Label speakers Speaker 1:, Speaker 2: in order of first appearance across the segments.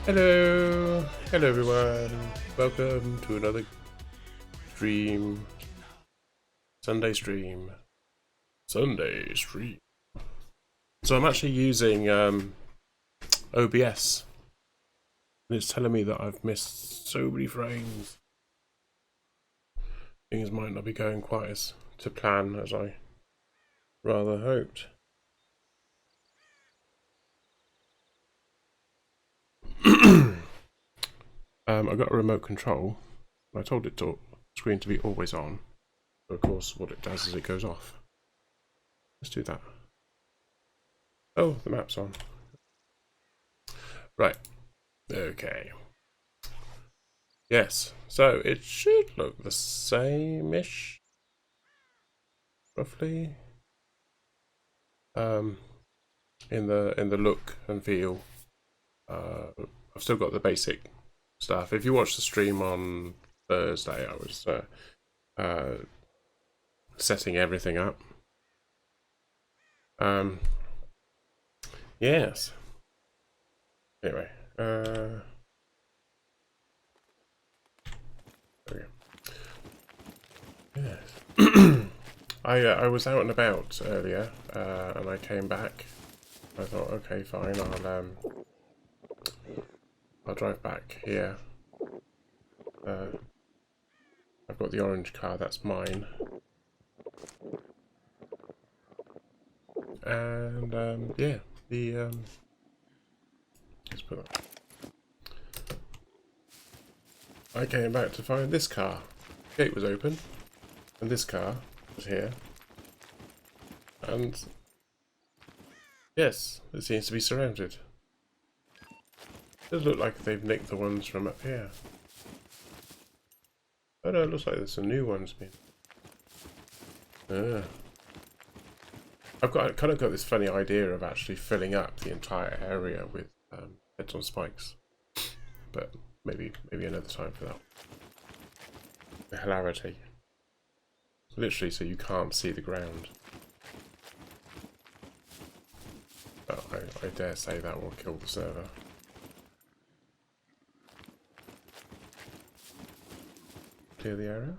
Speaker 1: Hello, hello everyone. Welcome to another stream. Sunday stream. Sunday stream. So I'm actually using OBS, and it's telling me that I've missed so many frames. Things might not be going quite as to plan as I rather hoped. I got a remote control. I told it to screen to be always on. But of course, what it does is it goes off. Let's do that. Oh, the map's on. Right. Okay. Yes. So it should look the same-ish, roughly. In the look and feel. I've still got the basic stuff. If you watch the stream on Thursday, I was setting everything up. Yes. Anyway, there we go. Yes. I was out and about earlier, and I came back. I thought, okay, fine, I'll drive back here. I've got the orange car, that's mine. And yeah, let's put that. I came back to find this car. The gate was open, and this car was here. And yes, it seems to be surrounded. It does look like they've nicked the ones from up here. Oh no, it looks like there's some new ones been. I've kind of got this funny idea of actually filling up the entire area with heads on spikes, but maybe another time for that. The hilarity, literally, so you can't see the ground. But I dare say that will kill the server. Clear the area.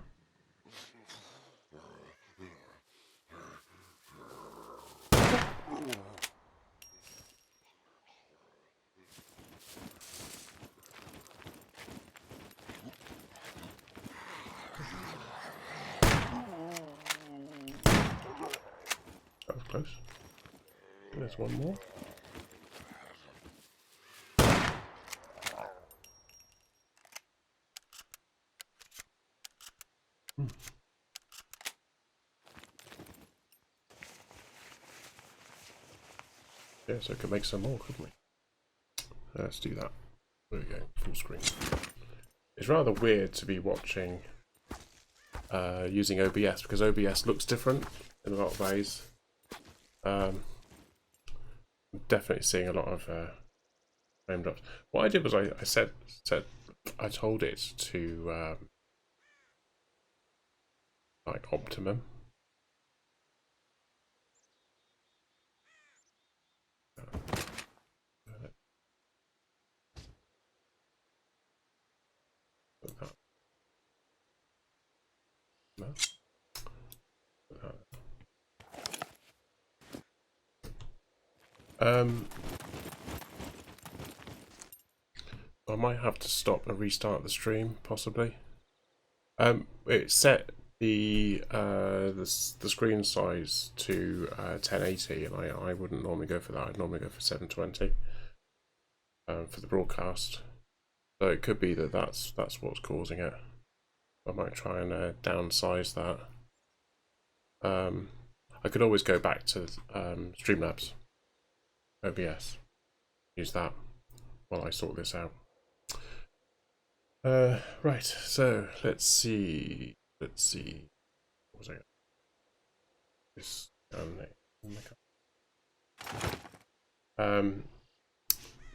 Speaker 1: That was close. There's one more. Yeah, so I could make some more, couldn't we? Let's do that. There we go, full screen. It's rather weird to be watching using OBS, because OBS looks different in a lot of ways. I'm definitely seeing a lot of frame drops. What I did was I told it to like optimum. No. I might have to stop and restart the stream, possibly. It set the screen size to 1080, and I wouldn't normally go for that. I'd normally go for 720 for the broadcast. So it could be that that's what's causing it. I might try and downsize that. I could always go back to Streamlabs OBS. Use that while I sort this out. Right, so let's see. What was I? This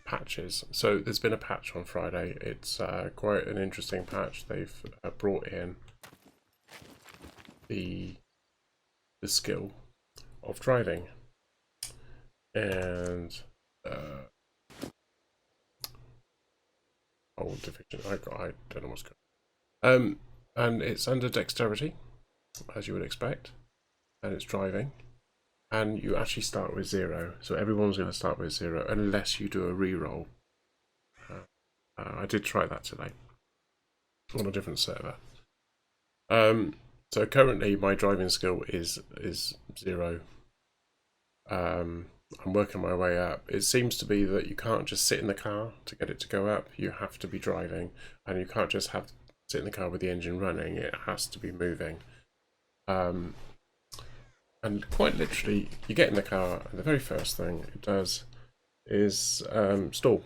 Speaker 1: patches. So there's been a patch on Friday. It's quite an interesting patch. They've brought in the skill of driving, and old division. I don't know what's going on. And it's under dexterity, as you would expect, and it's driving. And you actually start with 0, so everyone's going to start with 0 unless you do a re-roll. I did try that today on a different server. So currently my driving skill is 0. I'm working my way up. It seems to be that you can't just sit in the car to get it to go up. You have to be driving, and you can't just sit in the car with the engine running. It has to be moving. And quite literally, you get in the car, and the very first thing it does is stall.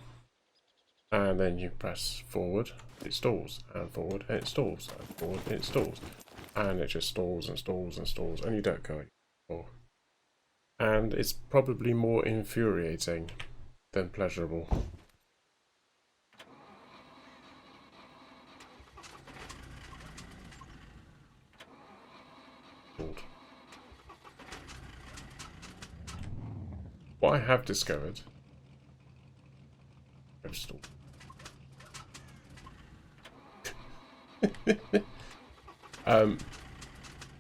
Speaker 1: And then you press forward, it stalls, and forward, and it stalls, and forward, and it stalls. And it just stalls and stalls and stalls, and you don't go anymore. And it's probably more infuriating than pleasurable. What I have discovered,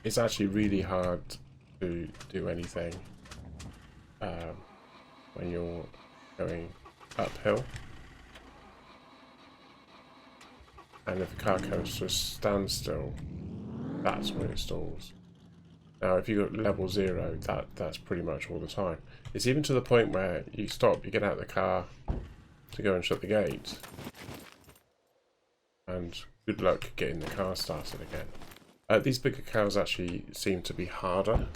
Speaker 1: it's actually really hard to do anything when you're going uphill, and if the car comes to a standstill, that's when it stalls. Now, if you got level 0, that's pretty much all the time. It's even to the point where you stop, you get out of the car to go and shut the gate, and good luck getting the car started again. These bigger cars actually seem to be harder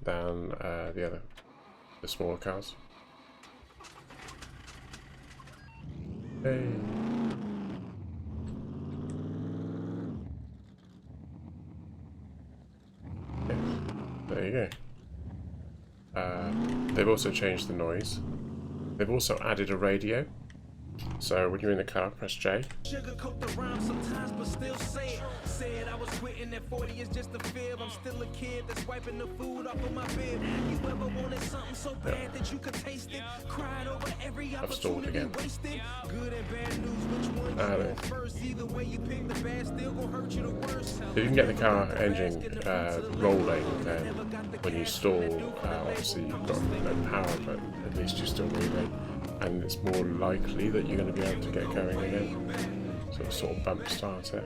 Speaker 1: than the smaller cars. Hey. There you go. They've also changed the noise. They've also added a radio. So when you're in the car, press J. Sugarcoat the rhyme sometimes, but still say it. Said I was quitting at 40 is just a fib. I'm still a kid that's wiping the food off of my bib. You ever wanted something so bad that you could taste it? Cried over every opportunity wasted. Good and bad news, which one you want first? Either way you pick, the bad still gonna hurt you the worst. If you can get the car engine rolling, then when you stall, obviously you've got no power, but at least you're still moving. And it's more likely that you're going to be able to get going again. So it'll sort of bump start it.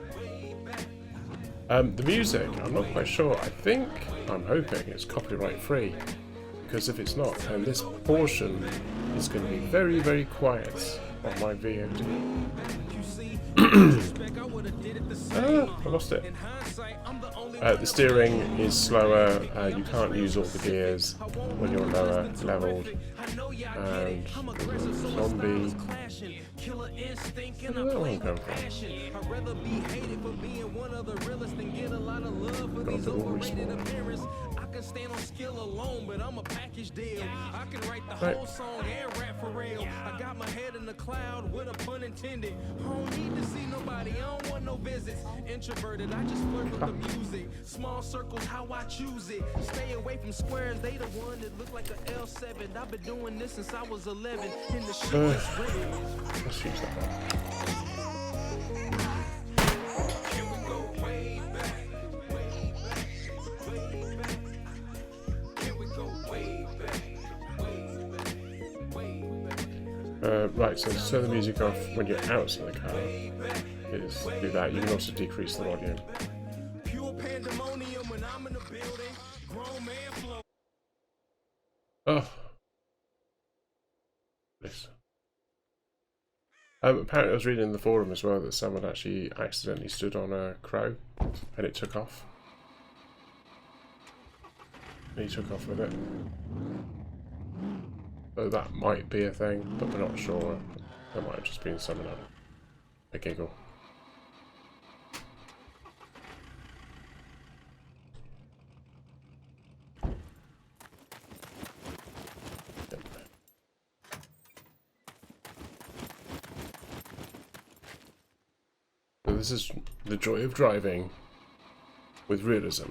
Speaker 1: The music, I'm not quite sure. I'm hoping it's copyright free. Because if it's not, then this portion is going to be very, very quiet on my VOD. I lost it. The steering is slower. You can't use all the gears when you're lower leveled. And zombie. Where did that one come from? Got a double respawn. Can stand on skill alone, but I'm a package deal. I can write the whole song and rap for real. I got my head in the cloud with a pun intended. I don't need to see nobody, I don't want no visits. Introverted, I just flirt with the music. Small circles, how I choose it. Stay away from squares, they the one that look like a L7. I've been doing this since I was 11. In the shit is red. Let's use that one. Right, so to turn the music off when you're outside the car is do that. You can also decrease the volume. Oh. This. Apparently I was reading in the forum as well that someone actually accidentally stood on a crow and it took off. And he took off with it. So that might be a thing, but we're not sure. That might have just been someone having a giggle. So this is the joy of driving with realism.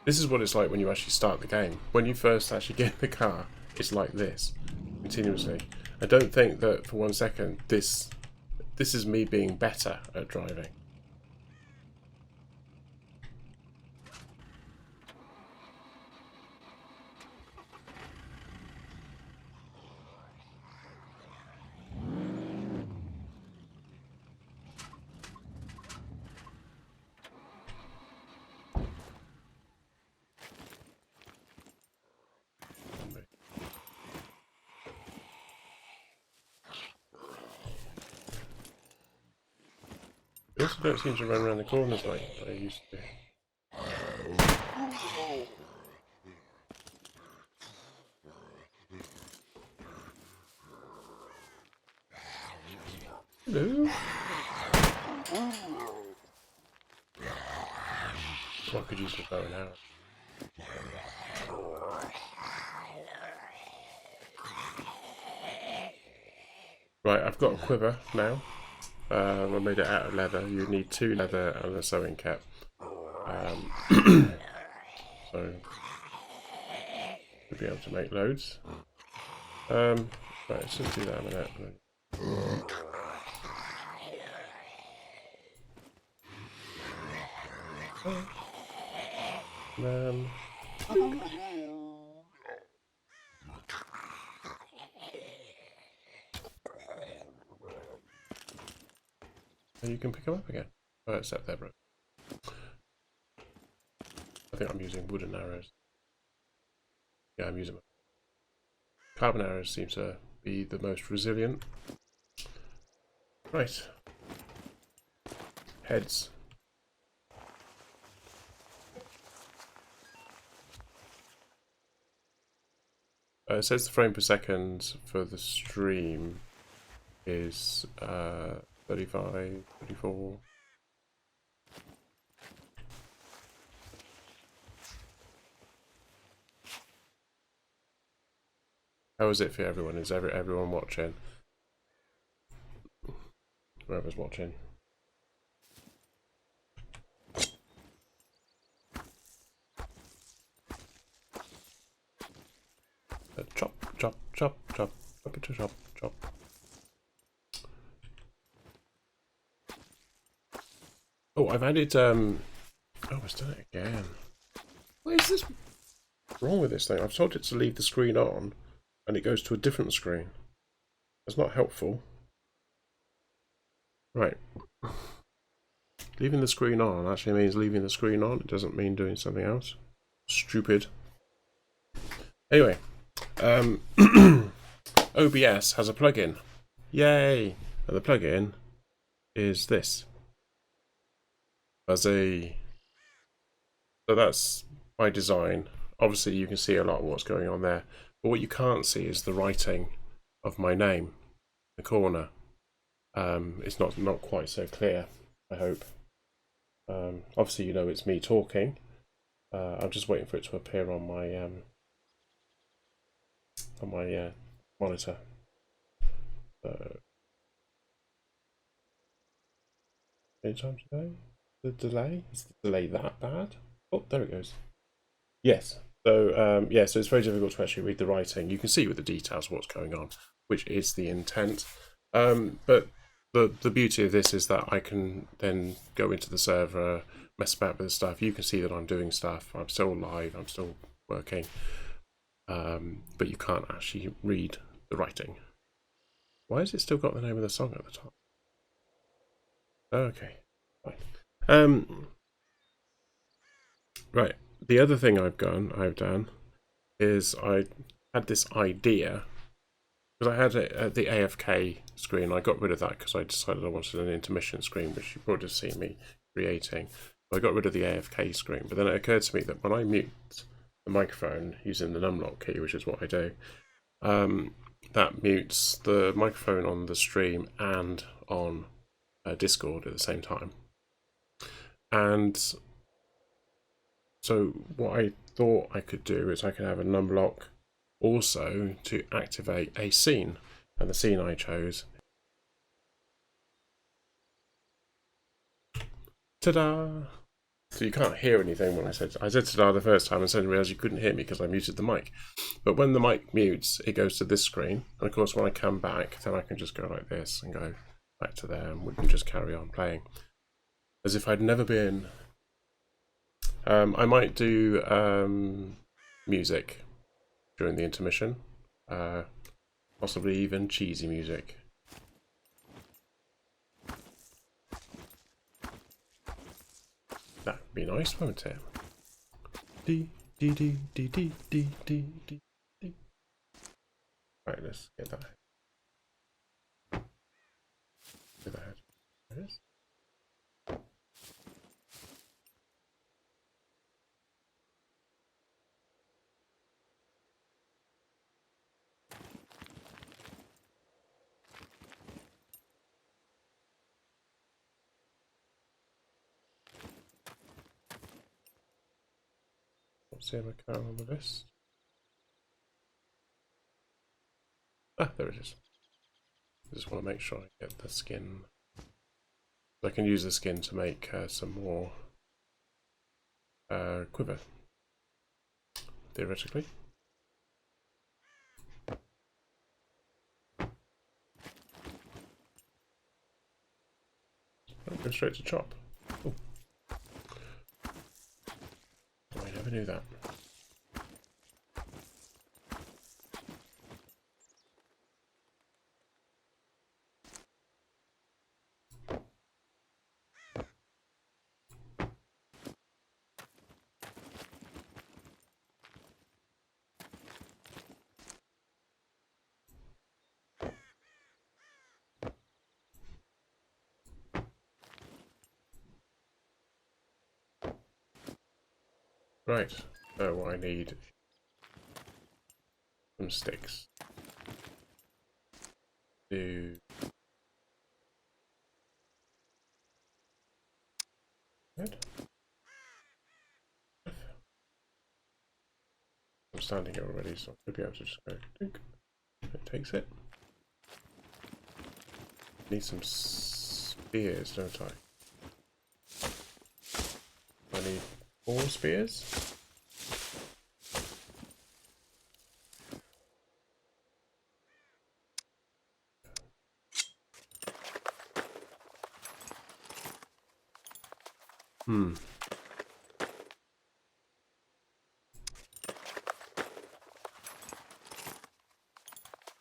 Speaker 1: This is what it's like when you actually start the game. When you first actually get in the car, it's like this, continuously. I don't think that for 1 second this is me being better at driving. I also don't seem to run around the corners like I used to. Hello? So I could use the bow and arrow. Right, I've got a quiver now. I made it out of leather. You need 2 leather and a sewing cap. So we'll be able to make loads. Right, let's just do that in a minute. You can pick them up again. Except they're broken. I think I'm using wooden arrows. Yeah, I'm using them. Carbon arrows seem to be the most resilient. Right. Heads. It says the frame per second for the stream is 35, 34. How is it for everyone? Is everyone watching? Whoever's watching. Chop, chop, chop, chop, chop, chop, chop. Oh, I've added, oh, it's done it again. What is this wrong with this thing? I've told it to leave the screen on, and it goes to a different screen. That's not helpful. Right. Leaving the screen on actually means leaving the screen on. It doesn't mean doing something else. Stupid. Anyway, OBS has a plugin. Yay! And the plugin is this. Fuzzy. So that's by design. Obviously you can see a lot of what's going on there. But what you can't see is the writing of my name in the corner. It's not quite so clear, I hope. Obviously you know it's me talking. I'm just waiting for it to appear on my monitor. Anytime today? The delay? Is the delay that bad? Oh, there it goes. Yes. So yeah, so it's very difficult to actually read the writing. You can see with the details what's going on, which is the intent. But the beauty of this is that I can then go into the server, mess about with the stuff. You can see that I'm doing stuff. I'm still live. I'm still working. But you can't actually read the writing. Why has it still got the name of the song at the top? Okay, fine. Right. The other thing I've done is I had this idea, because I had the AFK screen. I got rid of that because I decided I wanted an intermission screen, which you probably have seen me creating. So I got rid of the AFK screen, but then it occurred to me that when I mute the microphone using the numlock key, which is what I do, that mutes the microphone on the stream and on Discord at the same time. And so what I thought I could do is I could have a numlock also to activate a scene, and the scene I chose, ta-da, So you can't hear anything when I said start the first time and suddenly realised you couldn't hear me because I muted the mic. But when the mic mutes, it goes to this screen. And of course, when I come back, then I can just go like this and go back to there, and we can just carry on playing. As if I'd never been. I might do music during the intermission. Possibly even cheesy music. That'd be nice, won't it? Dee dee dee dee dee dee dee dee dee. Right, let's get that. Get that. There it is. What's the other card on the list? Ah, there it is. I just want to make sure I get the skin. I can use the skin to make some more quiver, theoretically. Oh, go straight to chop. Oh. I never knew that. Right, so I need some sticks. Do good. I'm standing here already, so I should be able to just go dink. It takes it. Need some spears, don't I? I need 4 spears.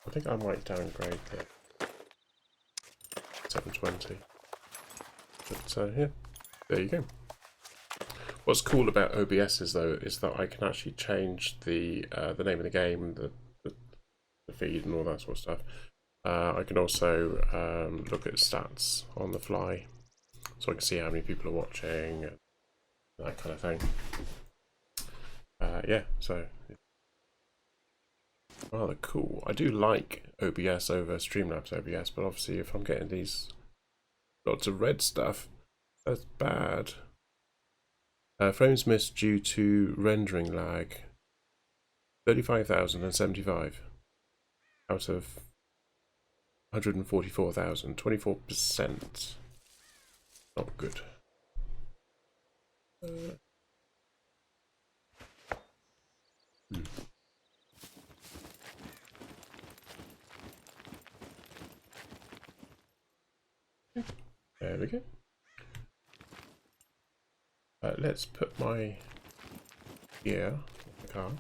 Speaker 1: I think I might downgrade the 720. But yeah, there you go. What's cool about OBS though is that I can actually change the name of the game, the feed, and all that sort of stuff. I can also look at stats on the fly, so I can see how many people are watching and that kind of thing. Yeah, so rather cool. I do like OBS over Streamlabs OBS, but obviously if I'm getting these lots of red stuff, that's bad. Frames missed due to rendering lag. 35,075 out of 144,000. 24%. Not good. There we go. Let's put my gear in the car.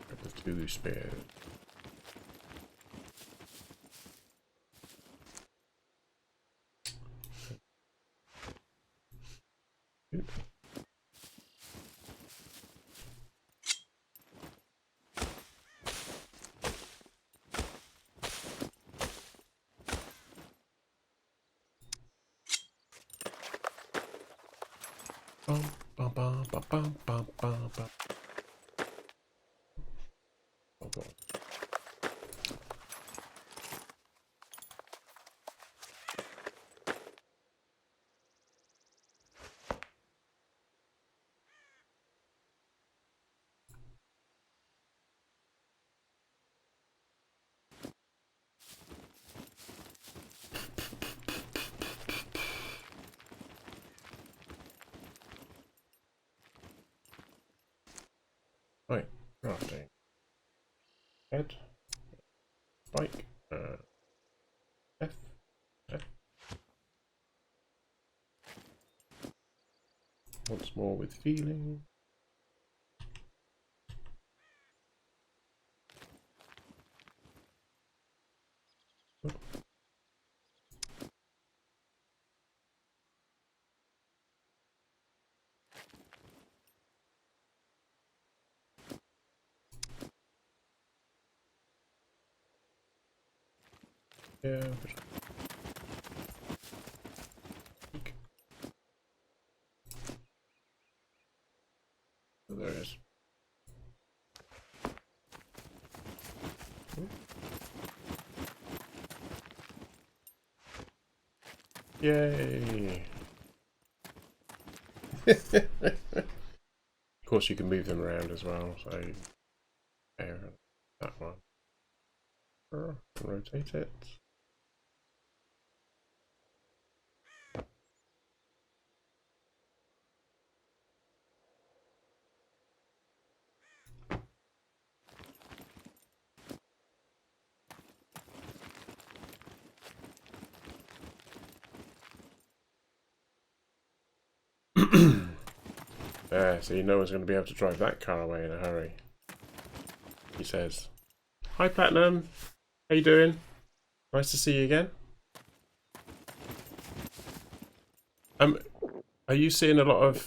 Speaker 1: Grab the 2 spears. Bum, bum, bum, bum, bum, bum, bum, bum. Oh god. Right, crafting. Head. Spike. F. F. Once more with feeling. Yeah. Oh, there it is. Yay! Of course, you can move them around as well. So, that one. Rotate it. There, see, no one's going to be able to drive that car away in a hurry. He says, "Hi, Platinum. How you doing? Nice to see you again." Are you seeing a lot of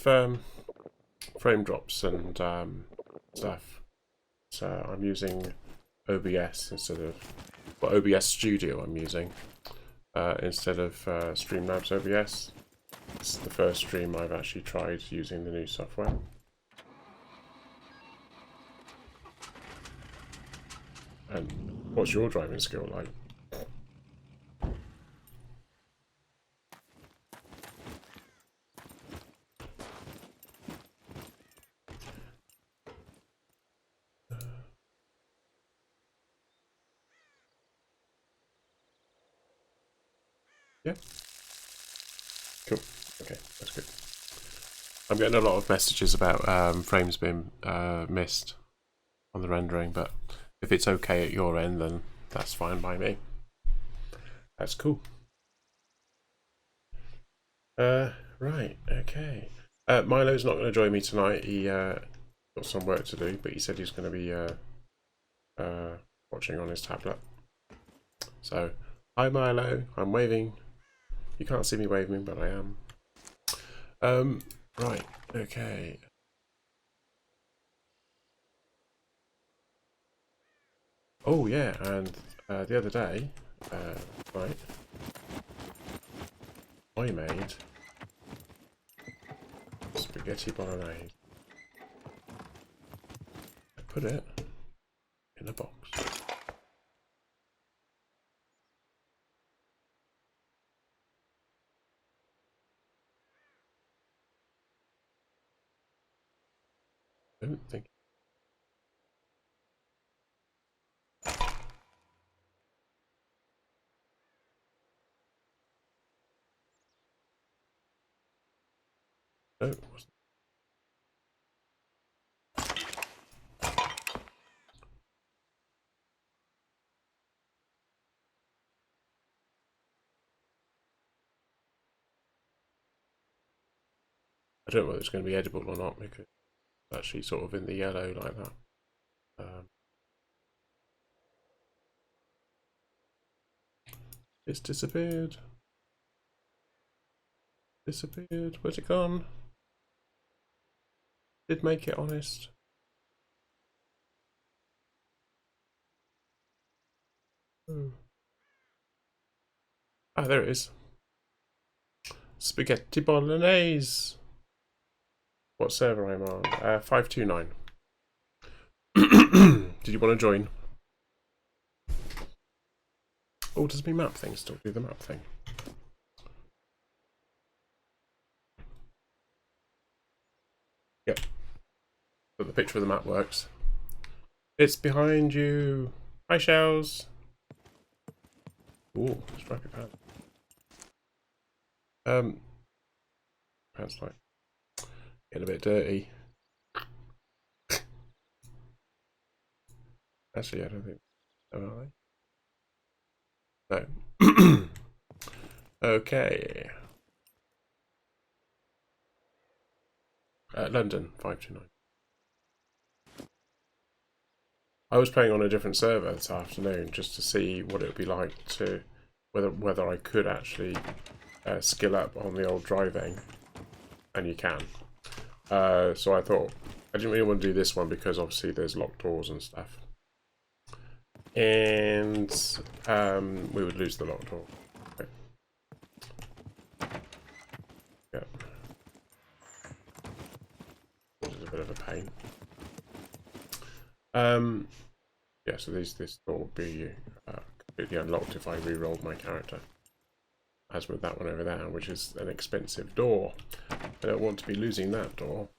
Speaker 1: frame drops and stuff? So I'm using OBS instead of OBS Studio. I'm using instead of Streamlabs OBS. It's the first stream I've actually tried using the new software. And what's your driving skill like? Yeah. Cool. Okay, that's good. I'm getting a lot of messages about frames being missed on the rendering, but if it's okay at your end, then that's fine by me. That's cool. Right, okay. Milo's not going to join me tonight. He got some work to do, but he said he's going to be watching on his tablet. So, hi Milo, I'm waving. You can't see me waving, but I am. Right, okay. Oh yeah, and the other day, right, I made spaghetti bolognese. I put it in a box. I don't think. No, it wasn't. I don't know whether it's going to be edible or not because it's actually sort of in the yellow like that. It's disappeared. Disappeared. Where's it gone? Did make it honest. Oh. Ah, there it is. Spaghetti bolognese. What server I'm on? 529. Did you want to join? Oh, does my map thing still do the map thing? Yep. But the picture of the map works. It's behind you. Hi, Shells. Ooh, stripy pants. Pants like getting a bit dirty. Actually, I don't think. Are they? No. Okay. London 529. I was playing on a different server this afternoon just to see what it would be like to whether I could actually skill up on the old driving, and you can. So I thought I didn't really want to do this one because obviously there's locked doors and stuff, and we would lose the locked door. Okay. Yeah, which is a bit of a pain. Yeah, so this door would be completely unlocked if I re-rolled my character, as with that one over there, which is an expensive door. I don't want to be losing that door.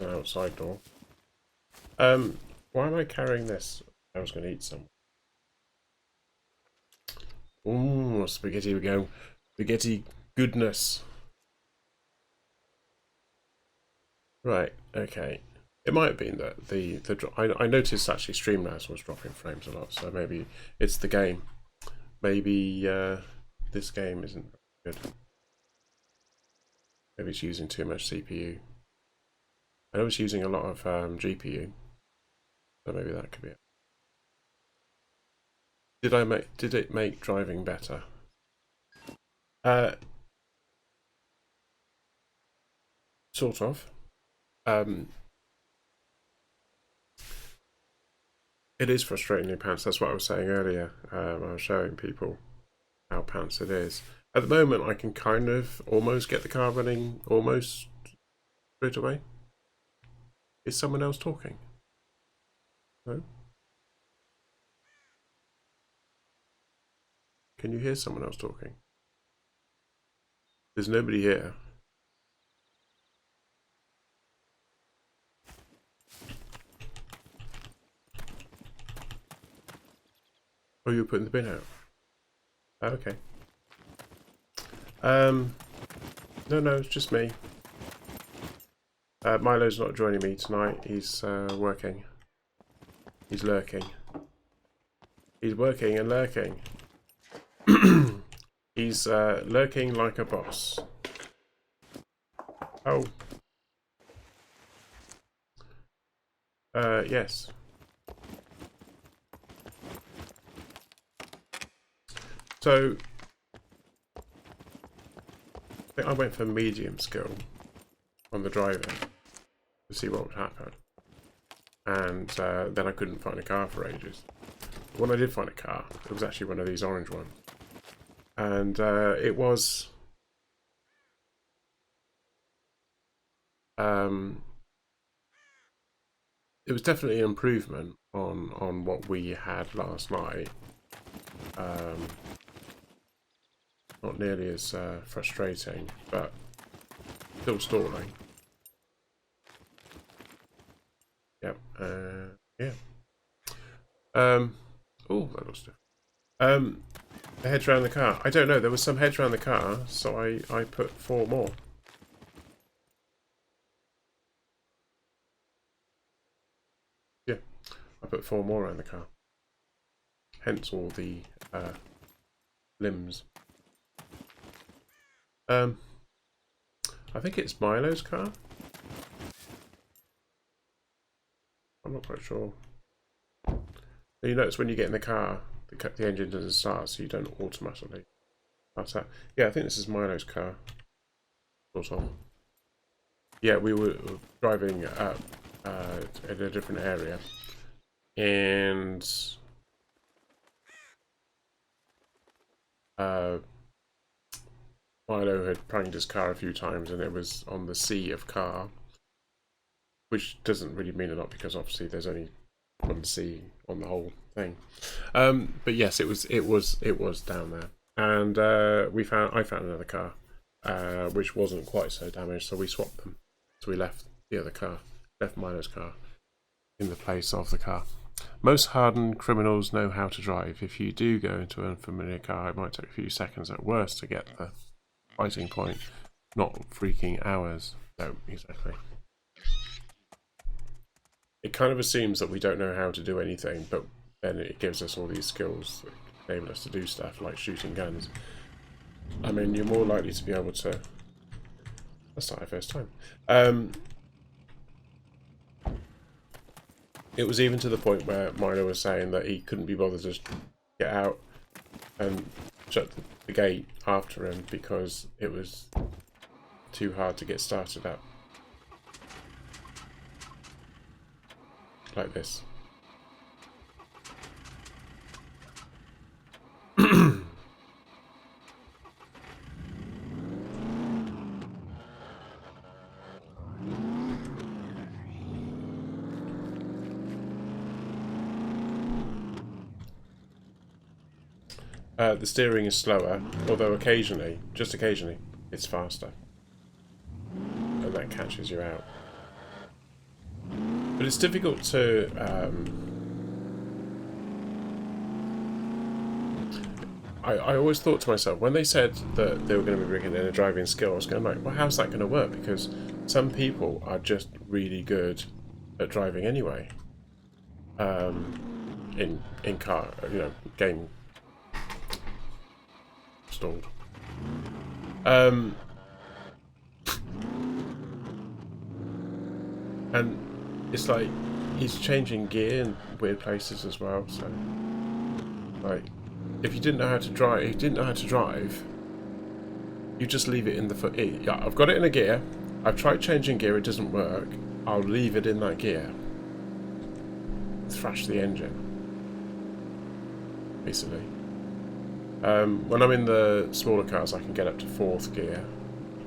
Speaker 1: An outside door. Why am I carrying this? I was going to eat some. Ooh, spaghetti we go. Spaghetti goodness. Right, okay. It might have been that I noticed actually Streamlabs was dropping frames a lot, so maybe it's the game. Maybe this game isn't good. Maybe it's using too much CPU. I know it's using a lot of GPU, so maybe that could be it. Did it make driving better? Sort of. It is frustratingly pants. That's what I was saying earlier. I was showing people how pants it is. At the moment, I can kind of almost get the car running almost straight away. Is someone else talking? No? Can you hear someone else talking? There's nobody here. Oh, you're putting the bin out? Okay. No, it's just me. Milo's not joining me tonight. He's working. He's lurking. He's working and lurking. He's lurking like a boss. Oh. Yes. So I think I went for medium skill on the driving to see what would happen, and then I couldn't find a car for ages. But when I did find a car, it was actually one of these orange ones, and it was definitely an improvement on what we had last night. Not nearly as frustrating, but still stalling. Yep. Yeah. Oh, that looks different. The heads around the car. I don't know. There was some heads around the car, so I put 4 more. Yeah, I put 4 more around the car. Hence all the limbs. I think it's Milo's car. I'm not quite sure. You notice when you get in the car, the engine doesn't start, so you don't automatically start that. Yeah, I think this is Milo's car. Sort of. Yeah, we were driving up in a different area, and Milo had pranked his car a few times, and it was on the sea of car, which doesn't really mean a lot because obviously there's only one sea on the whole thing. But yes, it was down there, and I found another car, which wasn't quite so damaged, so we swapped them. So we left the other car, left Milo's car in the place of the car. Most hardened criminals know how to drive. If you do go into an unfamiliar car, it might take a few seconds at worst to get the fighting point, not freaking hours. No, exactly. it kind of assumes that we don't know how to do anything, but then it gives us all these skills that enable us to do stuff like shooting guns. I mean, you're more likely to be able to... That's not our first time. It was even to the point where Milo was saying that he couldn't be bothered to get out and shut the gate after him because it was too hard to get started up. Like this. The steering is slower, although occasionally, just occasionally, it's faster. And that catches you out. But it's difficult to... I always thought to myself, when they said that they were going to be bringing in a driving skill, I was going like, well, how's that going to work? Because some people are just really good at driving anyway. In car, you know, game stalled. And it's like he's changing gear in weird places as well. So, like, if you didn't know how to drive, you just leave it in the foot. Yeah, I've got it in a gear. I've tried changing gear; it doesn't work. I'll leave it in that gear. Thrash the engine, basically. When I'm in the smaller cars, I can get up to 4th gear,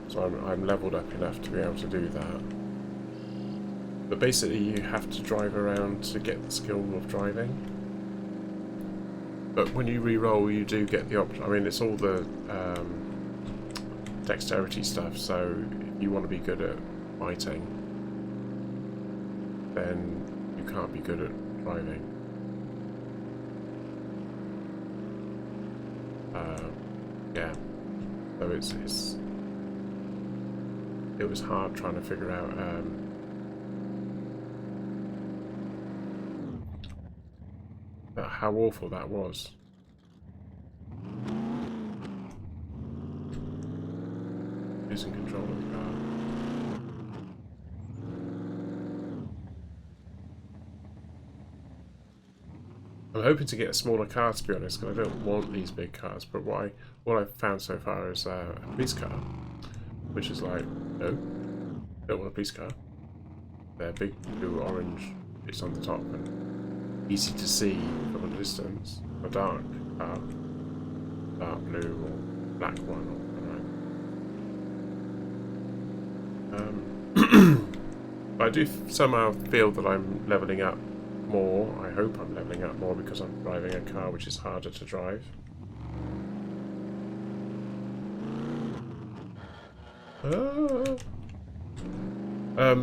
Speaker 1: so I'm leveled up enough to be able to do that. But basically, you have to drive around to get the skill of driving. But when you re-roll, you do get the option. I mean, it's all the dexterity stuff. So if you want to be good at fighting, then you can't be good at driving. Yeah, so it was hard trying to figure out how awful that was. Losing control of the car. I'm hoping to get a smaller car, to be honest, because I don't want these big cars. But what I've found so far is a police car, which is like, no, don't want a police car. They're big, blue, orange. It's on the top and easy to see from a distance. A dark car, dark blue or black one, or I do somehow feel that I'm leveling up more. I hope I'm leveling up more because I'm driving a car which is harder to drive. I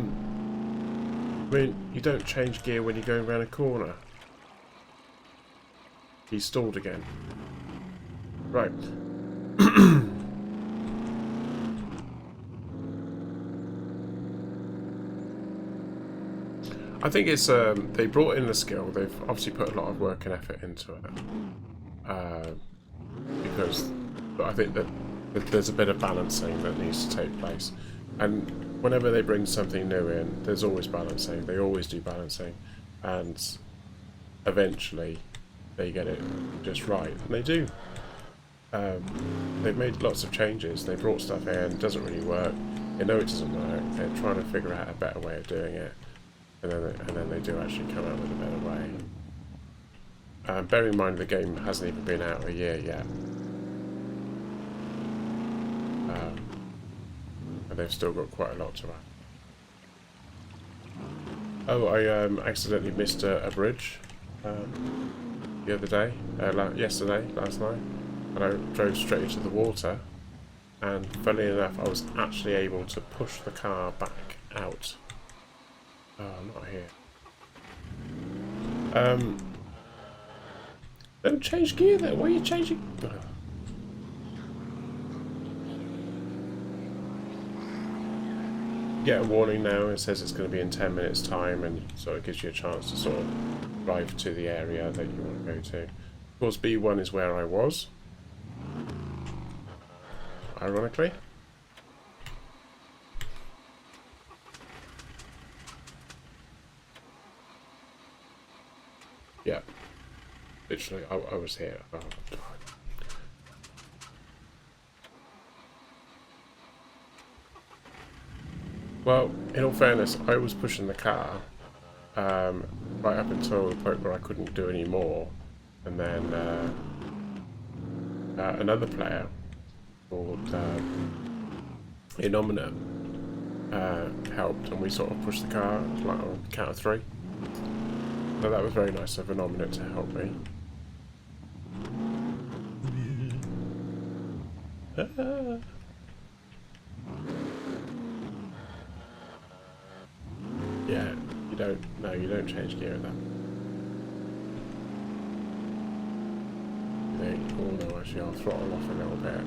Speaker 1: mean, you don't change gear when you're going around a corner. He's stalled again. Right. I think it's they brought in the skill. They've obviously put a lot of work and effort into it, because I think that there's a bit of balancing that needs to take place. And whenever they bring something new in, there's always balancing. They always do balancing, and eventually they get it just right, and they do. They've made lots of changes. They brought stuff in. It doesn't really work. They know it doesn't work. They're trying to figure out a better way of doing it. And then they do actually come out with a better way. Bear in mind the game hasn't even been out a year yet. And they've still got quite a lot to add. Oh, I accidentally missed a bridge the other day, last night. And I drove straight into the water. And funnily enough, I was actually able to push the car back out. Oh, I'm not here. Don't change gear there. Why are you changing? get a warning now. It says it's going to be in 10 minutes time, and so it gives you a chance to sort of drive to the area that you want to go to. Of course, B1 is where I was, ironically. Yeah, literally, I was here. Oh, God. Well, in all fairness, I was pushing the car right up until the point where I couldn't do any more, and then another player called Innominate helped, and we sort of pushed the car like on the count of 3. So that was very nice of Innominate to help me. Yeah, you don't change gear at that. Oh no, actually I'll throttle off a little bit.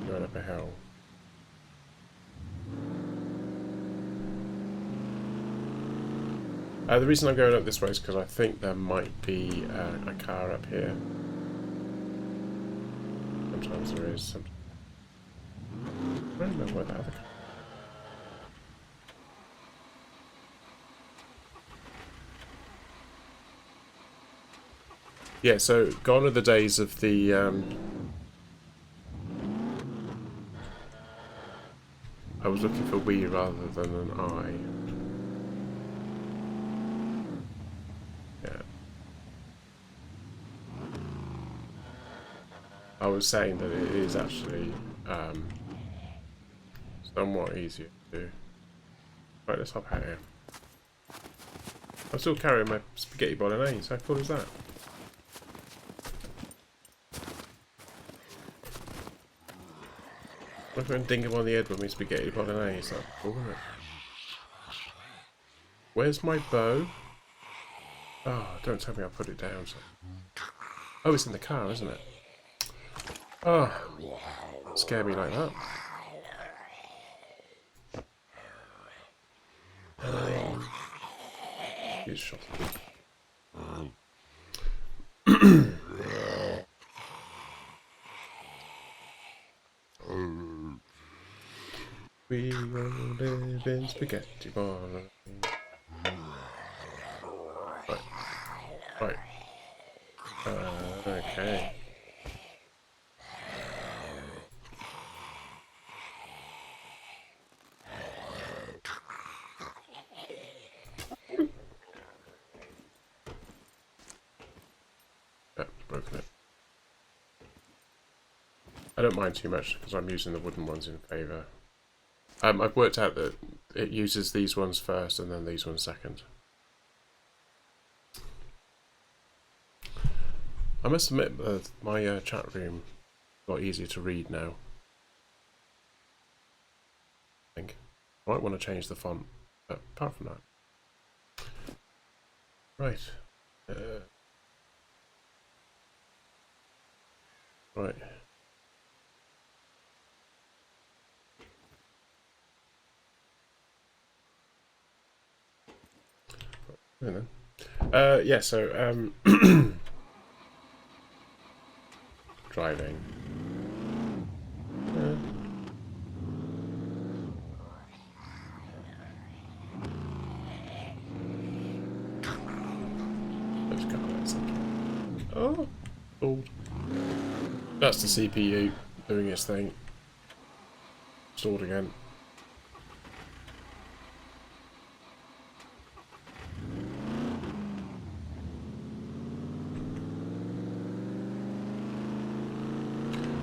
Speaker 1: Going up a hill. The reason I'm going up this way is because I think there might be a car up here. Sometimes there is. I don't know where that other car. Yeah, so gone are the days of the I was looking for we rather than an I. Yeah. I was saying that it is actually somewhat easier to do. Right, let's hop out here. I'm still carrying my spaghetti bolognese. How cool is that? I'm going to ding him on the head with my spaghetti bolognese. That's cool, isn't it? Where's my bow? Oh, don't tell me I put it down. So. Oh, it's in the car, isn't it? Oh, scare me like that. He's shot. We will live in spaghetti bolognese. Right. Okay. Broken it. I don't mind too much because I'm using the wooden ones in favour. I've worked out that it uses these ones first and then these ones second. I must admit my chat room is a lot easier to read now. I think. I might want to change the font, but apart from that. Right. Right. Yeah, so driving. Let's go. Oh, old. That's the CPU doing its thing. Stored again.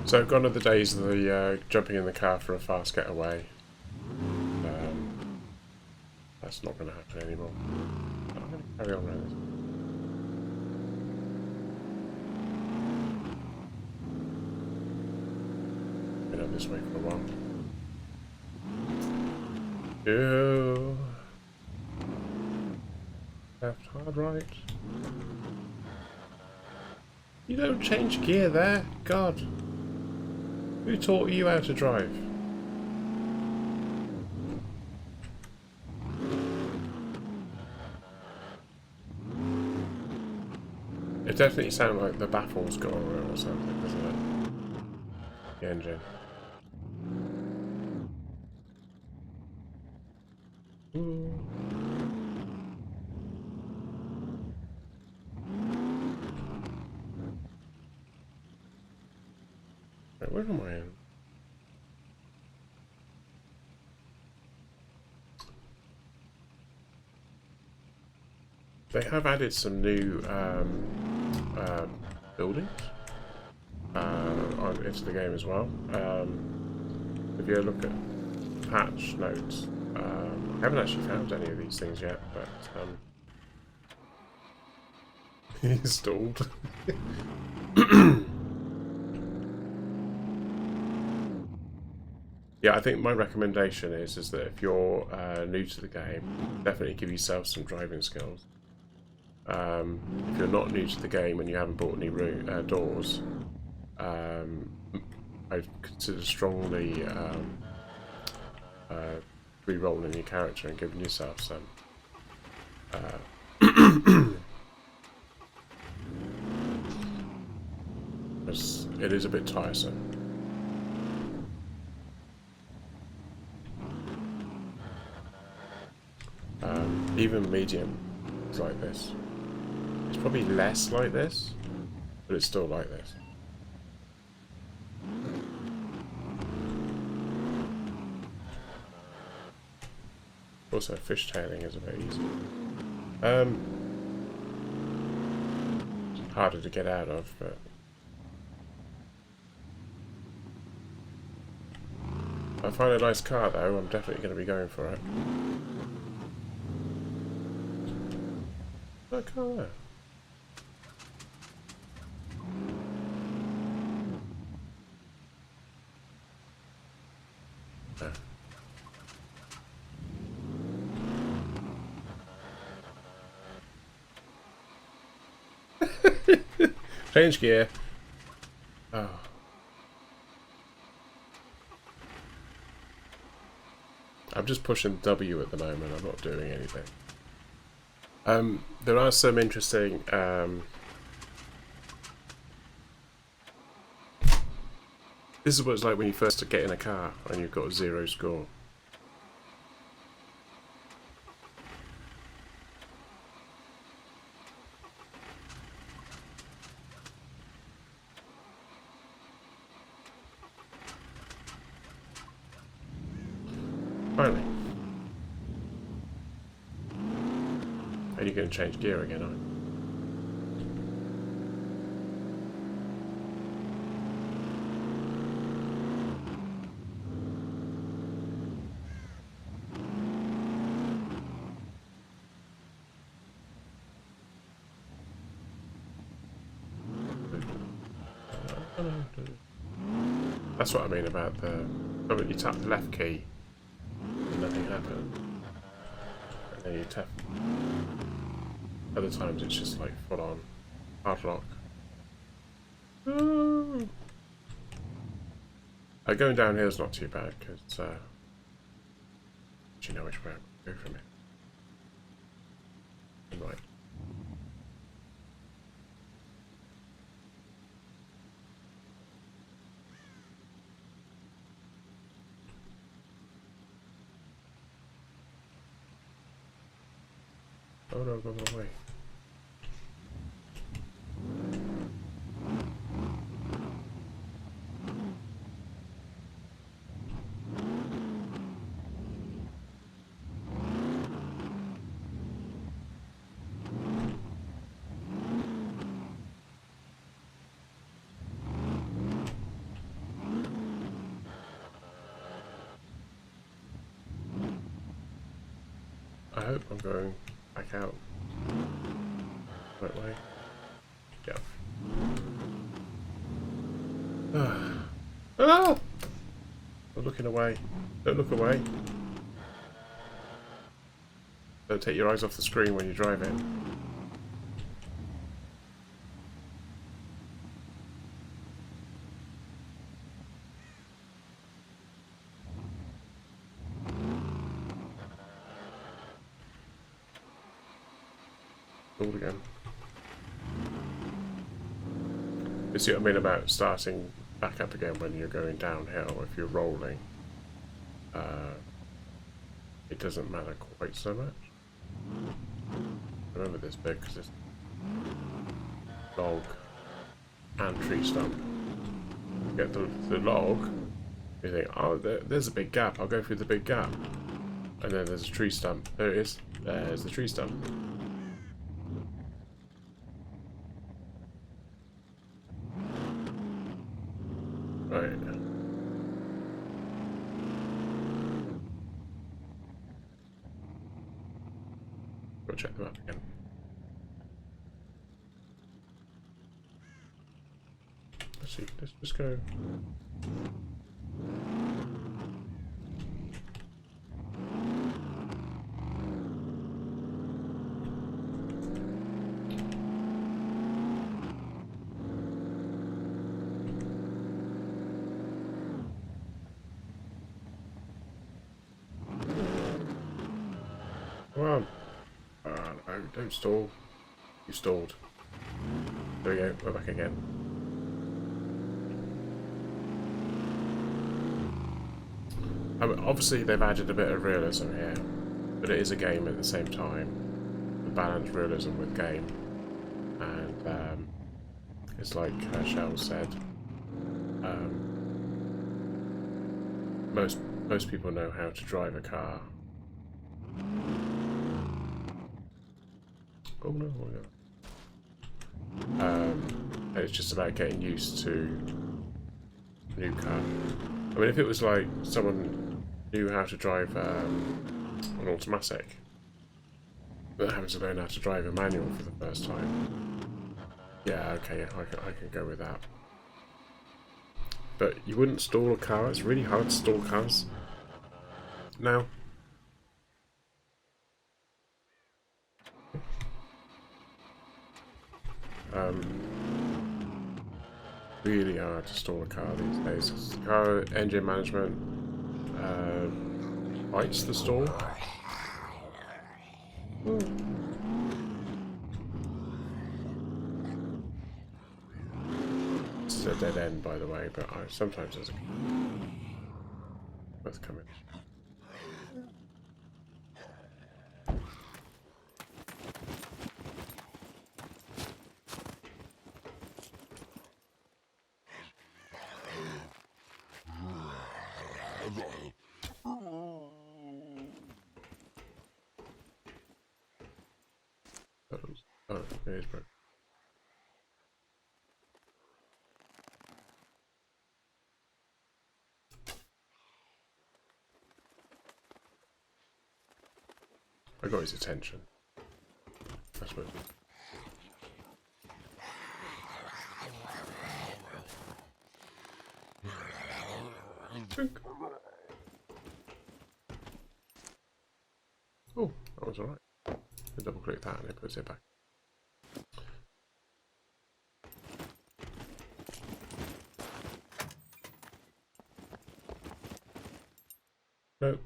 Speaker 1: So gone are the days of the jumping in the car for a fast getaway. That's not going to happen anymore. I'm going to carry on with this. Been up this way for a while. Ew. Left, hard, right. You don't change gear there, God. Who taught you how to drive? It definitely sounds like the baffle's gone or something, doesn't it? The engine. Ooh. Right, where am I in? They have added some new buildings into the game as well. If you look at patch notes, I haven't actually found any of these things yet, but installed. Yeah, I think my recommendation is that if you're new to the game, definitely give yourself some driving skills. If you're not new to the game and you haven't bought any doors, I'd consider strongly re-rolling your character and giving yourself some. Because it is a bit tiresome. Even medium is like this. It's probably less like this, but it's still like this. Also, fishtailing is a bit easier. Harder to get out of, but if I find a nice car though, I'm definitely going to be going for it. That car there. Change gear. Oh. I'm just pushing W at the moment, I'm not doing anything. There are some interesting this is what it's like when you first get in a car and you've got a 0 score. Finally. And you're going to change gear again, aren't you? That's what I mean about the... when you tap the left key and nothing happens. And then you tap... Other times it's just like full on hard lock. Going down here is not too bad because you know which way I'm going to go from it. Right. Oh no, go away. I hope I'm going back out. Right way. Yeah. Ah! I'm looking away. Don't look away. Don't take your eyes off the screen when you're driving. All again. You see what I mean about starting back up again when you're going downhill? If you're rolling, it doesn't matter quite so much. Remember this bit because it's log and tree stump. You get the log, you think, oh, there's a big gap, I'll go through the big gap. And then there's a tree stump. There it is. There's the tree stump. Right. Go check them out again. Let's see, let's just go. Come on. No, don't stall. You stalled. There we go, we're back again. I mean, obviously they've added a bit of realism here, but it is a game at the same time. The balance realism with game. And it's like Shell said, most people know how to drive a car. Oh no, it's just about getting used to a new car. I mean, if it was like someone knew how to drive an automatic, but having to learn how to drive a manual for the first time, yeah, okay, yeah, I can go with that. But you wouldn't stall a car. It's really hard to stall cars now. Really hard to stall a car these days. Car engine management fights the stall. This is a dead end, by the way, but sometimes there's a worth coming. Oh, it is broken. I got his attention. I suppose. Oh, that was alright. Double click that and it puts it back. Nope.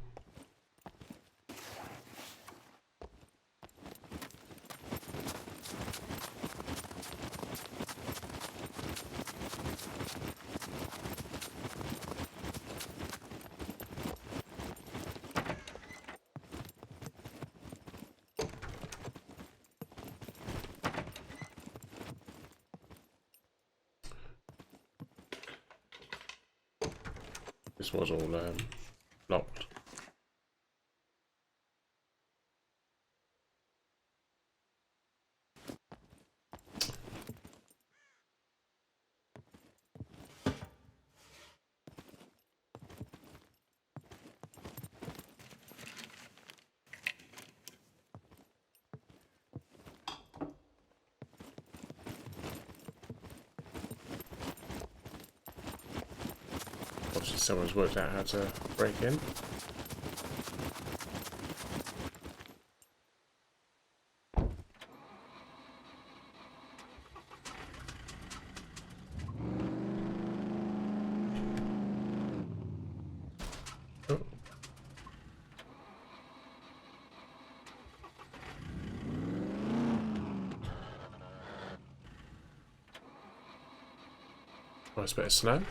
Speaker 1: This was all locked. Obviously someone's worked out how to break in. Oh. Nice bit of snow.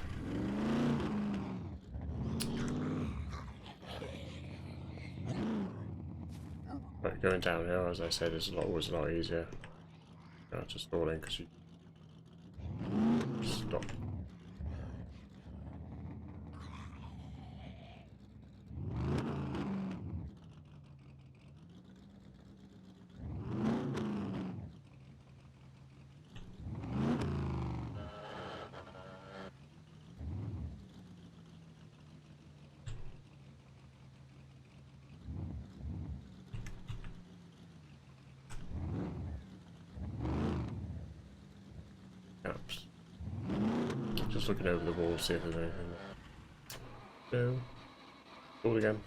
Speaker 1: Right, going down here, as I said, is always a lot easier. Just stalling because you stop. Caps. Just looking over the wall, see if there's anything. No. All again.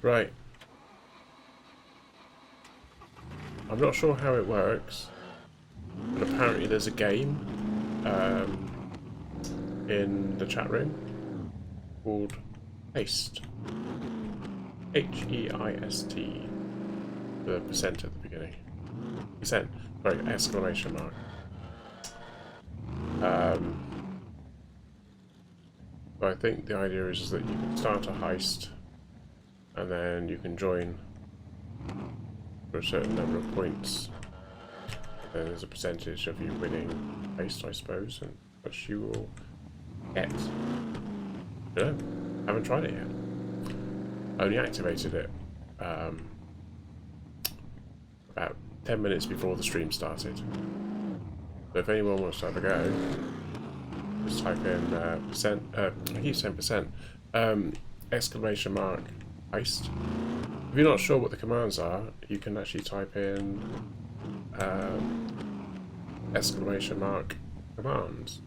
Speaker 1: Right. I'm not sure how it works, but apparently there's a game in the chat room called Heist. H-E-I-S-T. The percent at the beginning. Percent. Sorry, exclamation mark. So I think the idea is that you can start a heist and then you can join for a certain number of points. Then there's a percentage of you winning heist, I suppose, and which you will get. I don't know. Haven't tried it yet. I only activated it about 10 minutes before the stream started. So if anyone wants to have a go, just type in percent. I keep saying percent. Exclamation mark heist. If you're not sure what the commands are, you can actually type in exclamation mark commands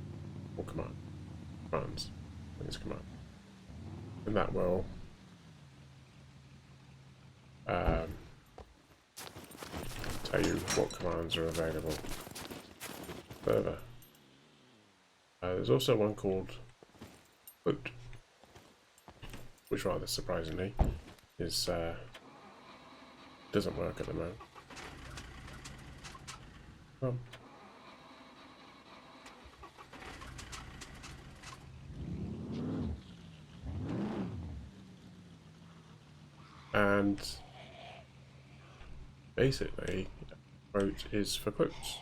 Speaker 1: or commands. I think it's command, and that will tell you what commands are available further. There's also one called quote, which rather surprisingly is doesn't work at the moment. And basically, quote is for quotes.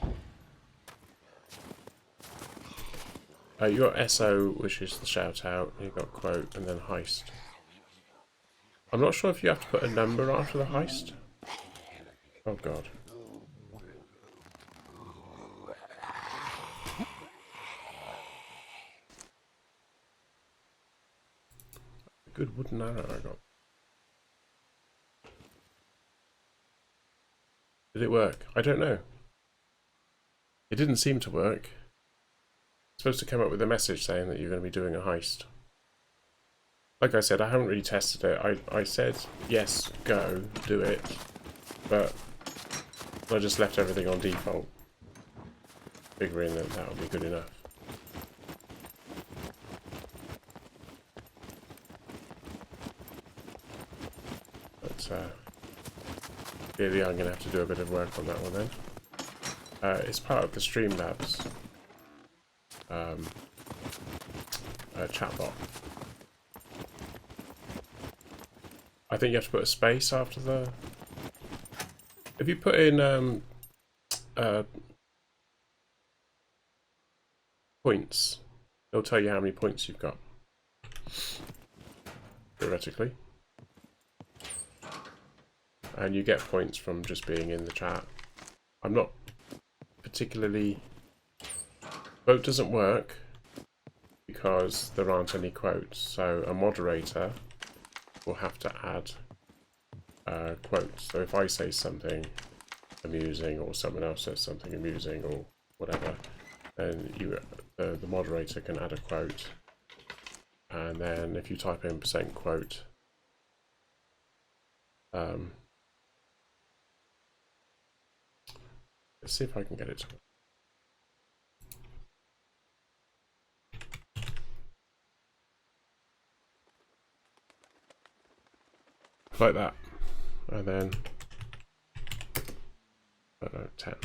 Speaker 1: You got SO, which is the shout out, you got quote, and then heist. I'm not sure if you have to put a number after the heist. Oh god. A good wooden arrow I got. Did it work? I don't know. It didn't seem to work. It's supposed to come up with a message saying that you're going to be doing a heist. Like I said, I haven't really tested it. I said, yes, go, do it. But I just left everything on default, figuring that that would be good enough. But clearly I'm going to have to do a bit of work on that one then. It's part of the Streamlabs chatbot. I think you have to put a space after the... If you put in points, it'll tell you how many points you've got. Theoretically. And you get points from just being in the chat. I'm not particularly... Vote doesn't work because there aren't any quotes, so a moderator will have to add quotes. So if I say something amusing or someone else says something amusing or whatever, then the moderator can add a quote, and then if you type in %quote, let's see if I can get it to like that, and then I don't know, 10.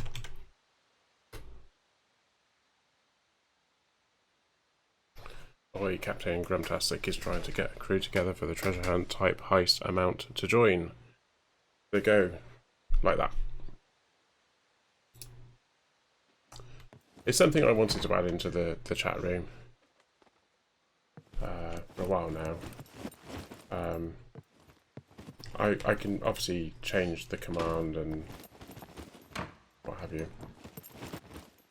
Speaker 1: Oi, Captain Grumtastic is trying to get a crew together for the treasure hunt type heist amount to join. They go like that. It's something I wanted to add into the chat room for a while now. I can obviously change the command and what have you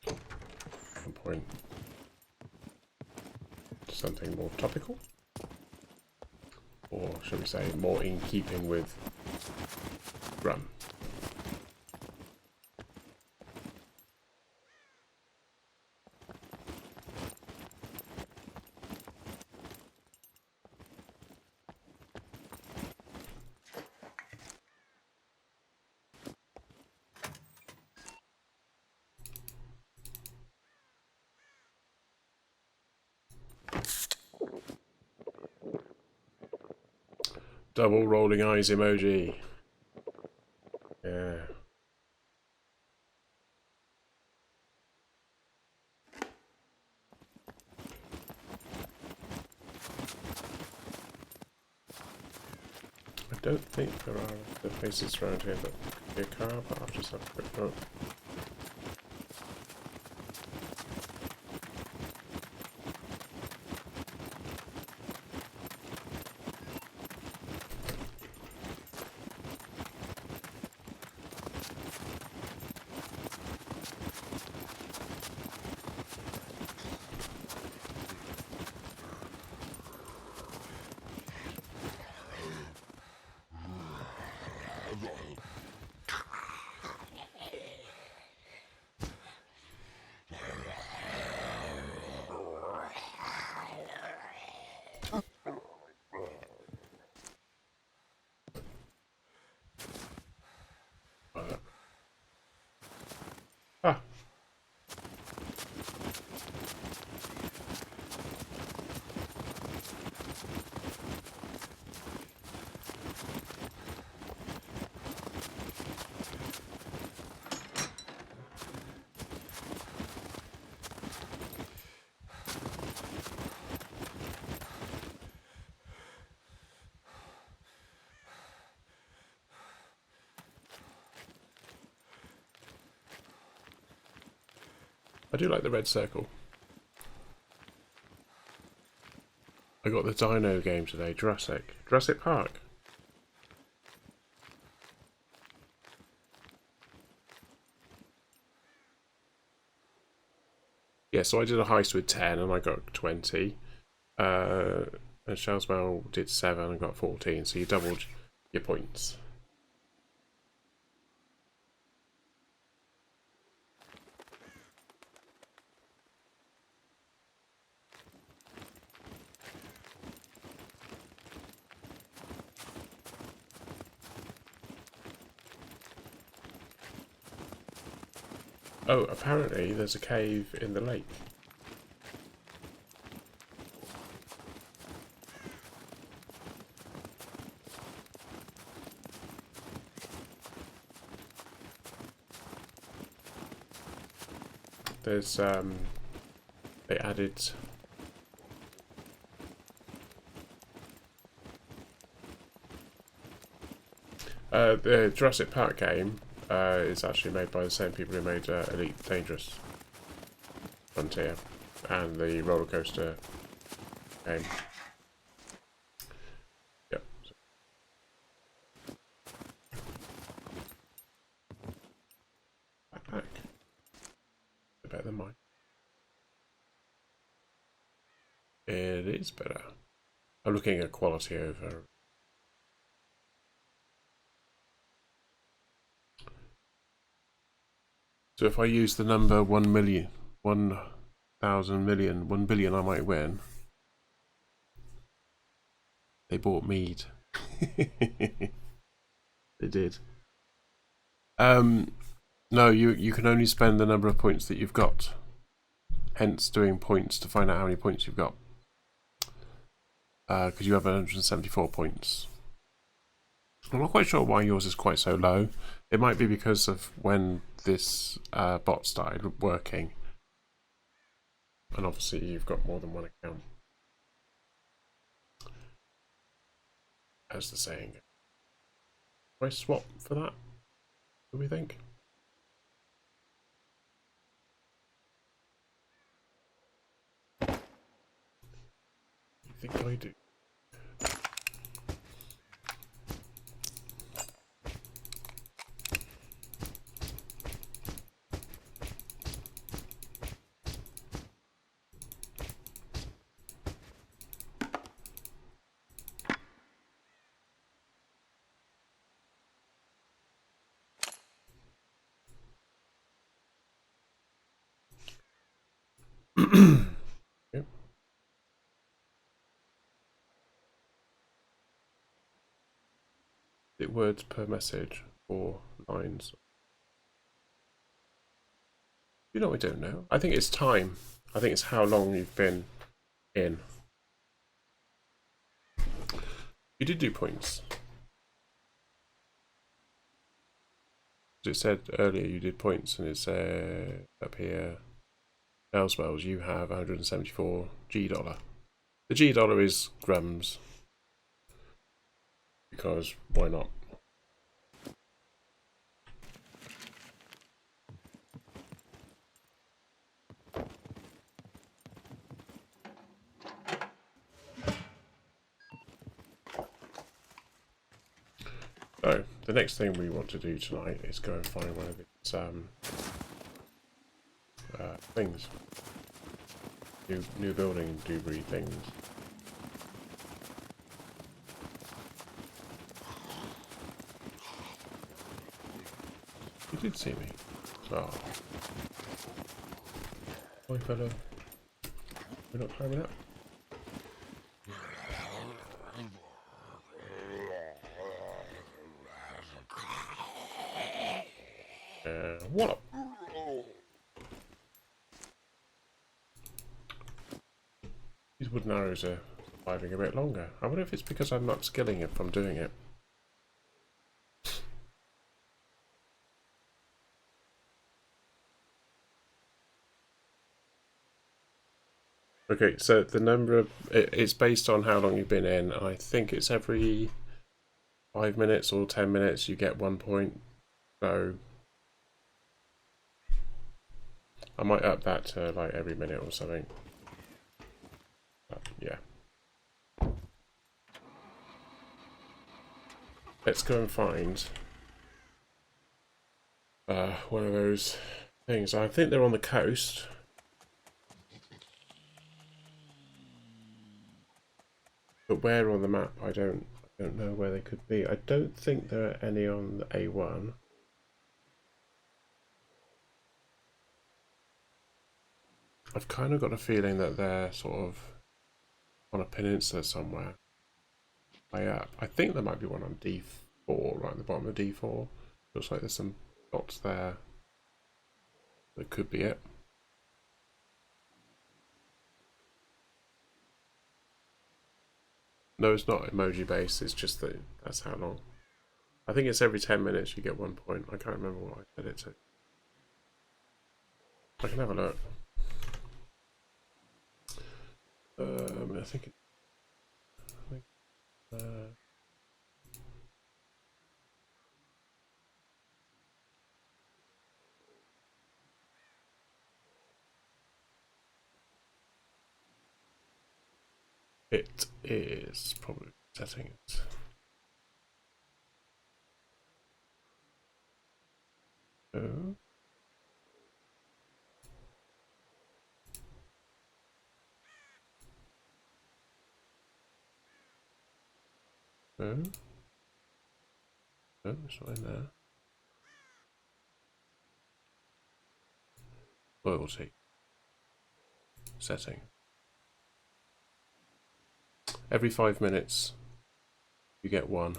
Speaker 1: at some point. Something more topical, or should we say more in keeping with Grum. Double rolling eyes emoji. Yeah. I don't think there are the places around here that could be a car, but I'll just have a quick look. Ah. I do like the red circle. I got the Dino game today, Jurassic Park. Yeah, so I did a heist with 10 and I got 20. And Shellsmell did 7 and got 14, so you doubled your points. Oh, apparently there's a cave in the lake. There's they added the Jurassic Park game is actually made by the same people who made Elite Dangerous Frontier and the roller coaster game. Yep. Backpack. Better than mine. It is better. I'm looking at quality over. So if I use the number 1 million, 1 1,000 million, 1 billion I might win. They bought mead. They did. No, you can only spend the number of points that you've got. Hence doing points to find out how many points you've got. Because you have 174 points. I'm not quite sure why yours is quite so low. It might be because of when this bot started working. And obviously you've got more than one account. As the saying. Do I swap for that? What do we think? I think I do. Yep. Is it words per message or lines? You know, I don't know. I think it's time. I think it's how long you've been in. You did do points. It said earlier you did points, and it's up here. Elsewells, you have 174 G dollar. The G dollar is grums. Because why not? So, the next thing we want to do tonight is go and find one of these things. New building debris things. You did see me. Oh. Hi fella. We're not climbing up. What up? These wooden arrows are surviving a bit longer. I wonder if it's because I'm not skilling if I'm doing it. Okay, so the number of it's based on how long you've been in. I think it's every 5 minutes or 10 minutes you get 1 point. So I might up that to like every minute or something. But, yeah. Let's go and find one of those things. I think they're on the coast. But where on the map, I don't know where they could be. I don't think there are any on the A1. I've kind of got a feeling that they're sort of on a peninsula somewhere. Way up. I think there might be one on D4, right at the bottom of D4. Looks like there's some dots there. That could be it. No, it's not emoji based, it's just that that's how long. I think it's every 10 minutes you get 1 point. I can't remember what I said it to. I can have a look. I think it is probably settings. Oh. Oh. Oh, it's not in there. Loyalty. setting. Every 5 minutes you get one.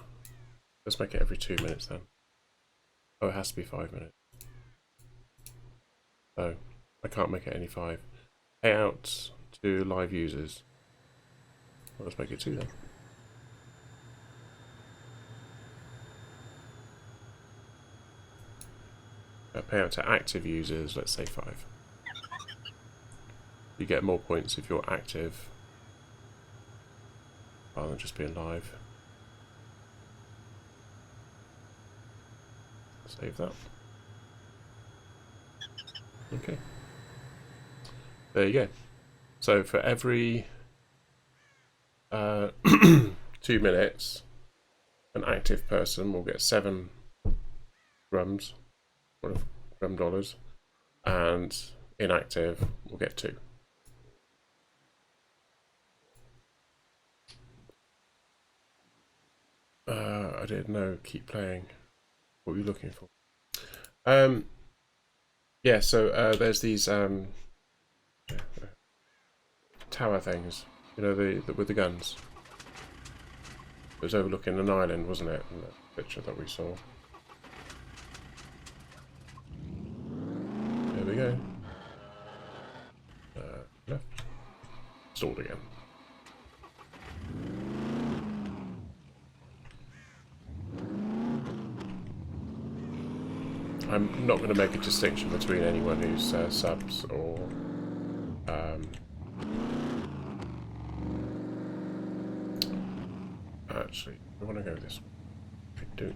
Speaker 1: Let's make it every 2 minutes then. Oh, it has to be 5 minutes. So I can't make it any 5. Payouts to live users. Well, let's make it 2 then. Payout to active users, let's say 5. You get more points if you're active rather than just being live. Save that. Okay. There you go. So for every 2 minutes, an active person will get 7 grums, or grum dollars, and inactive will get 2. I didn't know. Keep playing. What were you looking for? Yeah. So there's these tower things. You know, the with the guns. It was overlooking an island, wasn't it? In the picture that we saw. There we go. Left. Stalled again. I'm not going to make a distinction between anyone who's subs or actually, I want to go this way. I do.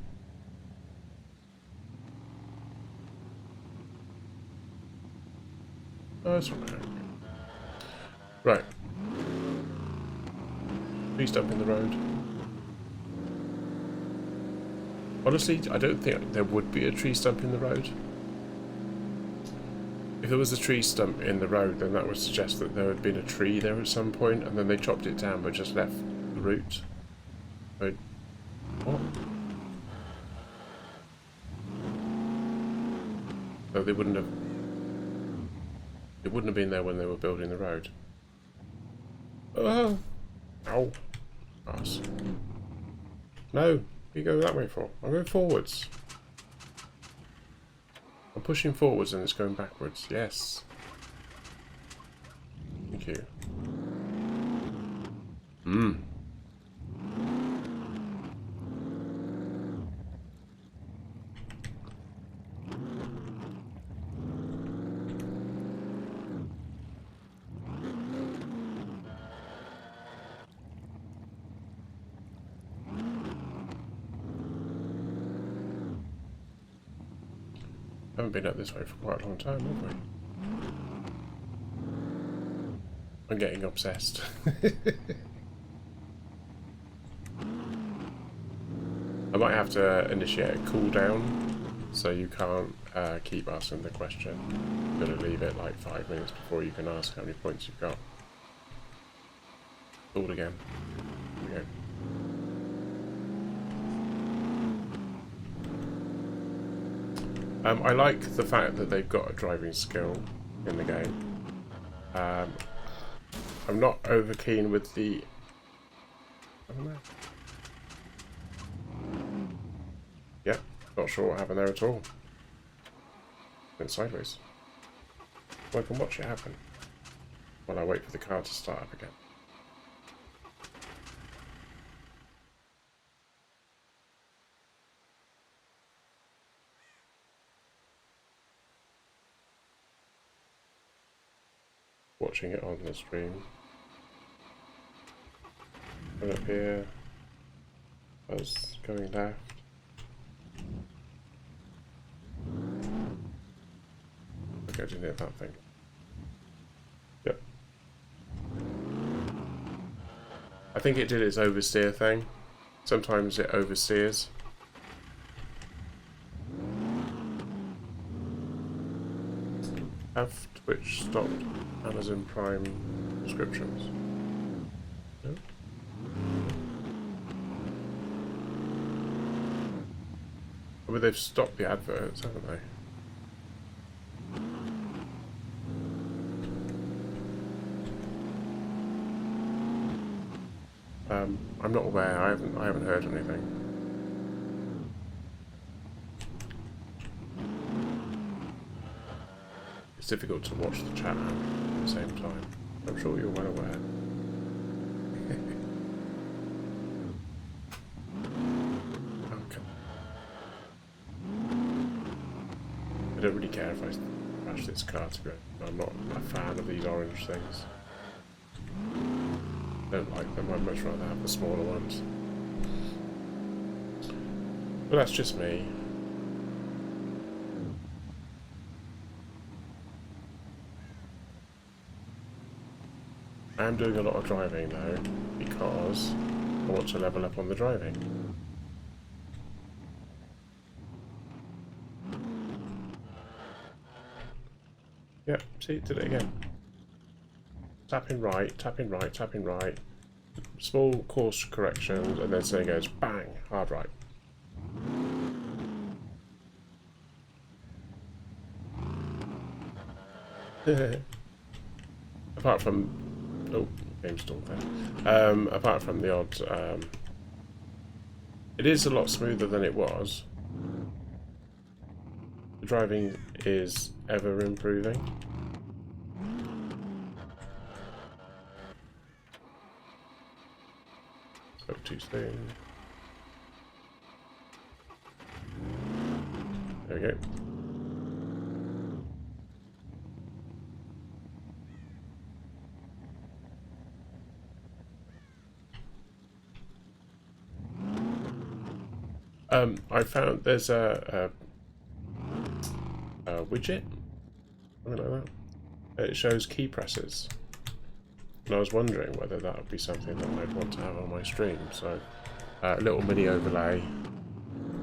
Speaker 1: Oh, that's not okay. Right. Please dump in the road. Honestly, I don't think there would be a tree stump in the road. If there was a tree stump in the road, then that would suggest that there had been a tree there at some point, and then they chopped it down but just left the root. But what? So they wouldn't have. It wouldn't have been there when they were building the road. Oh! Ow! Ass. No! What are you going that way for? I'm going forwards. I'm pushing forwards and it's going backwards. Yes. Thank you. Haven't been up this way for quite a long time, have we? I'm getting obsessed. I might have to initiate a cooldown, so you can't keep asking the question. I'm going to leave it like 5 minutes before you can ask how many points you've got. Called again. Here we go. I like the fact that they've got a driving skill in the game. I'm not over keen with the... I don't know. Yep, not sure what happened there at all. Went sideways. Well, I can watch it happen while I wait for the car to start up again. Watching it on the stream. Put up here. I was going left. Okay, I didn't hit that thing. Yep. I think it did its oversteer thing. Sometimes it oversteers. Have Twitch stopped Amazon Prime subscriptions? No? Well, they've stopped the adverts, haven't they? I'm not aware. I haven't heard anything. It's difficult to watch the chat at the same time. I'm sure you're well aware. Okay. I don't really care if I crash this car, to be honest. I'm not a fan of these orange things. Don't like them. I'd much rather have the smaller ones. But that's just me. I am doing a lot of driving though, because I want to level up on the driving. Yep, see, did it again. Tapping right, tapping right, tapping right. Small course corrections, and then so it goes bang, hard right. Apart from, oh, game stalled there. Apart from the odd, it is a lot smoother than it was. The driving is ever improving. Spoke too soon. There we go. I found there's a widget, something like that. It shows key presses, and I was wondering whether that would be something that I'd want to have on my stream. So a little mini overlay,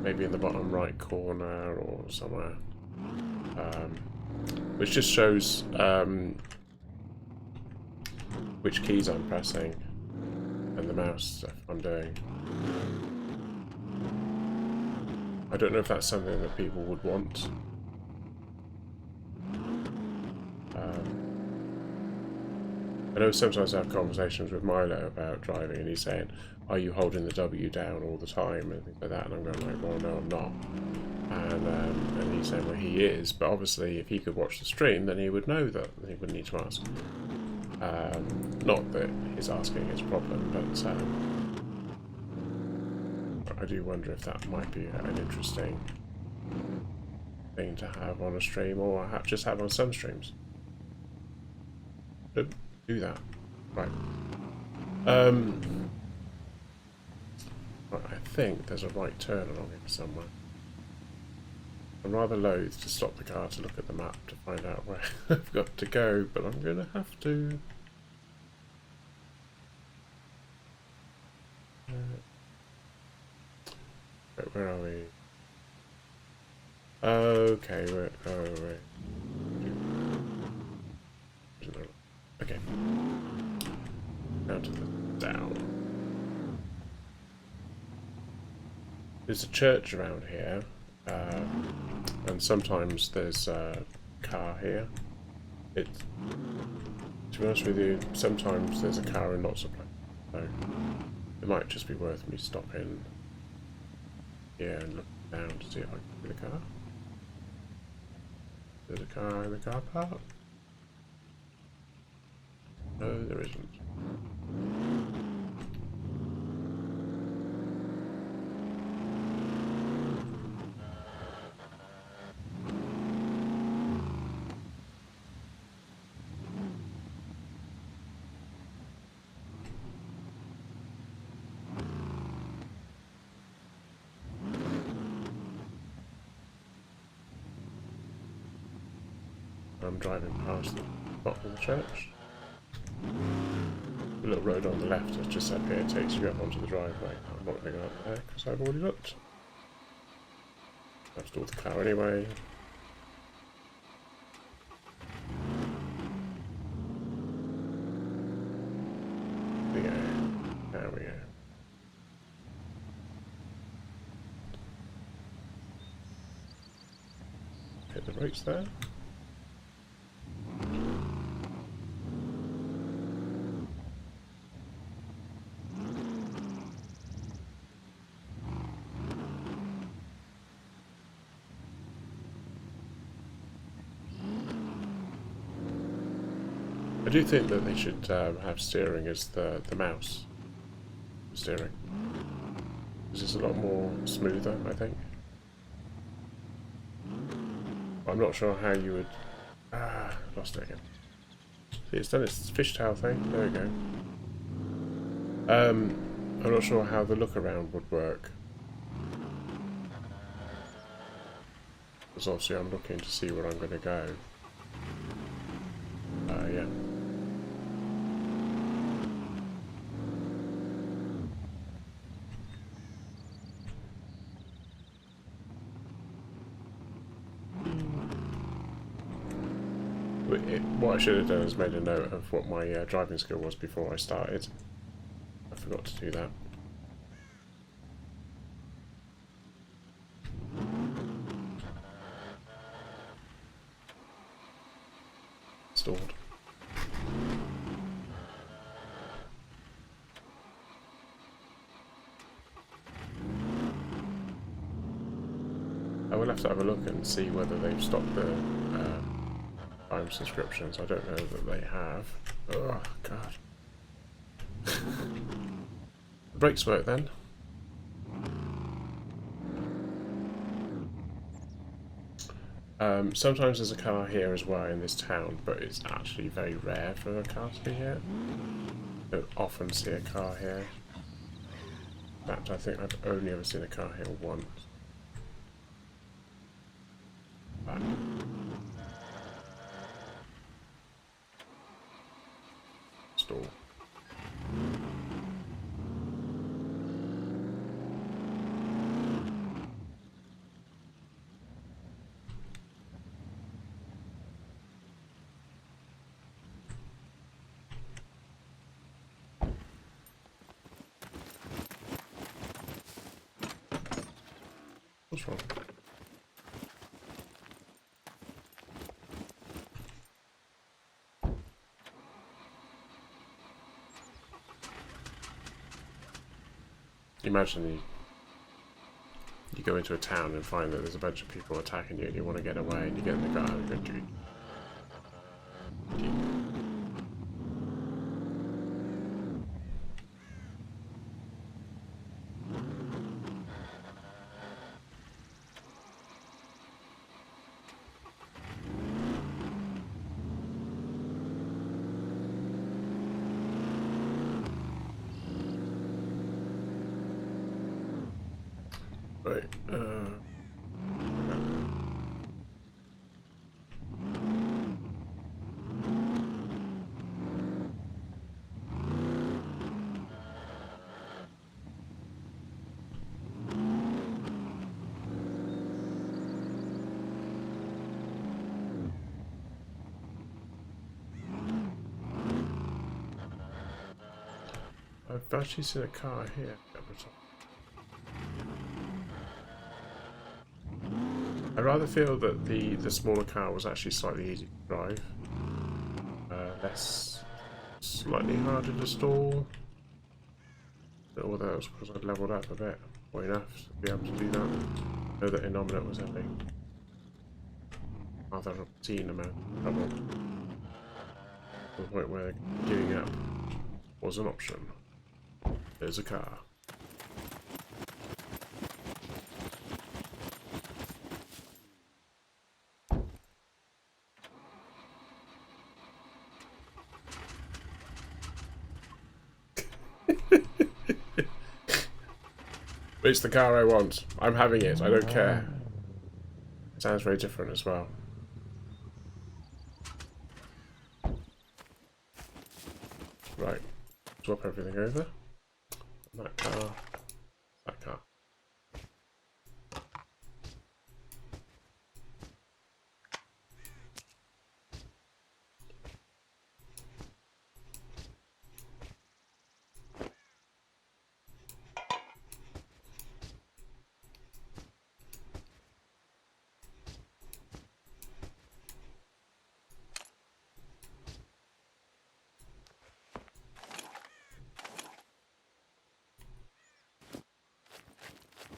Speaker 1: maybe in the bottom right corner or somewhere, which just shows which keys I'm pressing and the mouse stuff I'm doing. I don't know if that's something that people would want. I know sometimes I have conversations with Milo about driving, and he's saying, "Are you holding the W down all the time?" and things like that. And I'm going like, "Well, no, I'm not." And he's saying, "Well, he is." But obviously, if he could watch the stream, then he would know that. He wouldn't need to ask. Not that his asking is a problem, but I do wonder if that might be an interesting thing to have on a stream, or just have on some streams. Do that. Right. I think there's a right turn along here somewhere. I'm rather loath to stop the car to look at the map to find out where I've got to go, but I'm going to have to. Where are we? Okay, wait. Okay. Down to the down. There's a church around here, and sometimes there's a car here. To be honest with you, sometimes there's a car in lots of places, so it might just be worth me stopping here and looking down to see if I can see the car. There's a car in the car park. No, there isn't. I'm driving past the bottom of the church. The little road on the left has just said here takes you up onto the driveway. I'm not going up there because I've already looked. I've stalled the car anyway. There we go. There we go. Hit the brakes there. I do think that they should have steering as the mouse steering. This is a lot more smoother, I think. I'm not sure how you would... lost it again. See, it's done its fishtail thing. There we go. I'm not sure how the look around would work. Because obviously I'm looking to see where I'm going to go. Yeah. What I should have done is made a note of what my driving skill was before I started. I forgot to do that. Installed. I will have to have a look and see whether they've stopped the Prime subscriptions. I don't know that they have. Oh, God. The brakes work then. Sometimes there's a car here as well in this town, but it's actually very rare for a car to be here. I don't often see a car here. In fact, I think I've only ever seen a car here once. Back. Stall. What's wrong? Imagine you go into a town and find that there's a bunch of people attacking you and you want to get away and you get in the car and go, dude. Right, I've actually seen a car here. I rather feel that the smaller car was actually slightly easier to drive, slightly harder to stall. Although that was because I'd levelled up a bit, or enough to be able to do that. I know that Innominate was having rather obscene amount of trouble, to the point where giving up was an option. There's a car. It's the car I want. I'm having it. I don't care. It sounds very different as well. Right. Swap everything over. That car. That car.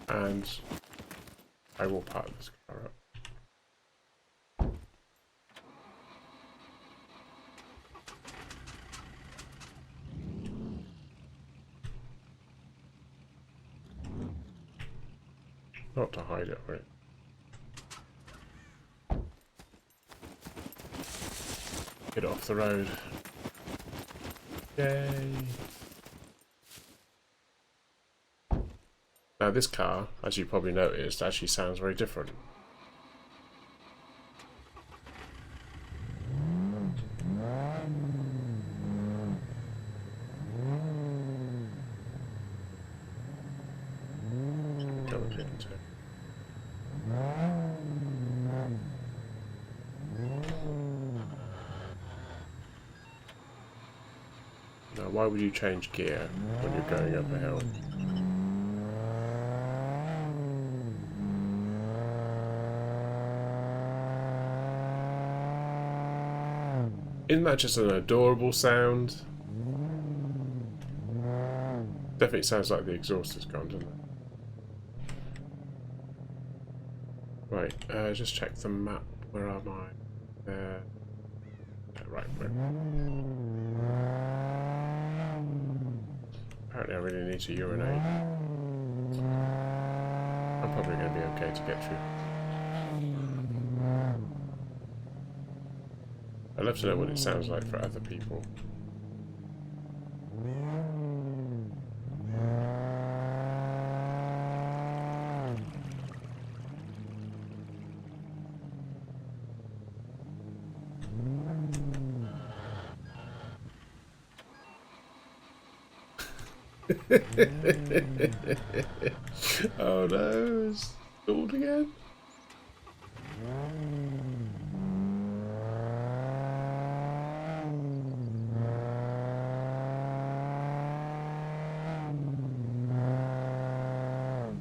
Speaker 1: And I will park this car up. Not to hide it, right? Get off the road. Yay! Now this car, as you probably noticed, actually sounds very different. Now, why would you change gear when you're going up a hill? Isn't that just an adorable sound? Definitely sounds like the exhaust has gone, doesn't it? Right, just check the map. Where am I? There. Right. Apparently I really need to urinate. I'm probably going to be okay to get through. I'd love to know what it sounds like for other people. Oh no, it's stalled again.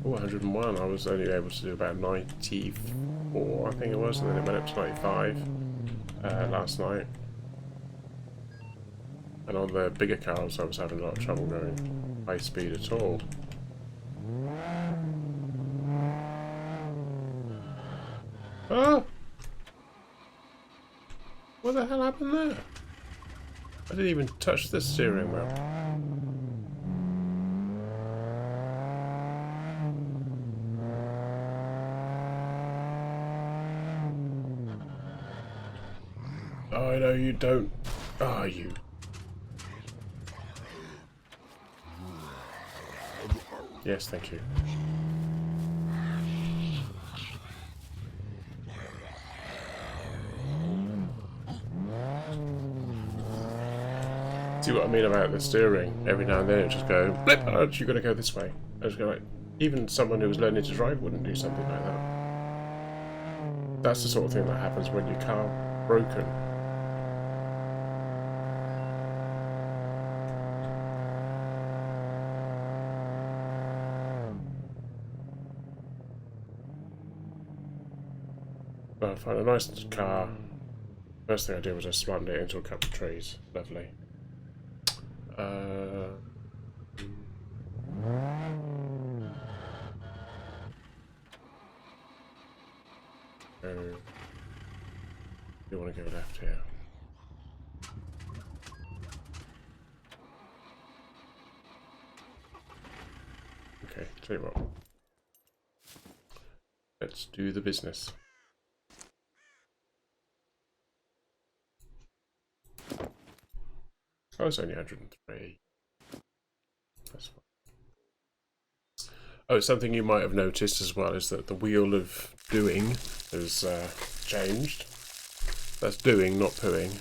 Speaker 1: Oh, 101. I was only able to do about 94, I think it was, and then it went up to 95 last night. And on the bigger cars, I was having a lot of trouble going high speed at all. Oh! What the hell happened there? I didn't even touch the steering wheel. Oh, no, you don't. Ah, you. Yes, thank you. See what I mean about the steering? Every now and then it just go blip. Oh, you got to go this way. I just go like, even someone who was learning to drive wouldn't do something like that. That's the sort of thing that happens when your car broken. Well, I find a nice car. First thing I did was I slammed it into a couple of trees. Lovely. You want to go left here. Okay, tell you what. Let's do the business. Oh, it's only 103. That's fine. Oh, something you might have noticed as well is that the wheel of doing has changed. That's doing, not pooing.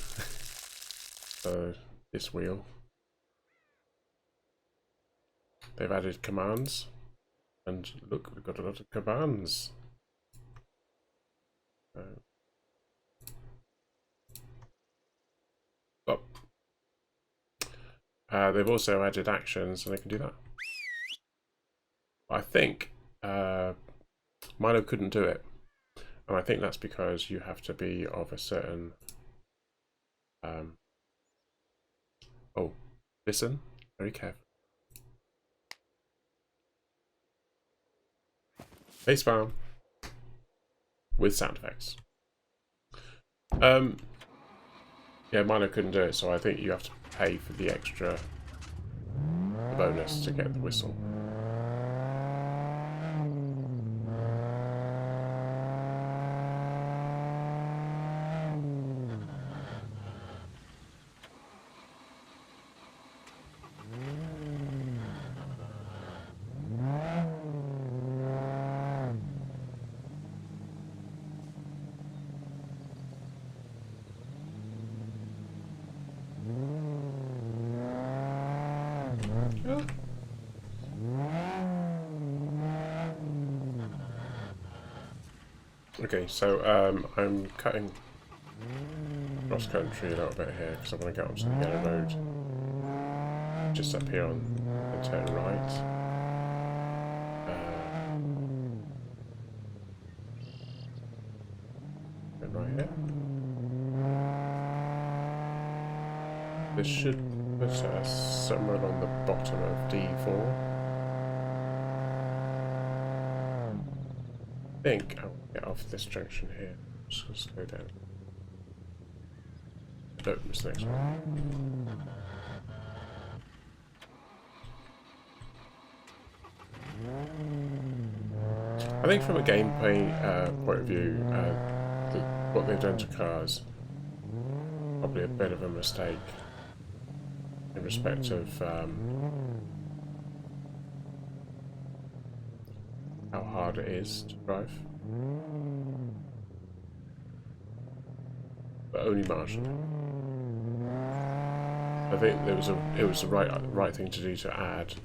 Speaker 1: So, this wheel. They've added commands. And look, we've got a lot of commands. They've also added actions, and they can do that. I think Milo couldn't do it, and I think that's because you have to be of a certain. Oh, listen very carefully. Face farm with sound effects. Yeah, Milo couldn't do it, so I think you have to pay for the extra bonus to get the whistle. Oh. Okay, so I'm cutting cross country a little bit here because I want to get onto the yellow road just up here on and turn right. Turn right here. This should put us somewhere on the bottom of D4. I think I'll get off this junction here. Just gonna slow down. Don't miss the next one. I think from a gameplay point of view, what they've done to cars, probably a bit of a mistake in respect of how hard it is to drive, but only marginally. I think it was the right thing to do to add,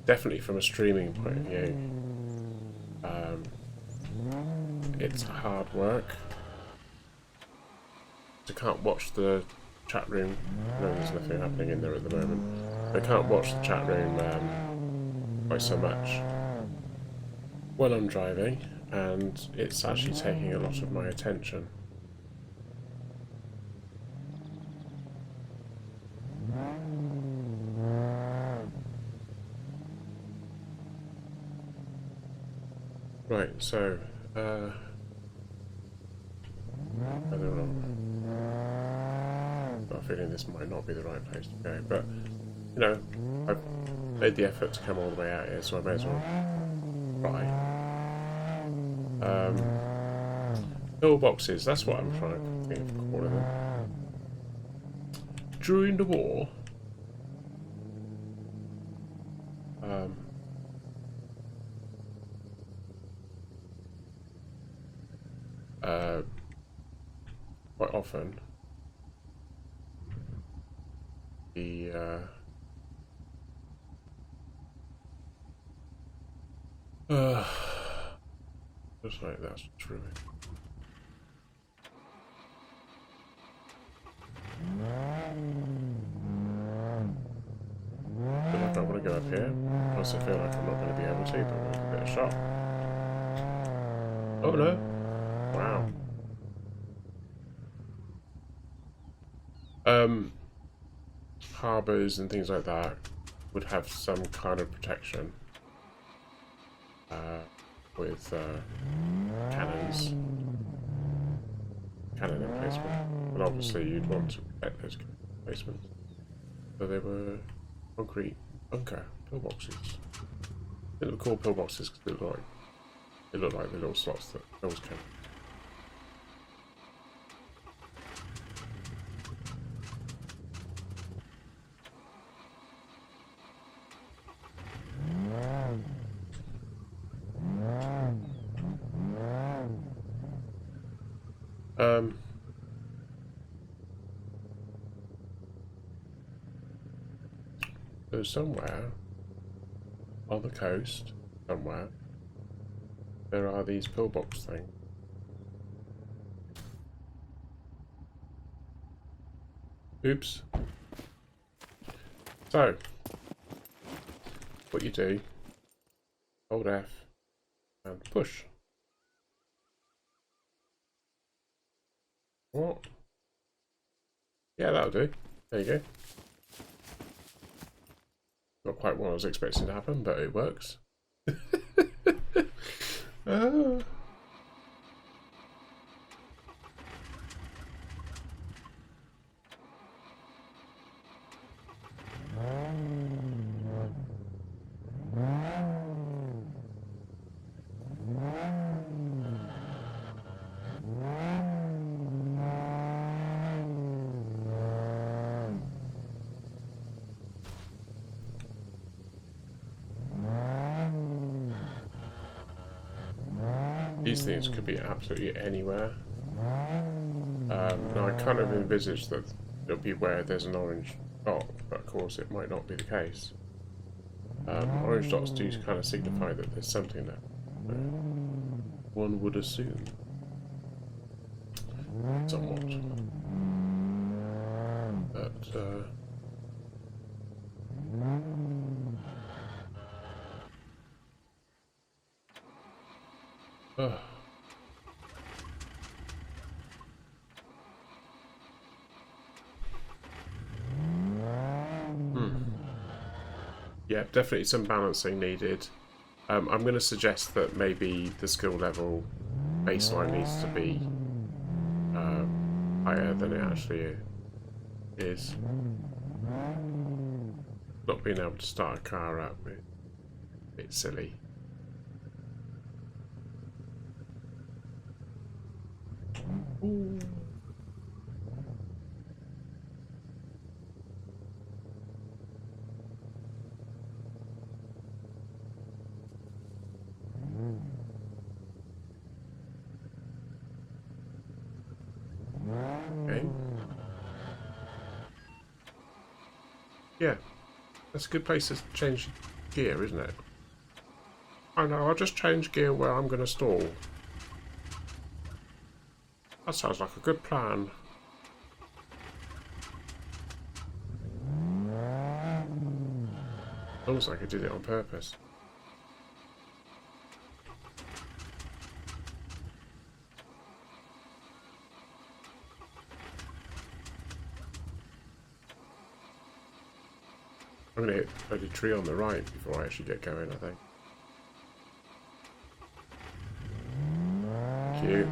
Speaker 1: definitely from a streaming point of view. It's hard work. I can't watch the chat room. No, there's nothing happening in there at the moment. I can't watch the chat room quite so much when I'm driving, and it's actually taking a lot of my attention. Right, so I don't know. I've got a feeling this might not be the right place to go, but you know, I've made the effort to come all the way out here, so I may as well try. Pillboxes, that's what I'm trying to think of calling them. During the war, quite often the just like that's true. I feel like I want to go up here. I also feel like I'm not going to be able to, but we'll give it a shot. Oh no! Wow. Harbours and things like that would have some kind of protection with cannons, cannon emplacement, but obviously you'd want to protect those emplacements. So they were concrete bunker pillboxes. They look called pillboxes because they look like the little slots that those can. So somewhere on the coast, somewhere, there are these pillbox things. Oops. So, what you do, hold F and push. What? Yeah, that'll do. There you go. Not quite what I was expecting to happen, but it works. Oh. These things could be absolutely anywhere. Now I kind of envisage that it'll be where there's an orange dot, but of course it might not be the case. Orange dots do kind of signify that there's something there. One would assume. Somewhat. But, yeah, definitely some balancing needed. I'm going to suggest that maybe the skill level baseline needs to be higher than it actually is. Not being able to start a car up is a bit silly. Ooh. Okay. Yeah, that's a good place to change gear, isn't it? I know, I'll just change gear where I'm going to stall. That sounds like a good plan. Almost like I did it on purpose. I'm going to hit the bloody tree on the right before I actually get going, I think. Thank you.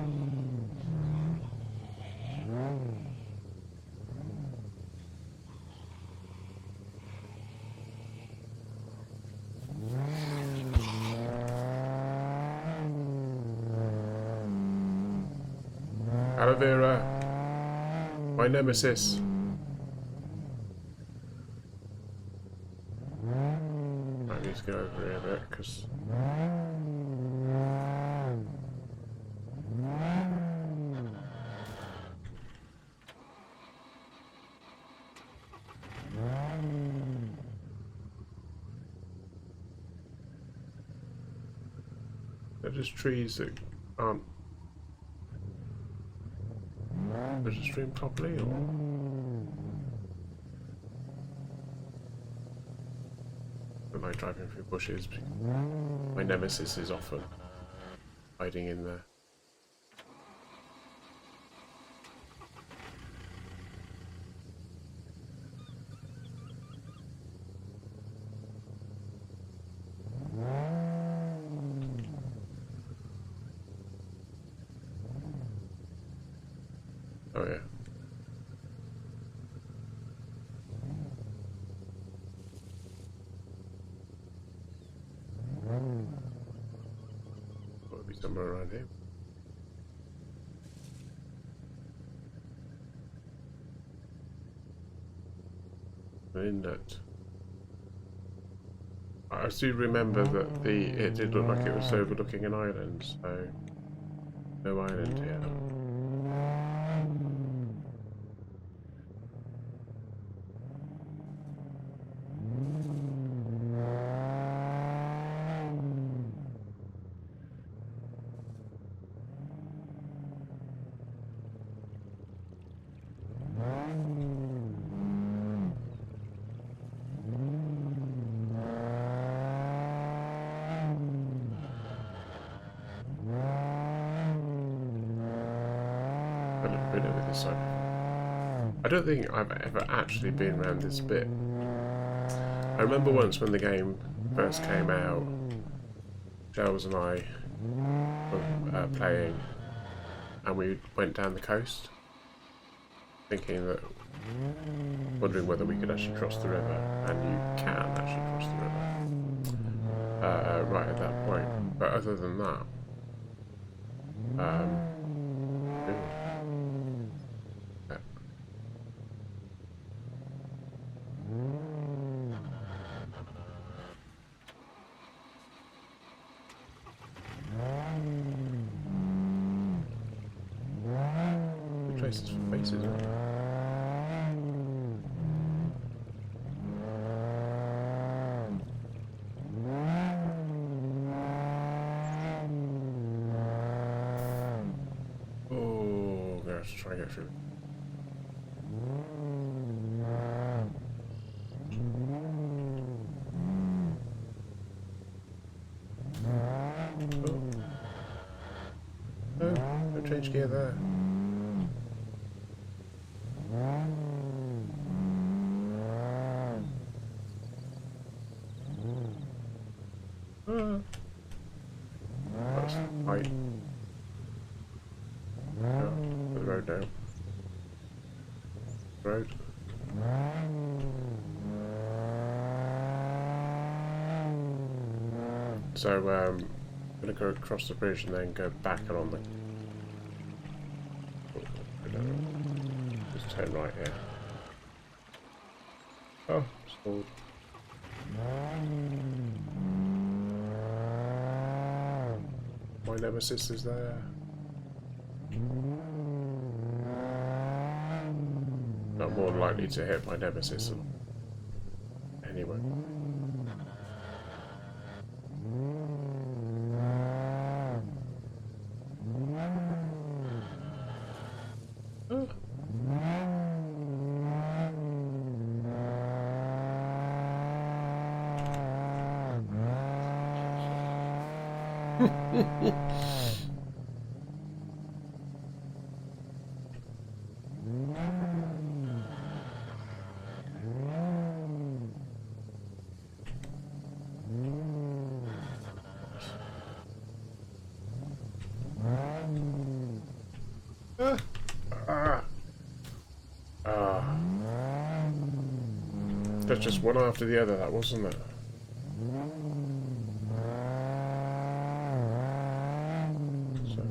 Speaker 1: Aloe Vera, my nemesis. I need to go over here a bit because they're just trees that aren't registering properly, or am I driving through bushes? My nemesis is often hiding in there. Oh yeah. Got to be somewhere around here. In that, I do remember that it did look like it was overlooking an island, so no island here. I don't think I've ever actually been around this bit. I remember once when the game first came out, Giles and I were playing, and we went down the coast, thinking that, wondering whether we could actually cross the river, and you can actually cross the river right at that point. But other than that, places for bases, aren't there? try and get through. Oh, no change gear there. That's height. No, the road now. Road. So I'm gonna go across the bridge and then go back along the. Just turn right here. Oh, stalled. My nemesis is there. Not more likely to hit my nemesis anyway. That's just one after the other, that wasn't it? So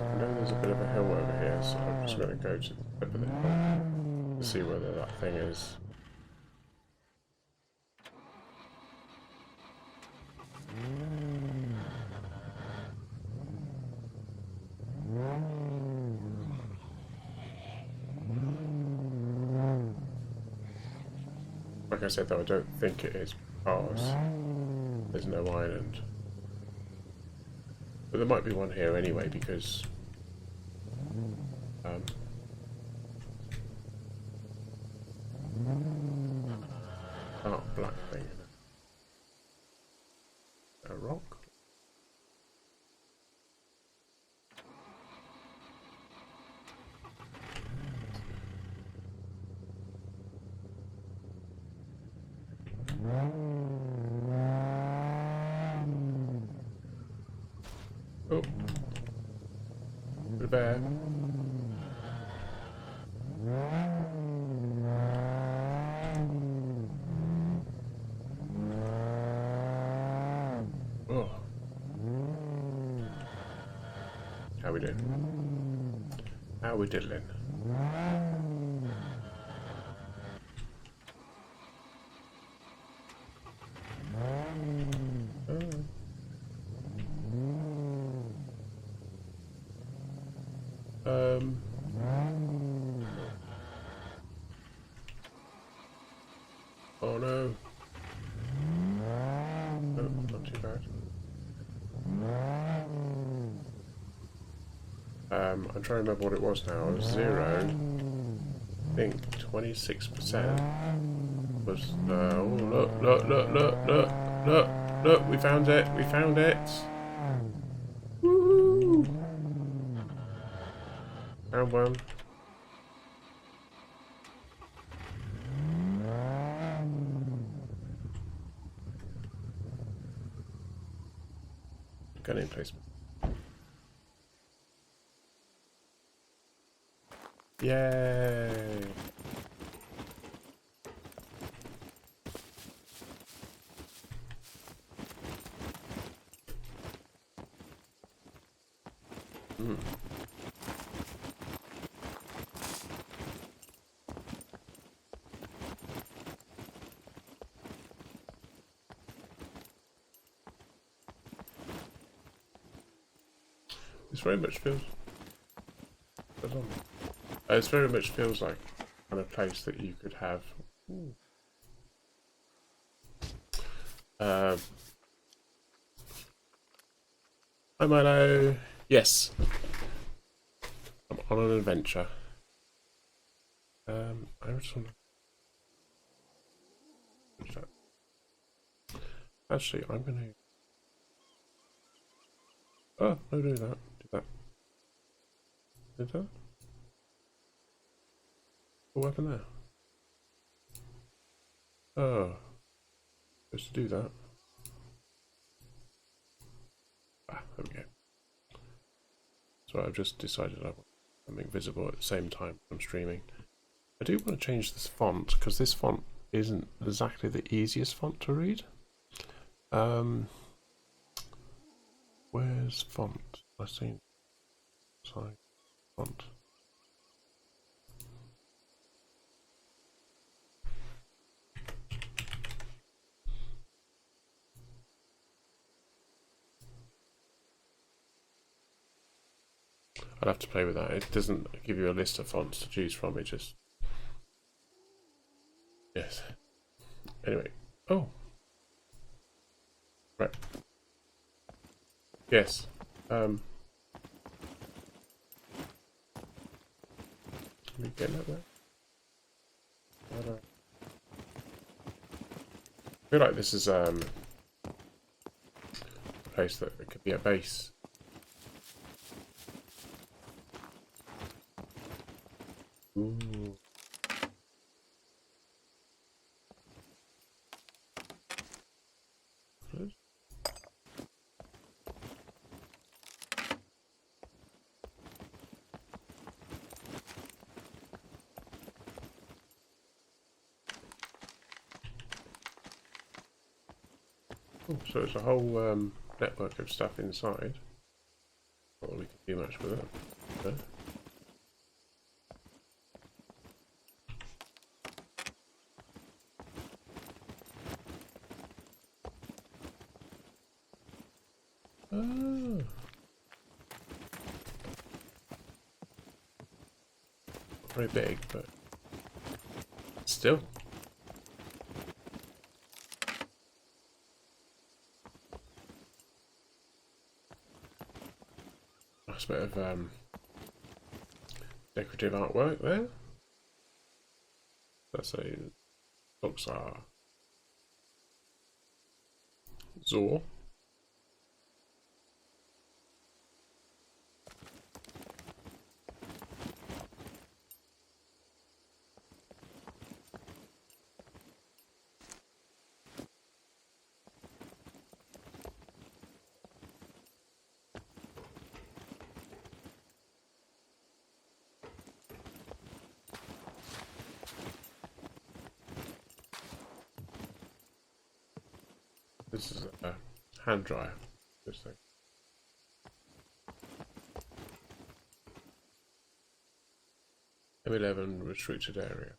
Speaker 1: I know there's a bit of a hill over here, so I'm just going to go to the tip of the hill to see whether that thing is. Like I said though, I don't think it is because there's no island. But there might be one here anyway because black thing. A rock? Oh, the bear. Oh, how we doing? How we diddling? Oh no. No, not too bad. I'm trying to remember what it was now. It was 0. I think 26% was. Oh look! Look! Look! Look! Look! Look! Look! We found it! We found it! Woohoo! Found one. Gun emplacement. Yay! This very much feels. It very much feels like kind of place that you could have. Hi Milo. Yes. I'm on an adventure. I just want to... Actually, I'm going to... Oh, no, do that. Do that. Did that? What happened there? Oh. Supposed to do that. Ah, there we go. So I've just decided I want something visible at the same time I'm streaming. I do want to change this font, because this font isn't exactly the easiest font to read. Where's font? I've seen size font. I'll have to play with that. It doesn't give you a list of fonts to choose from, it just... Yes. Anyway. Oh. Right. Yes. Are we getting up there? I don't know. I feel like this is a place that it could be a base. Ooh. Good. Oh, so it's a whole network of stuff inside. Not that we can do much with it. No? Oh. Not very big, but still. Nice bit of decorative artwork there. Let's say books are Zor. This is a hand dryer. This thing. M11 restricted area.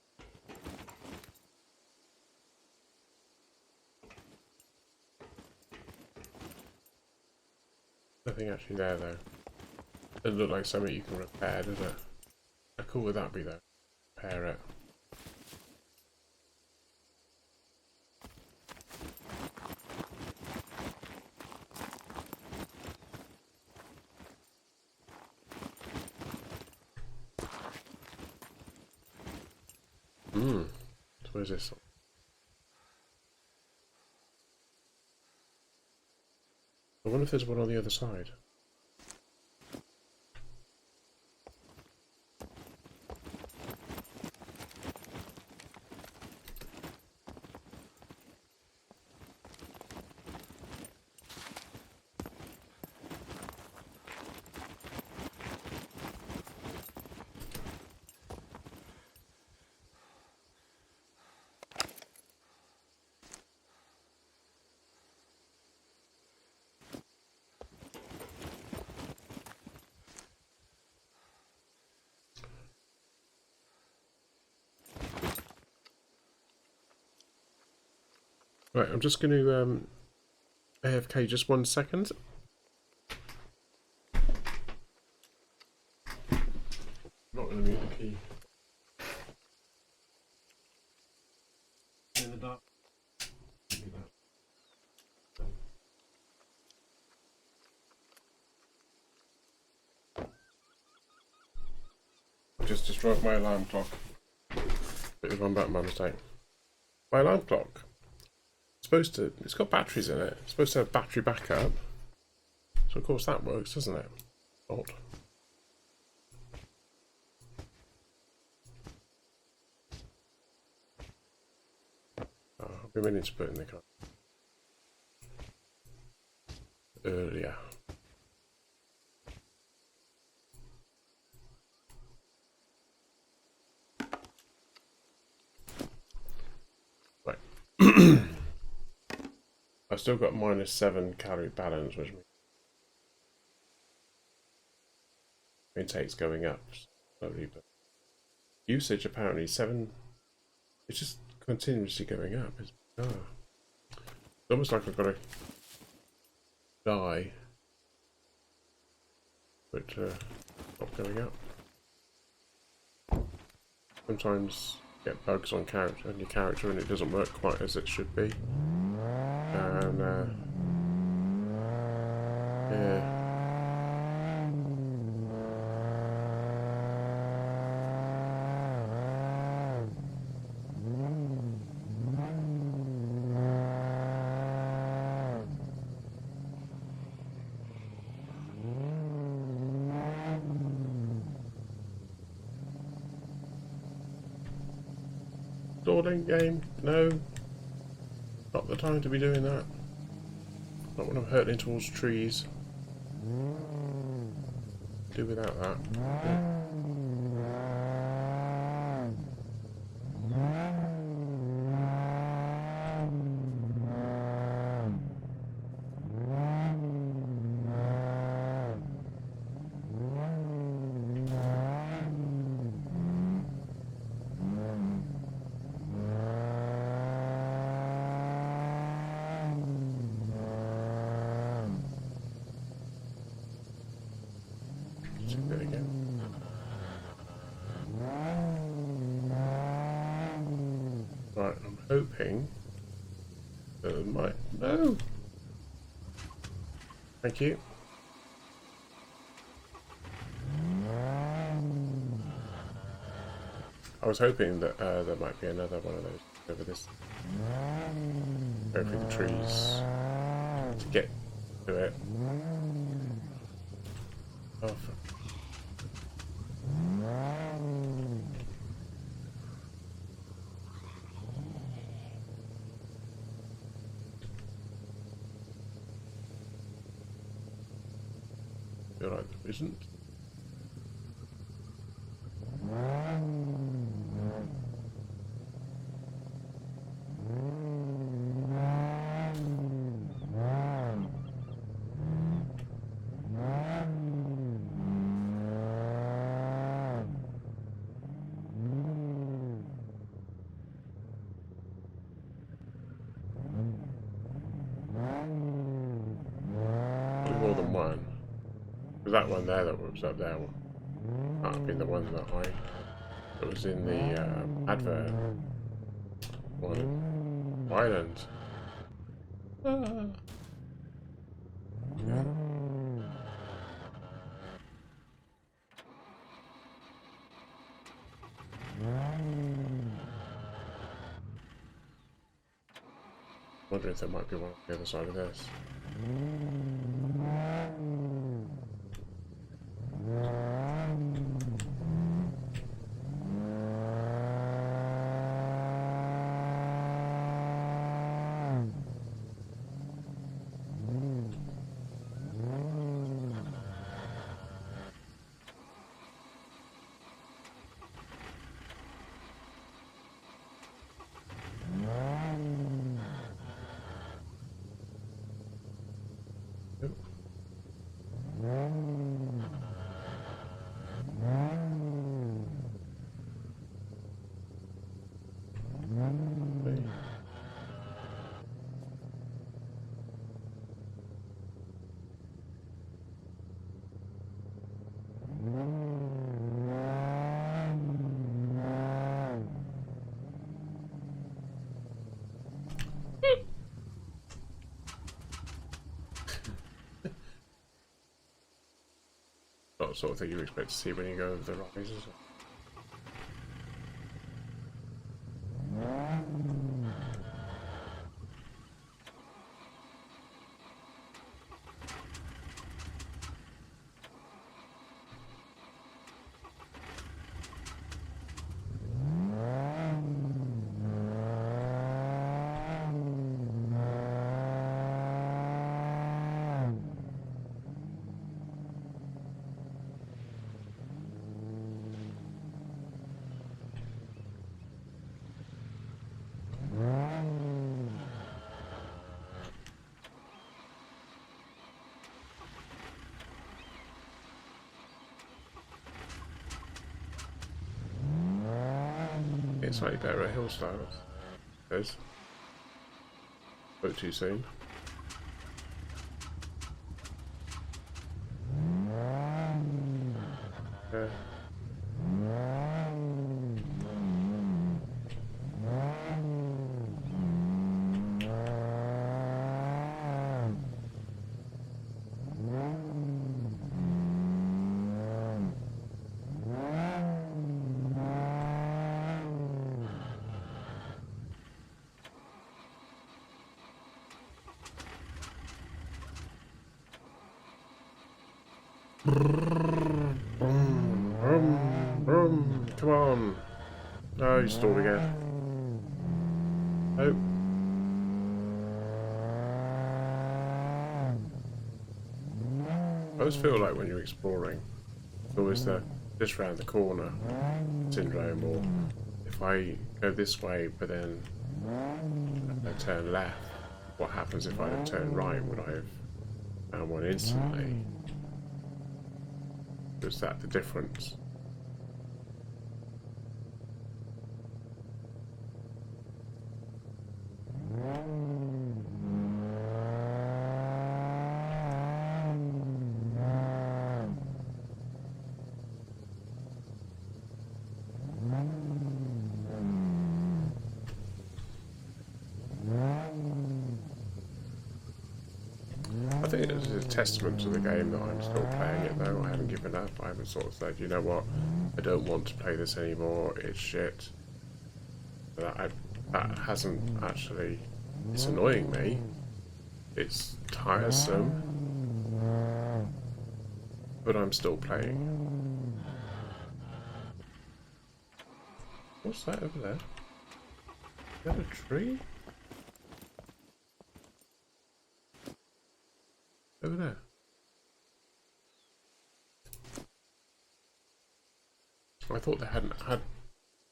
Speaker 1: Nothing actually there though. Doesn't look like something you can repair, does it? How cool would that be though? Repair it. So where's this? I wonder if there's one on the other side. Right, I'm just going to AFK just 1 second. Not going to mute the key. In the dark. Just destroyed my alarm clock. Bit of on back my mistake. My alarm clock. It's got batteries in it. It's supposed to have battery backup. So of course that works, doesn't it? Odd. Oh, I've been meaning to put in the car earlier. Right. I've still got -7 calorie balance, which means intake's going up slowly, but usage apparently 7. It's just continuously going up. It's bizarre. It's almost like I've got to die, but not going up. Sometimes you get bugs on your character and it doesn't work quite as it should be. And yeah. Stalling game? No. Not the time to be doing that. Not when I'm hurtling towards trees. Do without that. Yeah. There we go. Right, I'm hoping that it might. No! Thank you. I was hoping that there might be another one of those over this. Go through the trees to get to it. Oh, feel like there isn't. More than one. Because that one there that was up there might have been the one that was in the advert. One. Island. Ah. Yeah. Wonder if there might be one on the other side of this. Not the sort of thing you expect to see when you go over the rise, is it? It's slightly better at hill styles. Says. Spoke too soon. Yeah. Come on! No, you stalled again. Oh. I always feel like when you're exploring, it's always the just round the corner syndrome, or if I go this way but then I turn left, what happens if I had turned right? Would I have found one instantly? Was that the difference? I think it's a testament to the game that I'm still playing it though. I haven't given up. I haven't sort of said, you know what, I don't want to play this anymore, it's shit. That hasn't actually, it's annoying me. It's tiresome. But I'm still playing. What's that over there? Is that a tree? Over there. I thought they hadn't had.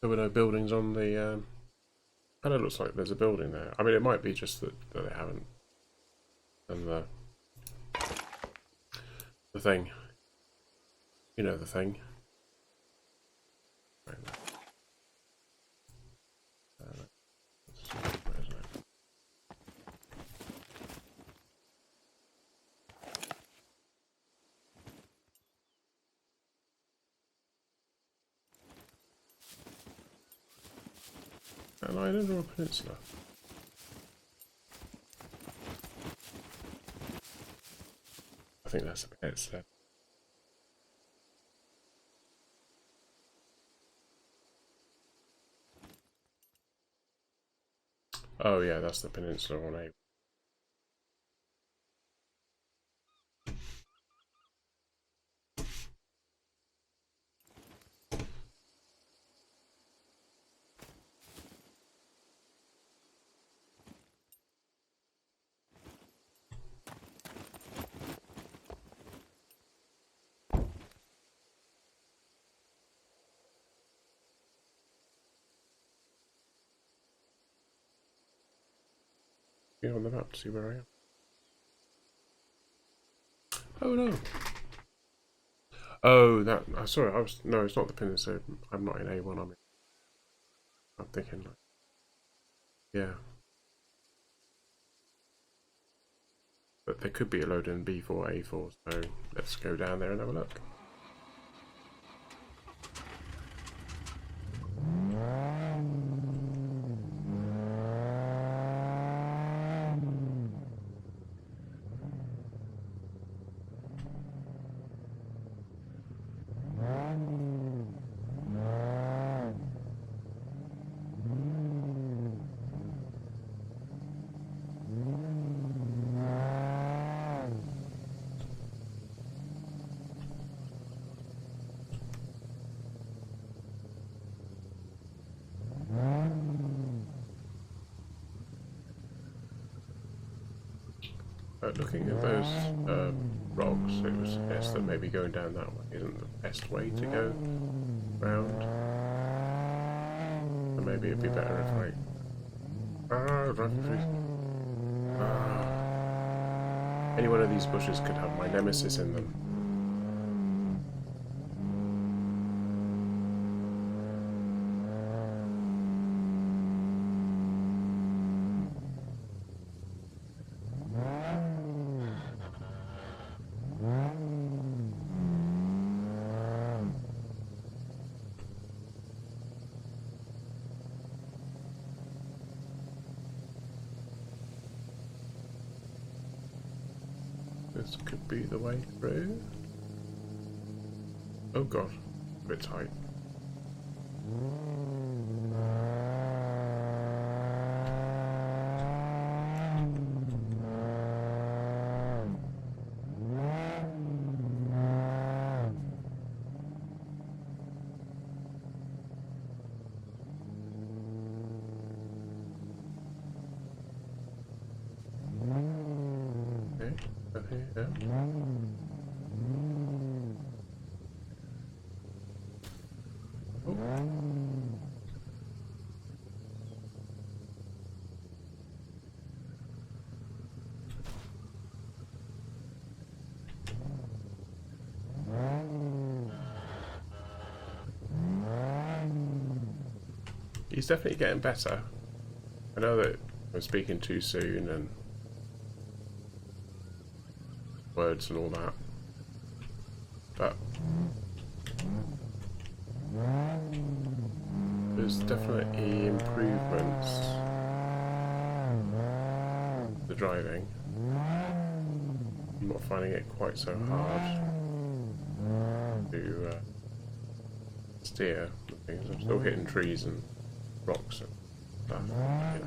Speaker 1: There were no buildings on the. Kind of looks like there's a building there. I mean, it might be just that they haven't done the thing. You know the thing. Right. An island or a peninsula? I think that's a peninsula. Oh yeah, that's the peninsula on A. On the map to see where I am. Oh no! Oh, that. Sorry, I was. No, it's not the peninsula. I'm not in A1. I'm thinking. Like, yeah. But there could be a load in B4, A4. So let's go down there and have a look. Looking at those rocks, it would suggest that maybe going down that way isn't the best way to go round. So maybe it'd be better if any one of these bushes could have my nemesis in them. this could be the way through. Oh god, a bit tight. He's definitely getting better. I know that I'm speaking too soon and words and all that, but there's definitely improvements to the driving. I'm not finding it quite so hard to steer and things. I'm still hitting trees and rocks and stuff. Yeah.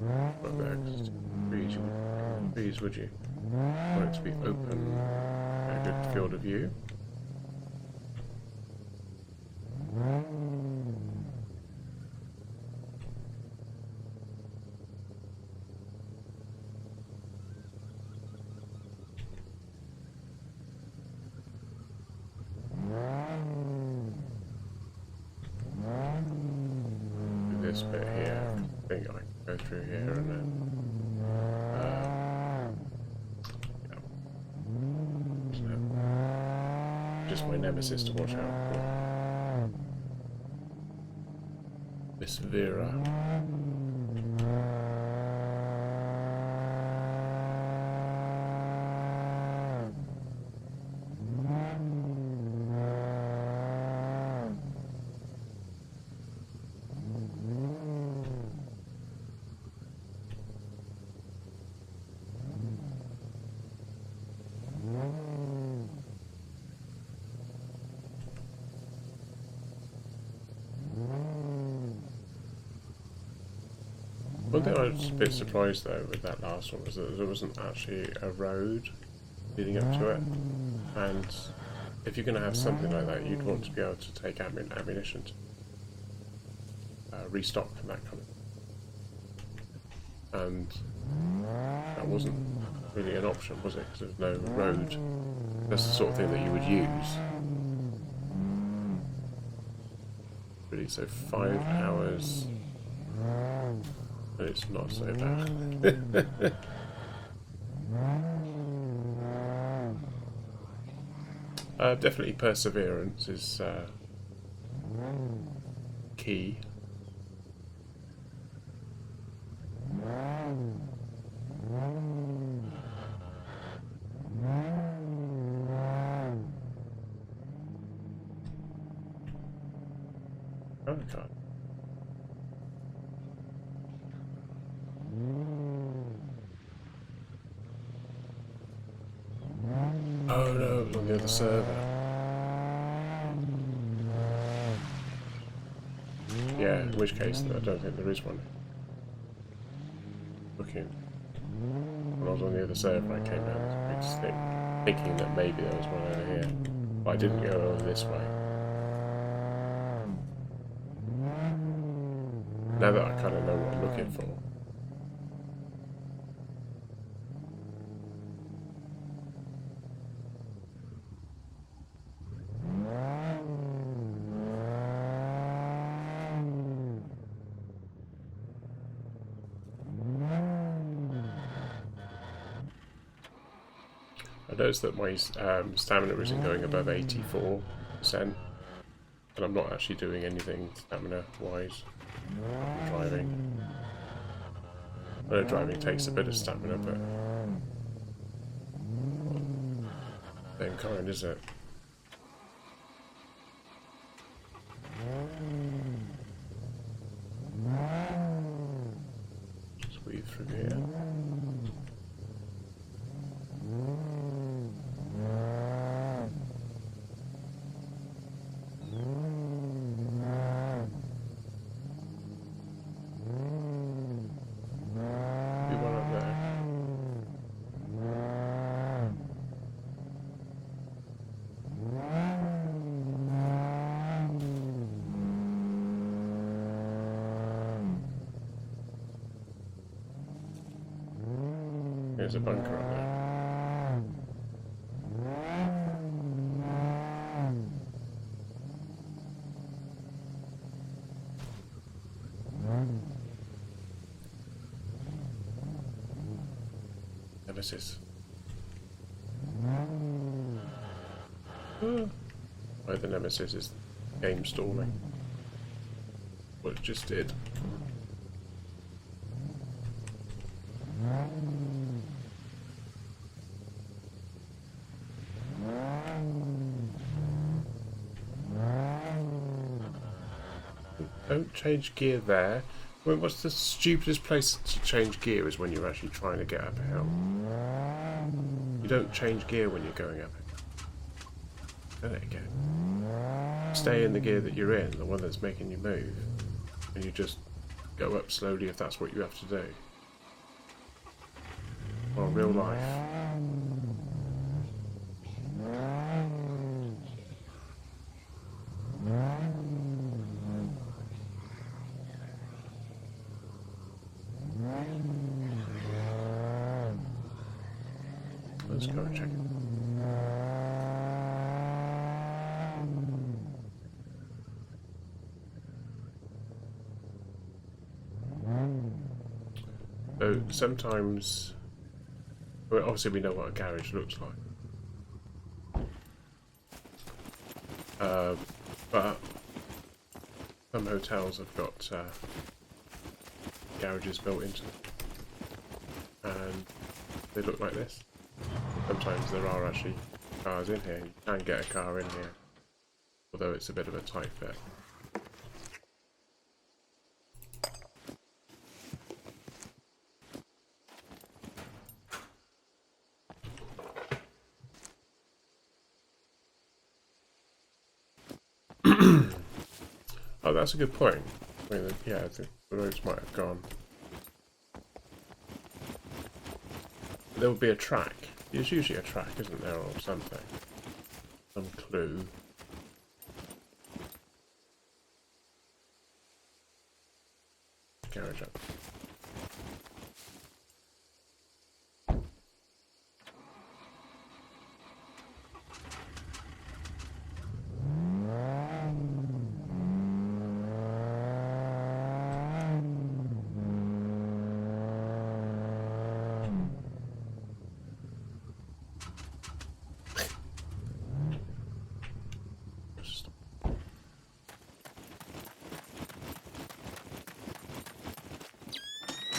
Speaker 1: Right there, 'cause trees, would you? Want it to be open, a good field of view. This bit here, I think I can go through here and then yeah. Just my nemesis to watch out for. Miss Vera. One thing I was a bit surprised though with that last one was that there wasn't actually a road leading up to it, and if you're going to have something like that, you'd want to be able to take ammunition to restock and that kind of thing. And that wasn't really an option, was it? Because there's no road. That's the sort of thing that you would use. Really, so 5 hours. But it's not so bad. Definitely perseverance is key. Oh god. Oh no, it was on the other server. Yeah, in which case I don't think there is one. Looking. When I was on the other server I came down this big stick, thinking that maybe there was one over here. But I didn't go over this way. Now that I kind of know what I'm looking for. I noticed that my stamina isn't going above 84%, and I'm not actually doing anything stamina-wise. I'm driving. I know driving takes a bit of stamina, but Same kind, is it? Just weave through here. There's a bunker up there. Nemesis. Why the Nemesis is game stalling. What it just did. Don't change gear there. Well, what's the stupidest place to change gear is when you're actually trying to get up a hill. You don't change gear when you're going up a hill. Done it again. Stay in the gear that you're in, the one that's making you move. And you just go up slowly if that's what you have to do. Well, real life. Let's go check it. So sometimes, well, obviously we know what a garage looks like, but some hotels have got garages built into them, and they look like this. Sometimes there are actually cars in here. You can get a car in here, although it's a bit of a tight fit. Oh, that's a good point. I mean, yeah, I think the roads might have gone. There would be a track. There's usually a track, isn't there, or something? Some clue. Garage up.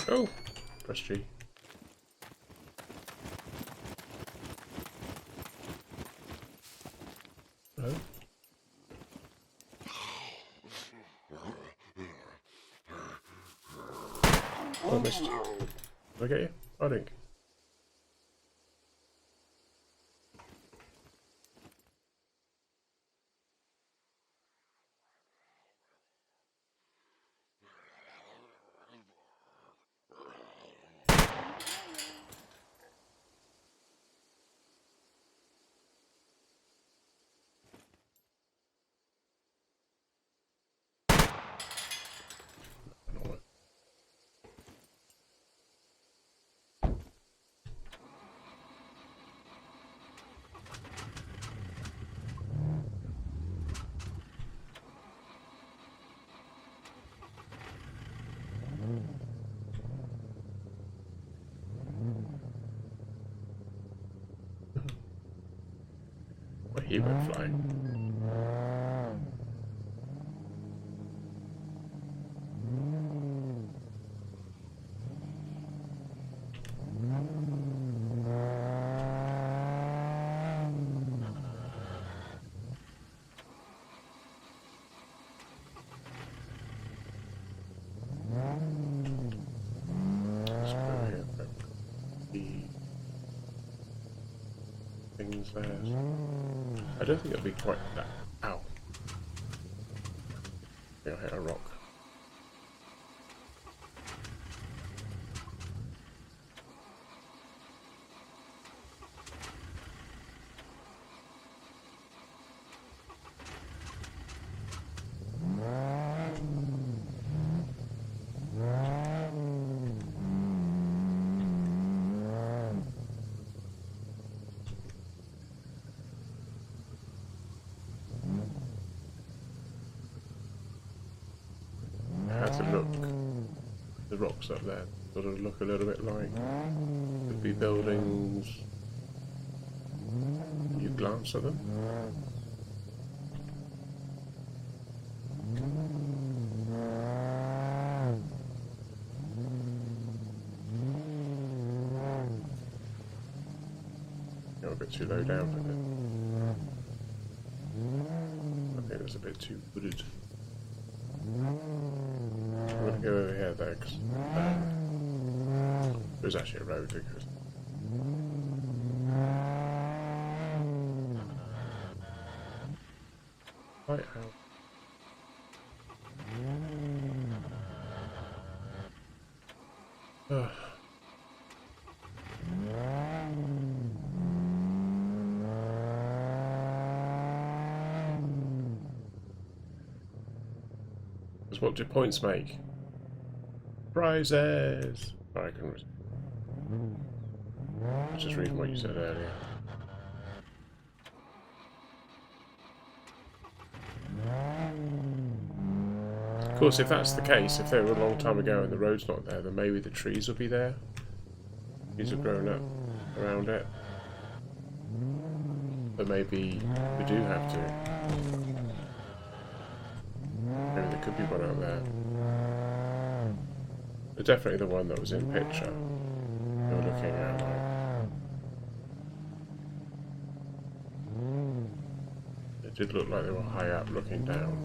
Speaker 1: Oh, press G. Hello? Oh, I missed. Did I get you? I think. Well, he went flying. downstairs. I don't think it'll be quite that. Ow. I think I hit a rock. To look, the rocks up there sort of look a little bit like could be buildings. You glance at them. You're a bit too low down for it. I think it's a bit too wooded. I'm going to go over here though, because there's actually a road that goes. Lighthouse. What do points make? Prizes! I can just read what you said earlier. Of course, if that's the case, if they were a long time ago and the road's not there, then maybe the trees will be there. Trees have grown up around it. But maybe we do have to. Maybe there could be one out there. But definitely the one that was in picture. You're looking at like. It did look like they were high up looking down.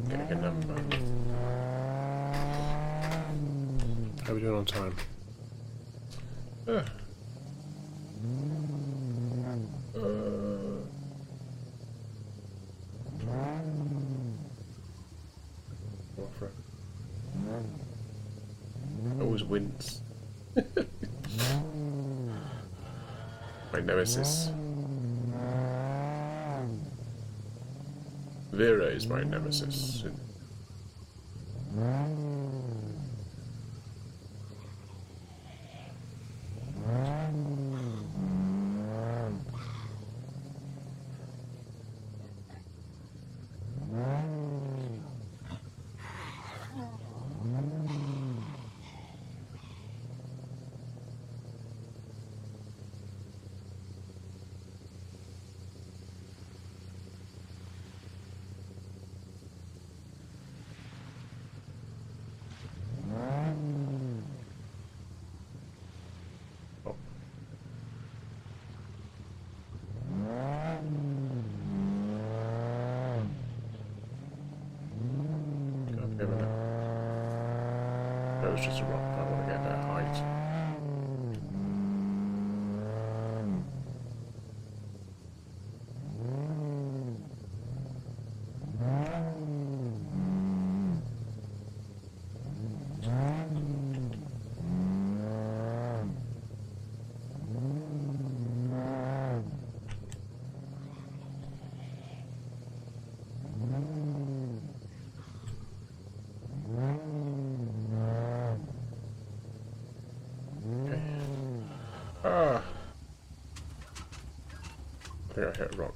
Speaker 1: Getting a number. How are we doing on time? Always wins. My nemesis. Vera is my nemesis. That was just a rock, but I want to get that height. Ah! I think I hit a rock.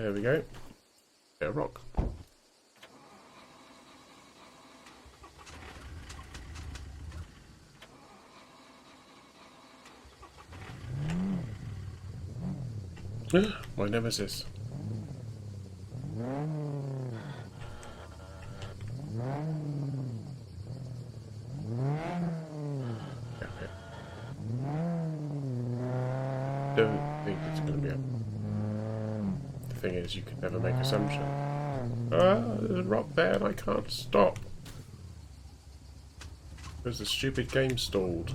Speaker 1: There we go. Bit of rock. My nemesis. Okay. Don't think it's going to be up. The thing is, you can never make assumptions. There's a rock there and I can't stop. Because the stupid game stalled.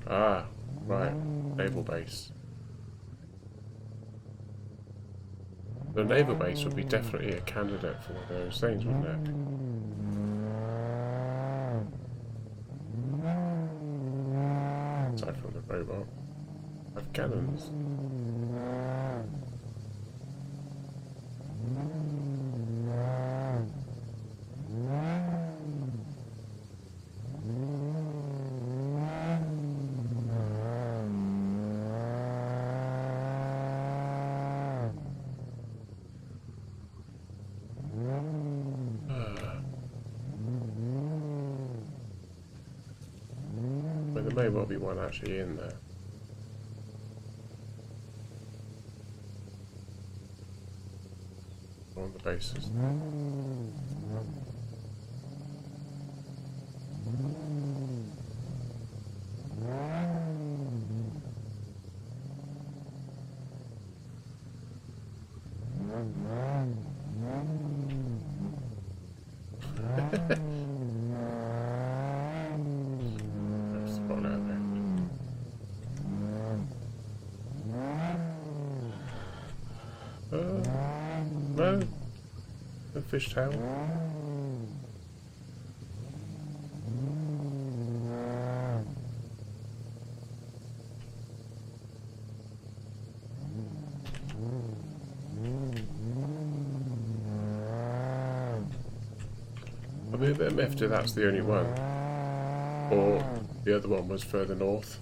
Speaker 1: Ah, right. Naval base. The naval base would be definitely a candidate for one of those things, wouldn't it? Aside from the robot. I have cannons. Well, there may well be one actually in there. On the bases. There's one out there. No, a fishtail. I'll be a bit miffed if that's the only one, or the other one was further north.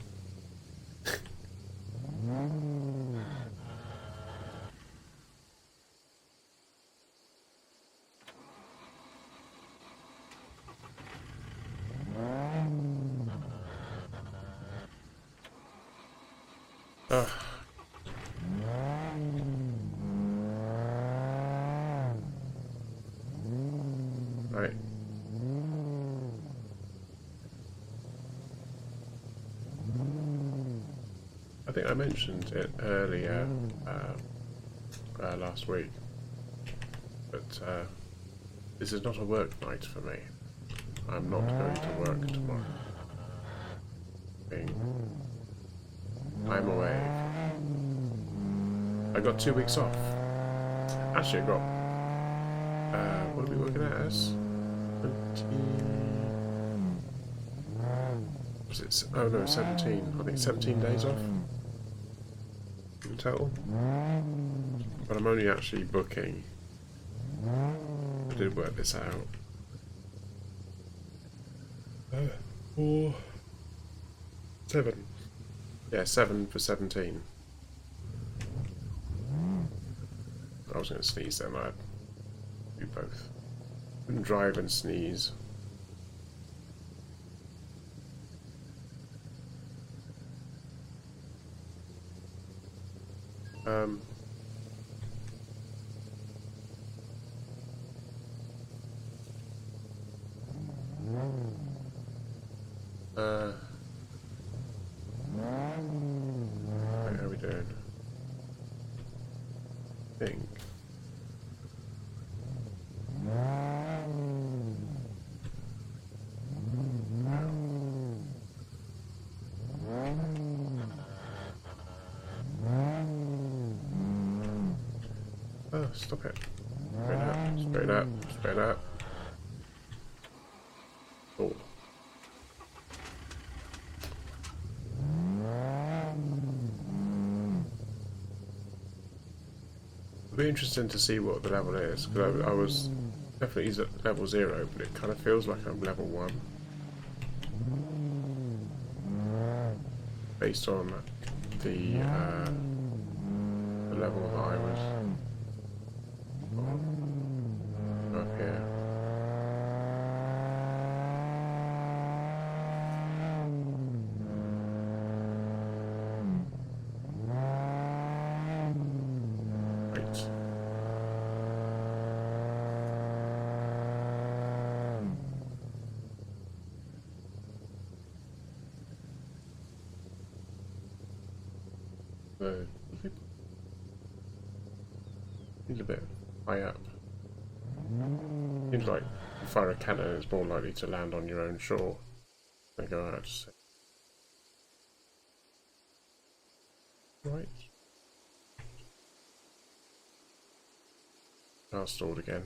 Speaker 1: Right. I think I mentioned it earlier last week, but this is not a work night for me. I'm not going to work tomorrow. I'm away. I got 2 weeks off. Actually, I got what are we working at as? 20... Was it? Oh no, 17. I think 17 days off in total. But I'm only actually booking. I did work this out. 4, 7. Yeah, 7 for 17. I was going to sneeze then. I'd do both. Couldn't drive and sneeze. Right, how are we doing? I think. Oh, stop it. Straight up, straight up, straight up. Oh. interesting to see what the level is, because I was definitely at level 0, but it kind of feels like I'm level 1. Based on the level that I was up here. Right. Seems a bit high up. Seems like if you fire a cannon, it's more likely to land on your own shore than go out to sea. Right. Now stalled again.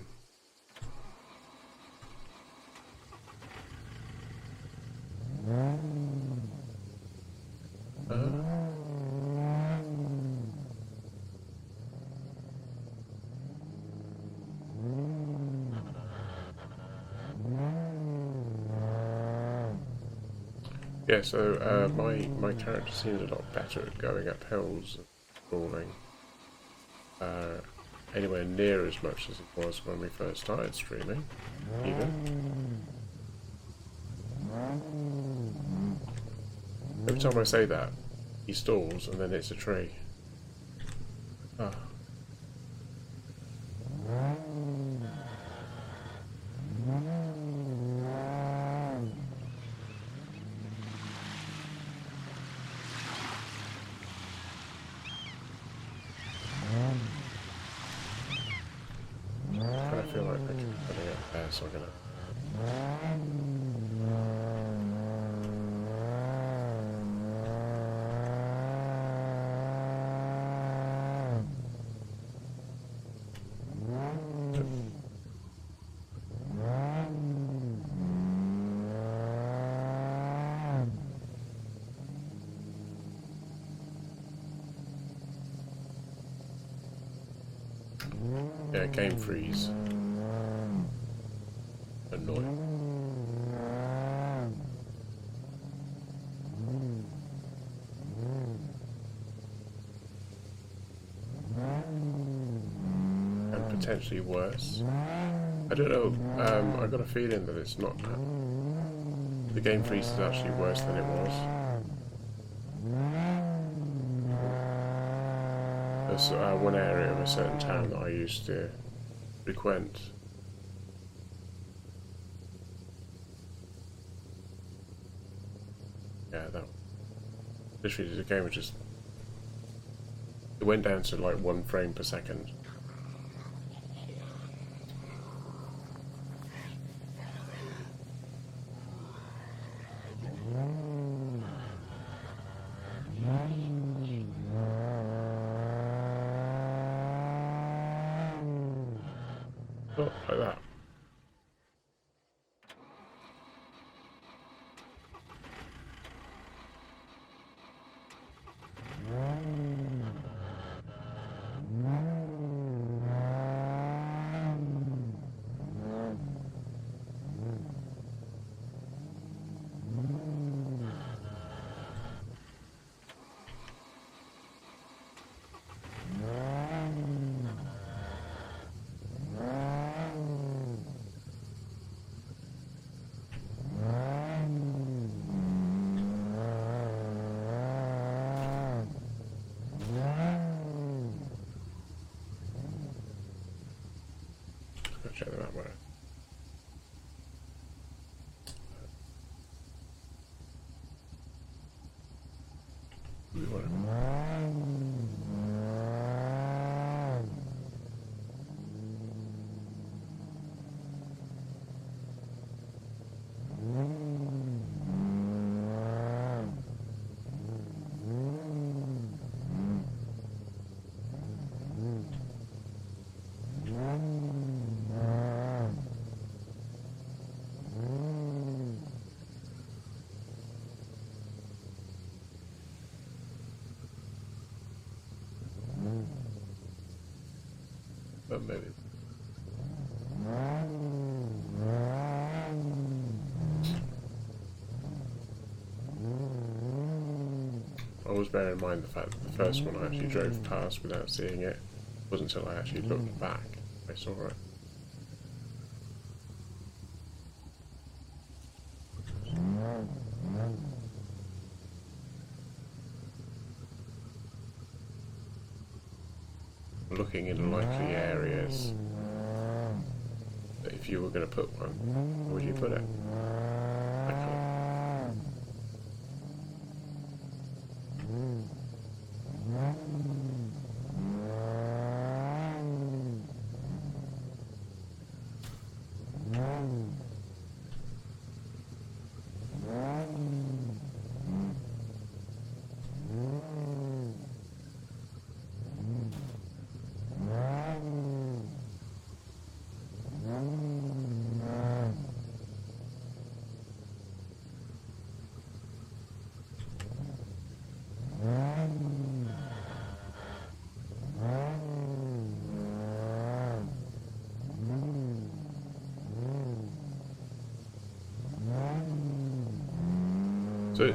Speaker 1: Yeah, so my character seems a lot better at going up hills and crawling. Anywhere near as much as it was when we first started streaming, even. Every time I say that, he stalls and then hits a tree. Ah. I feel like they could be coming up there, so I'm gonna. Yeah, game freeze. Annoying. And potentially worse. I don't know, I got a feeling that it's not. The game freeze is actually worse than it was. There's one area of a certain town that I used to frequent. Yeah, that literally the game was just. It went down to like 1 frame per second. Not like that. Check them out where. but maybe. Always bear in mind the fact that the first one I actually drove past without seeing it. It wasn't until I actually looked back I saw it. Looking in likely areas. That if you were going to put one, where would you put it? I can't. So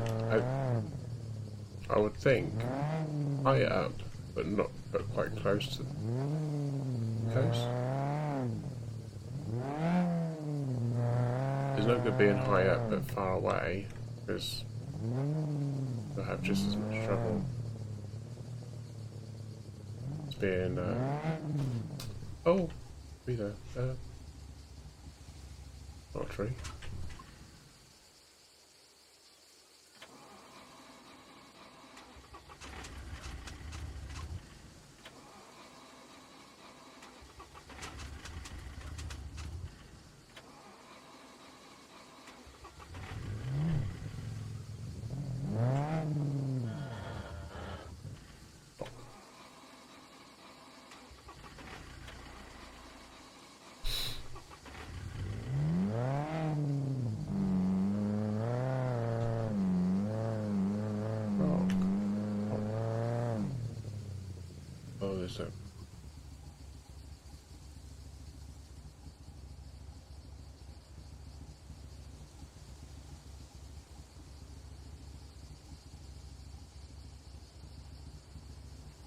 Speaker 1: I would think high up, but quite close to the coast. There's no good being high up but far away, because you'll have just as much trouble as being oh, be there. Not a tree. Oh, there's a...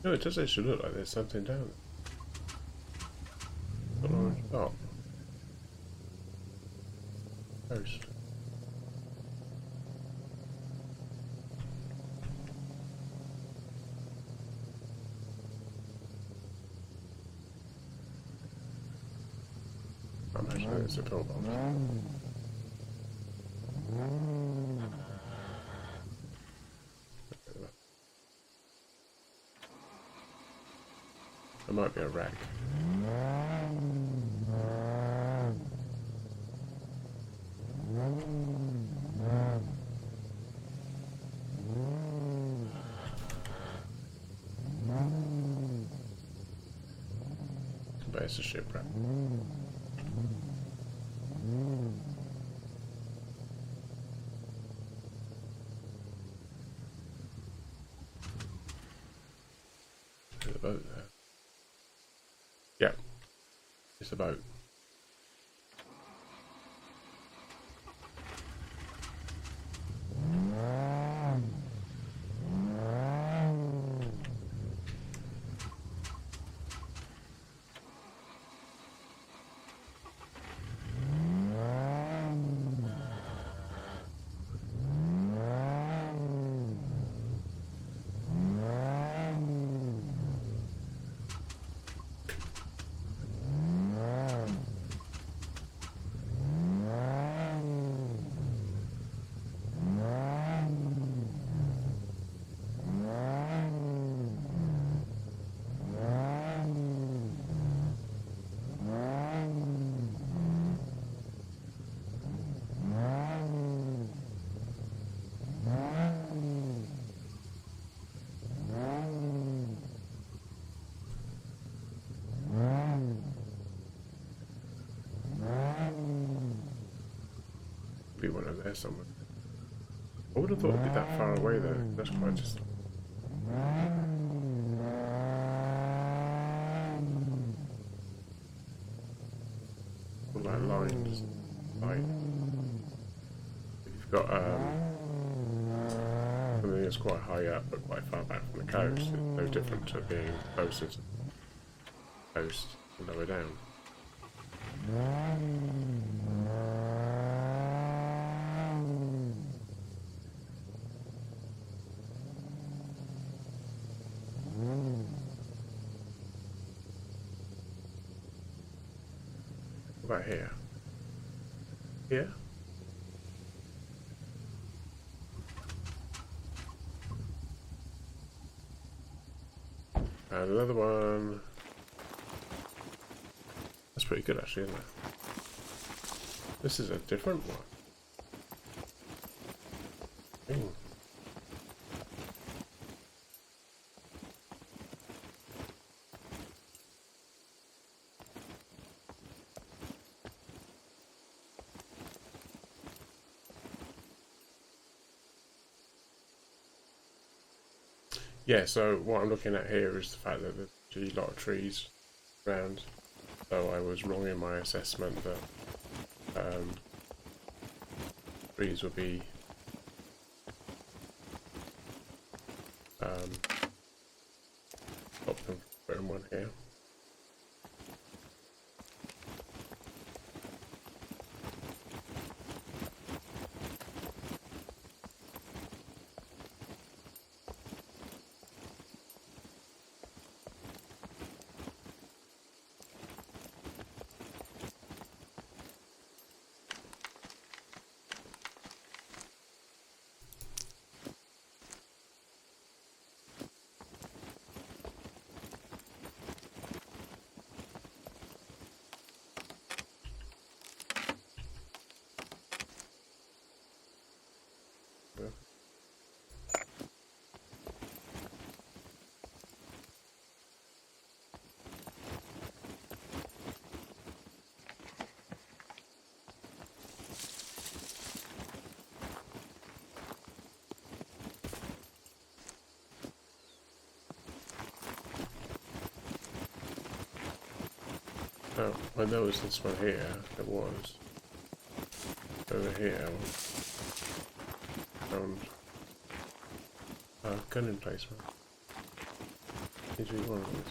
Speaker 1: No, it does actually look like there's something down there. An orange dot. Coast. I imagine it's a pillbox. There might be a wreck. But it's a shipwreck. There's a boat there. Yeah, it's a boat. Be one over there somewhere. I would have thought it'd be that far away though. That's quite just. like lines, like you've got something that's quite high up but quite far back from the coast. It's no different to being closer to the coast and lower down. What about here? Here? And another one. That's pretty good actually, isn't it? This is a different one. Ooh. Yeah, so what I'm looking at here is the fact that there's actually a lot of trees around. So I was wrong in my assessment that trees would be stop them from putting one here. Oh, when there was this one here, it was over here. Found a gun emplacement. Need to be one of these.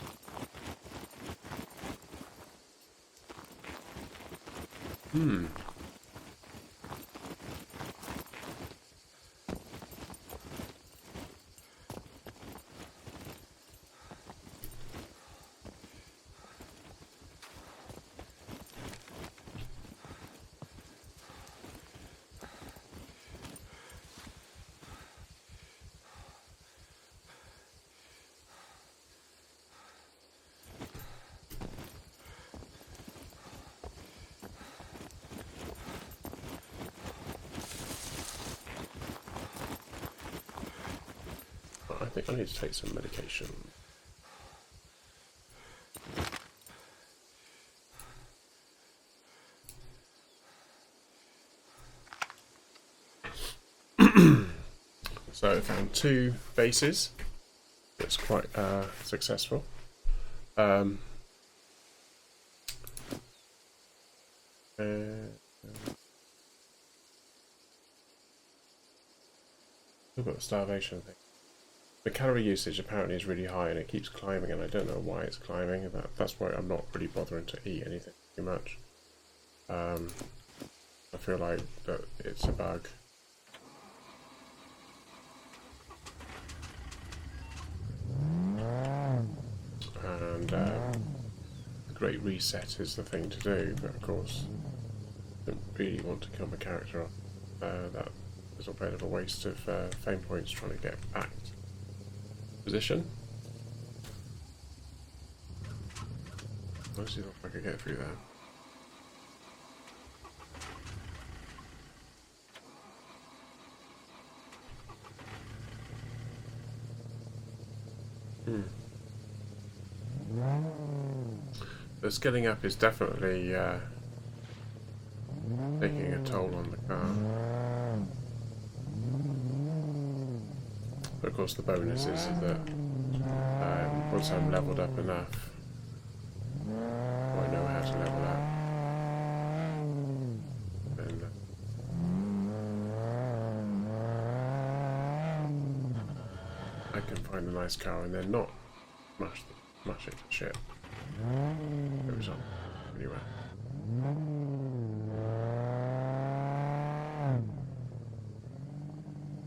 Speaker 1: I think I need to take some medication. So I found 2 bases. It's quite successful. We've got the starvation thing. The calorie usage apparently is really high and it keeps climbing, and I don't know why it's climbing. That's why I'm not really bothering to eat anything too much. I feel like that it's a bug. And a great reset is the thing to do, but of course I don't really want to kill my character off. That is a bit of a waste of fame points trying to get back position. Let's see if I can get through there. The scaling up is definitely taking a toll on the car. But of course the bonus is that once I'm leveled up enough, I know how to level up. can find a nice car and then not smash it to shit. It was on anyway.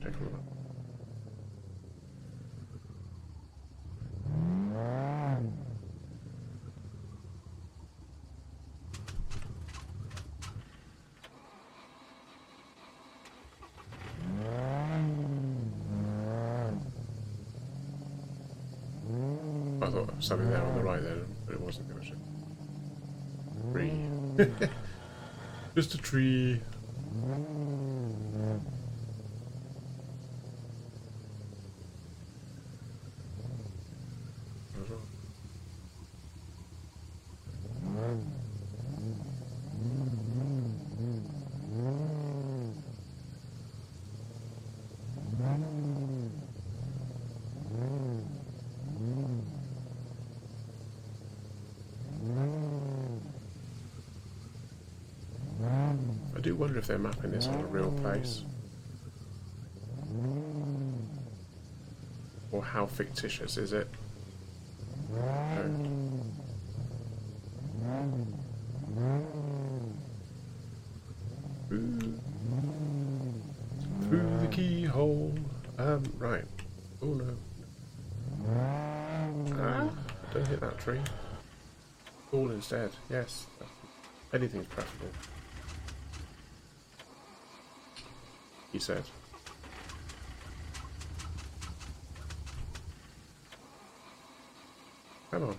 Speaker 1: Take a look. I thought there was something there on the right there, but it wasn't. It was a tree. Just a tree. I do wonder if they're mapping this on a real place, or how fictitious is it? Through the keyhole. Right. Oh no. Ah, don't hit that tree. Fall instead. Yes. Anything's preferable. He said. Come on.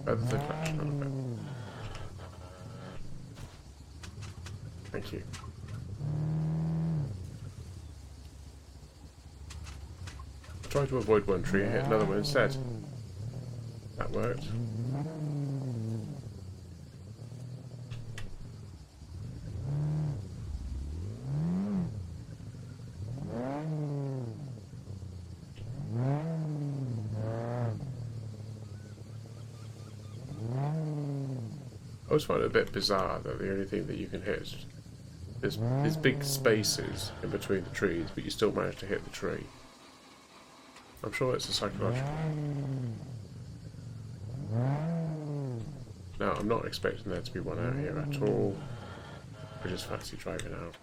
Speaker 1: Feather the collection on a bit. Thank you. I tried to avoid one tree and hit another one instead. That worked. I always find it a bit bizarre that the only thing that you can hit is there's these big spaces in between the trees, but you still manage to hit the tree. I'm sure it's a psychological. Now, I'm not expecting there to be one out here at all. I just fancy driving out.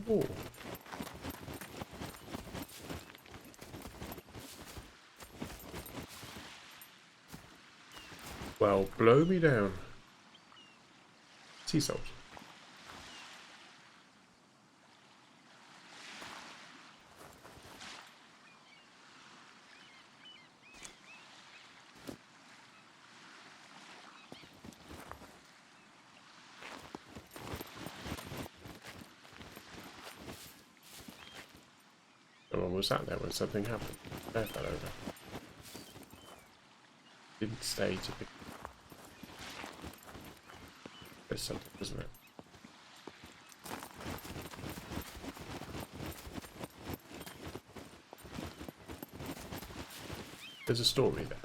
Speaker 1: Oh. Well, blow me down. Sea salt. Someone was sat there when something happened. Bear fell over. Didn't stay to pick. There's something, isn't it? There's a story there.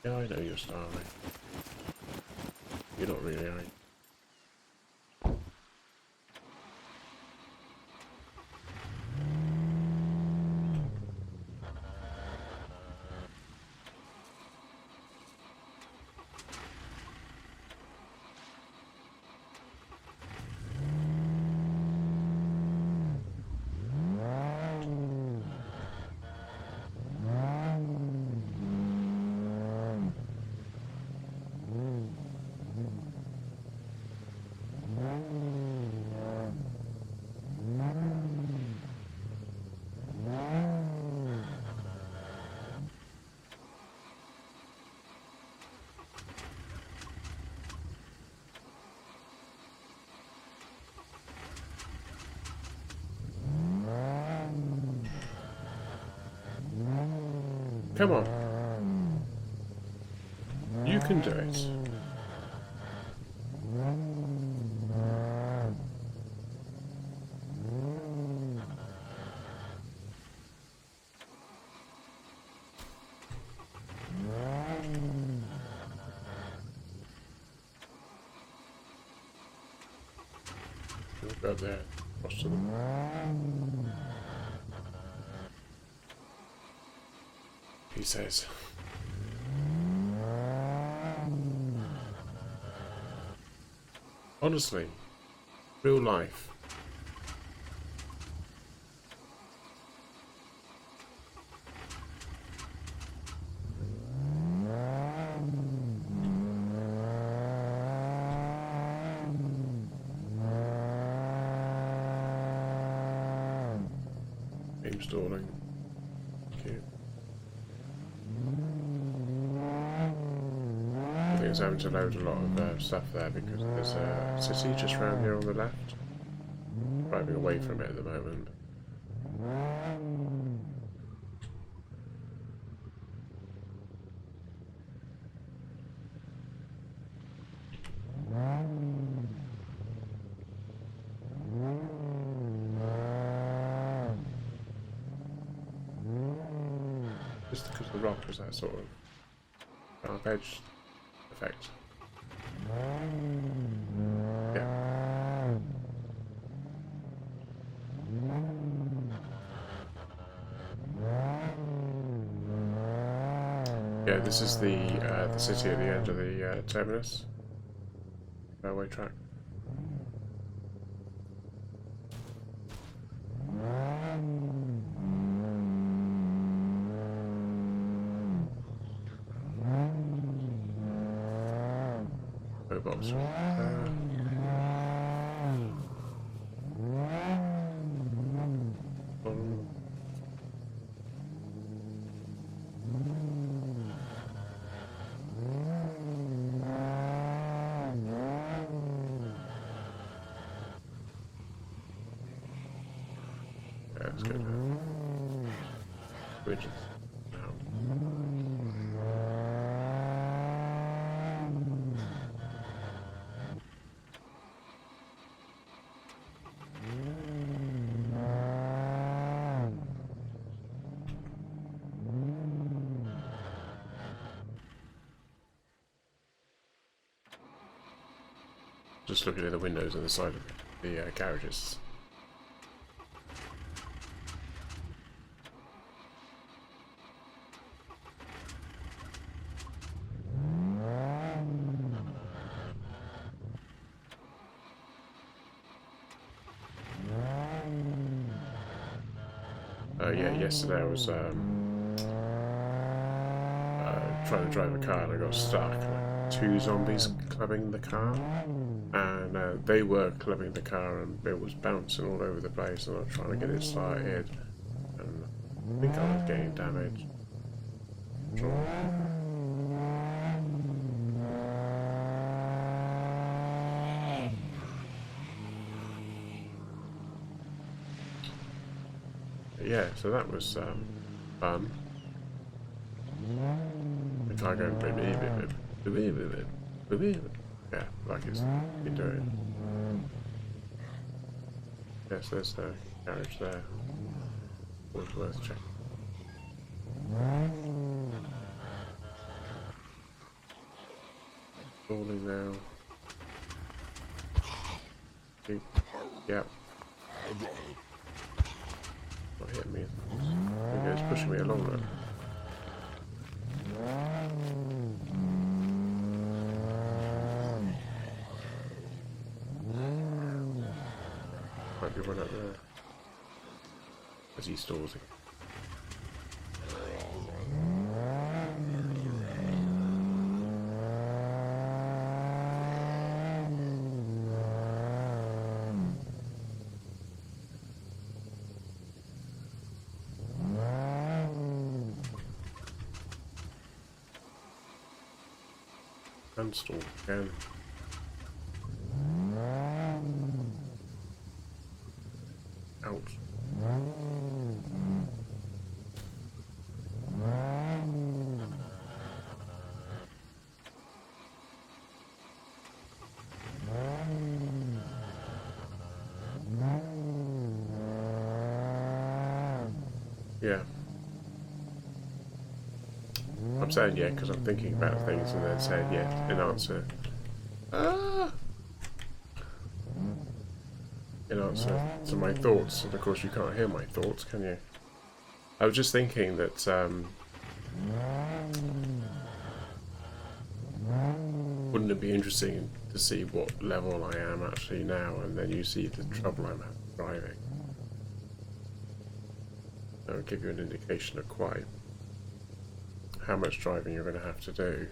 Speaker 1: Yeah, I know you're starving. You're not really, are you? Come on. You can do it. Go up there, across to them. He says. Honestly, real life. Installing. Cute. I think it's having to load a lot of stuff there because there's a city just round here on the left. Driving away from it at the moment. Just because the rock has that sort of sharp edge effect. Yeah. Yeah, this is the city at the end of the terminus railway track. Robots. Yeah, let's go now. Bridges. Just looking at the windows on the side of the garages. Yeah, yesterday I was trying to drive a car and I got stuck. Like 2 zombies clubbing the car, and they were clubbing the car, and it was bouncing all over the place. And I was trying to get it started, and I think I was getting damaged. Yeah, so that was fun. The car going yeah, like it's been doing. Yes, there's the garage there. Was worth checking. Falling now. Yep. Not hitting me. There he goes, pushing me along there. Might be one up there. As he stalls it. Unstall again. Ouch. Yeah. I'm saying yeah because I'm thinking about things and then saying yeah in answer. In answer to my thoughts, and of course you can't hear my thoughts, can you? I was just thinking that wouldn't it be interesting to see what level I am actually now, and then you see the trouble I'm having driving. That would give you an indication of quite how much driving you're going to have to do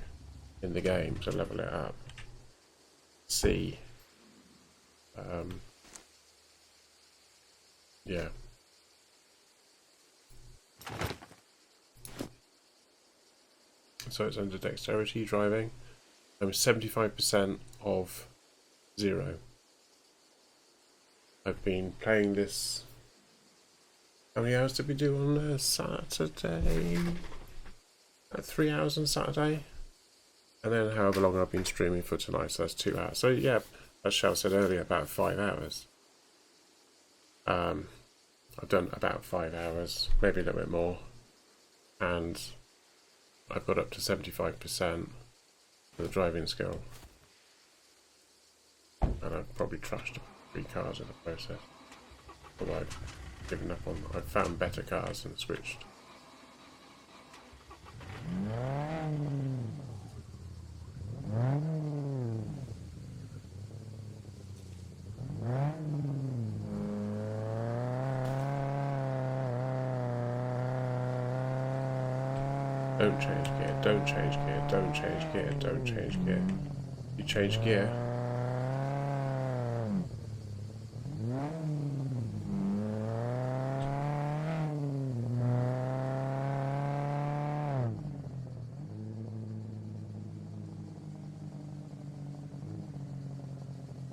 Speaker 1: in the game to level it up. See. Yeah. So it's under dexterity driving. I'm 75% of 0. I've been playing this. How many hours did we do on Saturday? 3 hours on Saturday. And then however long I've been streaming for tonight, so that's 2 hours. So yeah, as Shell said earlier, about 5 hours. I've done about 5 hours, maybe a little bit more. And I've got up to 75% for the driving skill. And I've probably trashed 3 cars in the process. Although I've given up on, I've found better cars and switched. Don't change gear, don't change gear, don't change gear, don't change gear. You change gear.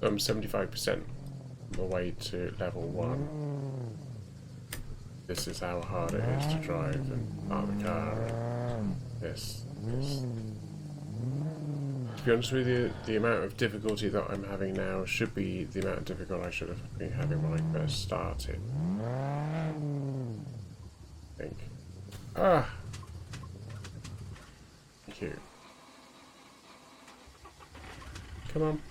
Speaker 1: I'm 75% on the way to level 1. This is how hard it is to drive and start the car. And this. To be honest with you, the amount of difficulty that I'm having now should be the amount of difficulty I should have been having when I first started. I think. Ah! Thank you. Come on.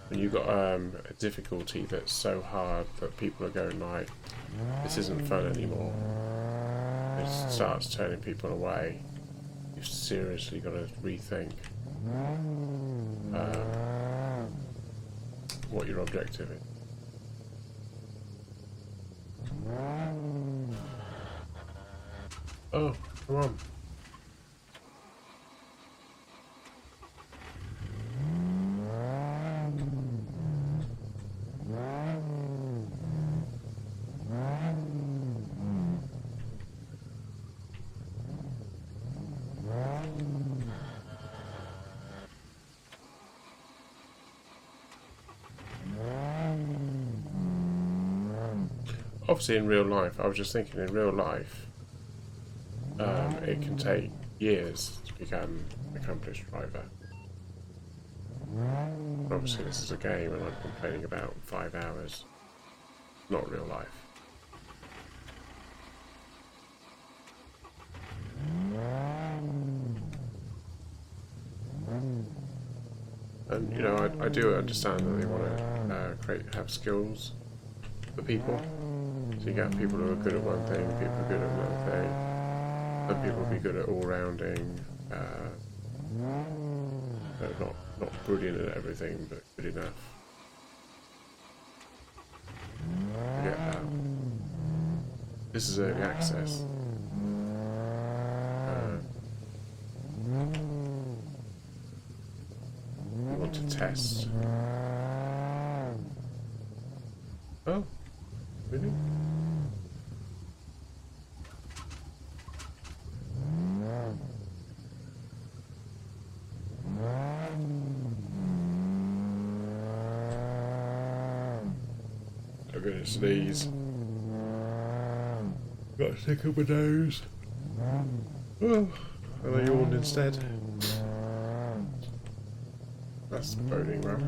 Speaker 1: When you've got a difficulty that's so hard that people are going like, this isn't fun anymore. It starts turning people away. You've seriously got to rethink what your objective is. Oh, come on. Obviously in real life, I was just thinking in real life, it can take years to become an accomplished driver. Obviously this is a game and I'm complaining about 5 hours, not real life. And you know, I do understand that they want to have skills for people. So you get people who are good at one thing, people who are good at another thing. Some people will be good at all-rounding, not brilliant at everything, but good enough. I get that. This is early access. I want to test. Oh, really? Look at his knees. Got to tickle my nose. Oh, and I yawned instead. That's boding well.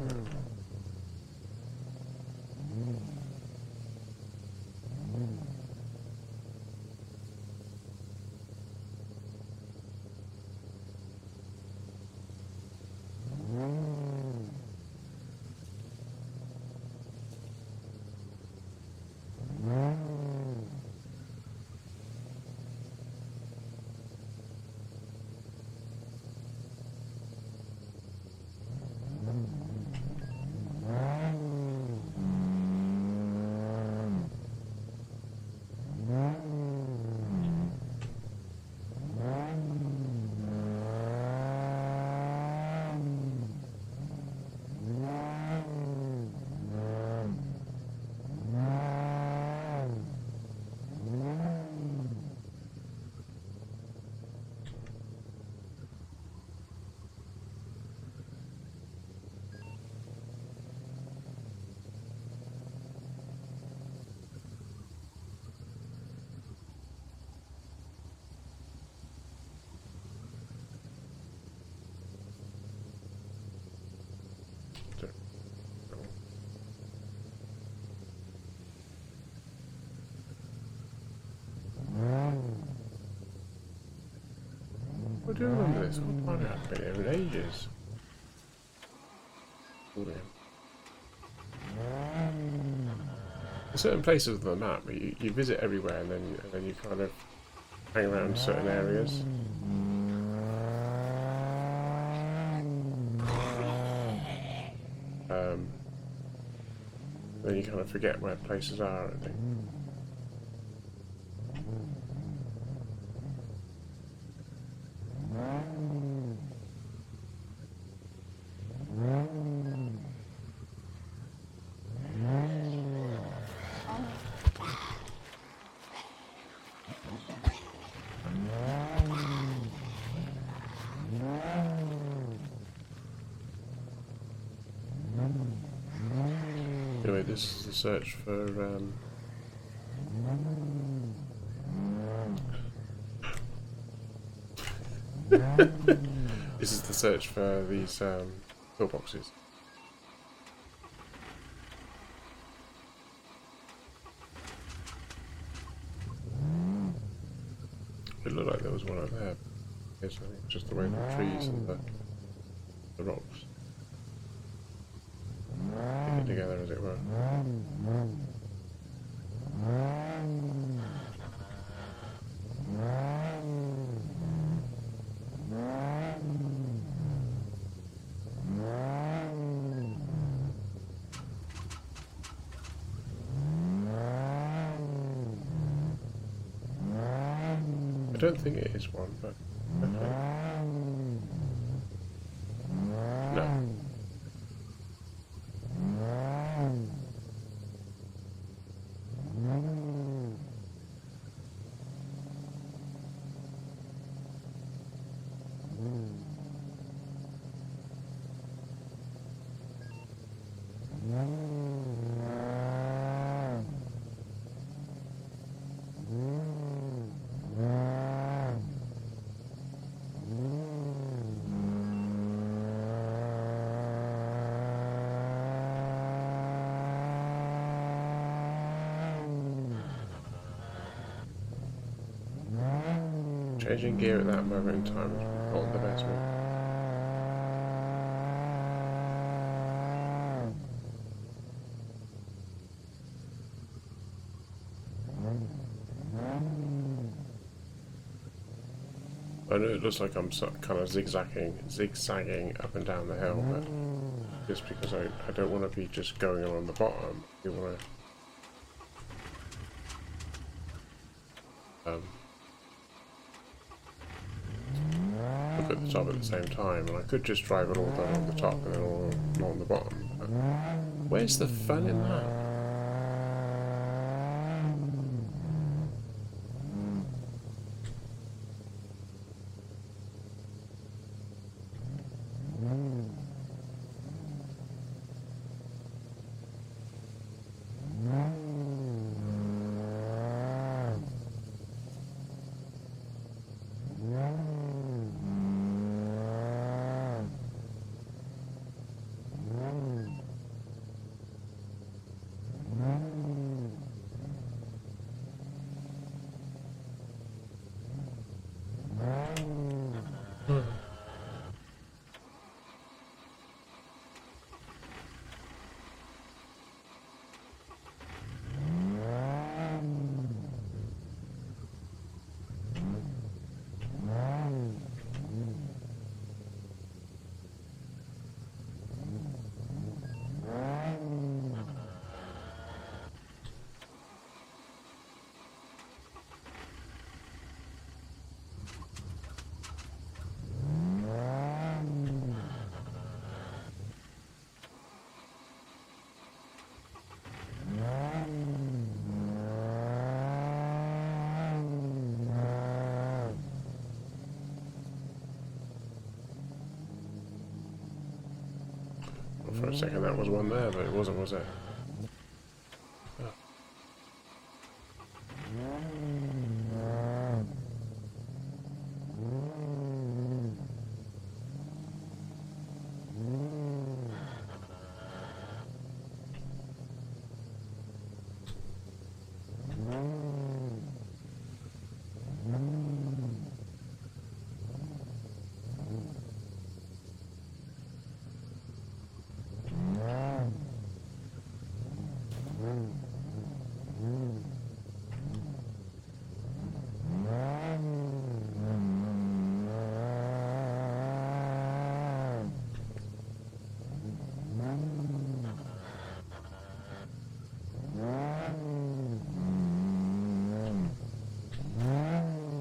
Speaker 1: I do remember this. I haven't been here in ages. There's certain places on the map where you visit everywhere and then you kind of hang around certain areas. Then you kind of forget where places are, I think. Anyway, this is the search for this is the search for these pillboxes. It looked like there was one over there. Yes, I think it's just the way the trees and the rocks get it together, as it were. I don't think it is one, but okay. No. Changing gear at that moment in time is not the best move. I know it looks like I'm kind of zigzagging up and down the hill, but just because I don't want to be just going along the bottom. You want to look at the top at the same time, and I could just drive it all down on the top and then all along the bottom. But where's the fun in that? for a second that was one there, but it wasn't, was it? Oh.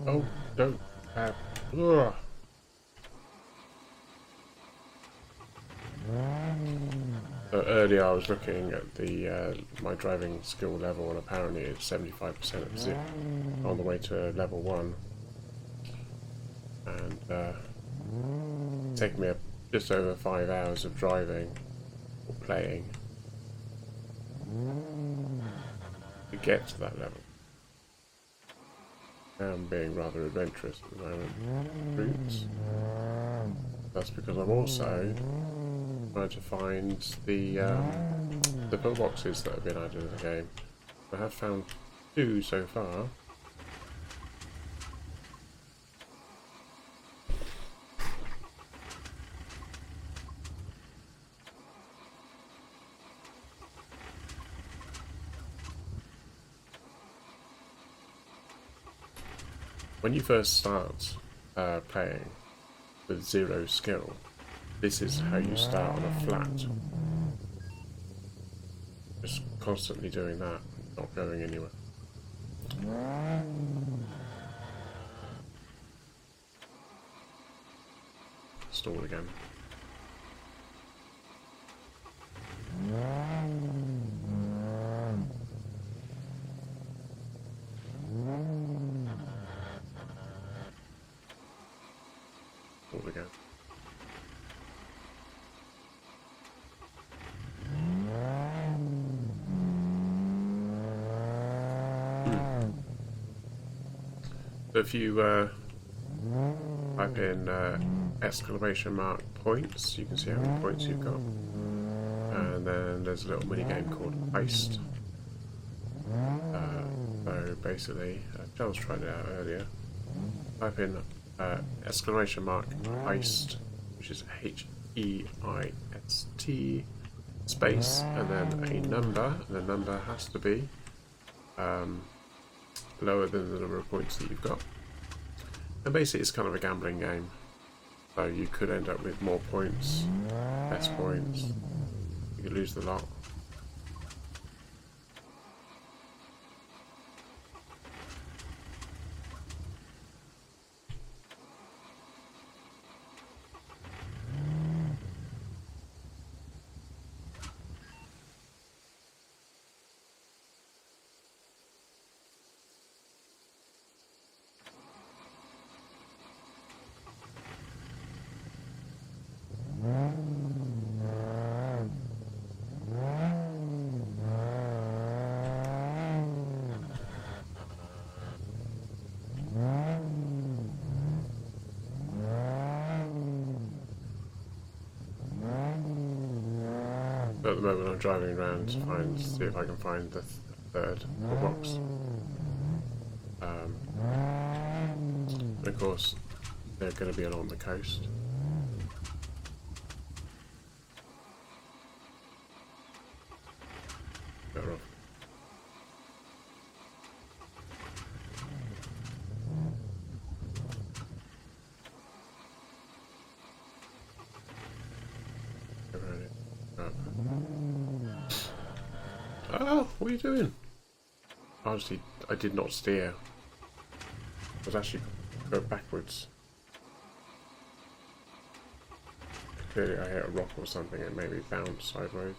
Speaker 1: Oh, don't. Ugh. So earlier I was looking at the my driving skill level, and apparently it's 75% of zip on the way to level 1, and it's taken me just over 5 hours of driving or playing to get to that level. I'm being rather adventurous at the moment. Routes. That's because I'm also trying to find the pillboxes that have been added to the game. I have found 2 so far. When you first start playing with 0 skill, this is how you start on a flat. Just constantly doing that, not going anywhere. Stall again. Stall again. If you type in !points, you can see how many points you've got. And then there's a little mini game called Heist. So basically, Charles tried it out earlier. Type in !Heist, which is HEIST, space, and then a number. And the number has to be lower than the number of points that you've got. And basically it's kind of a gambling game. So you could end up with more points, less points. You could lose the lot. But at the moment I'm driving around to see if I can find the third box. And of course they're going to be along the coast. Better off. Oh, what are you doing? Honestly, I did not steer. I was actually going backwards. Clearly I hit a rock or something, it made me bounce sideways.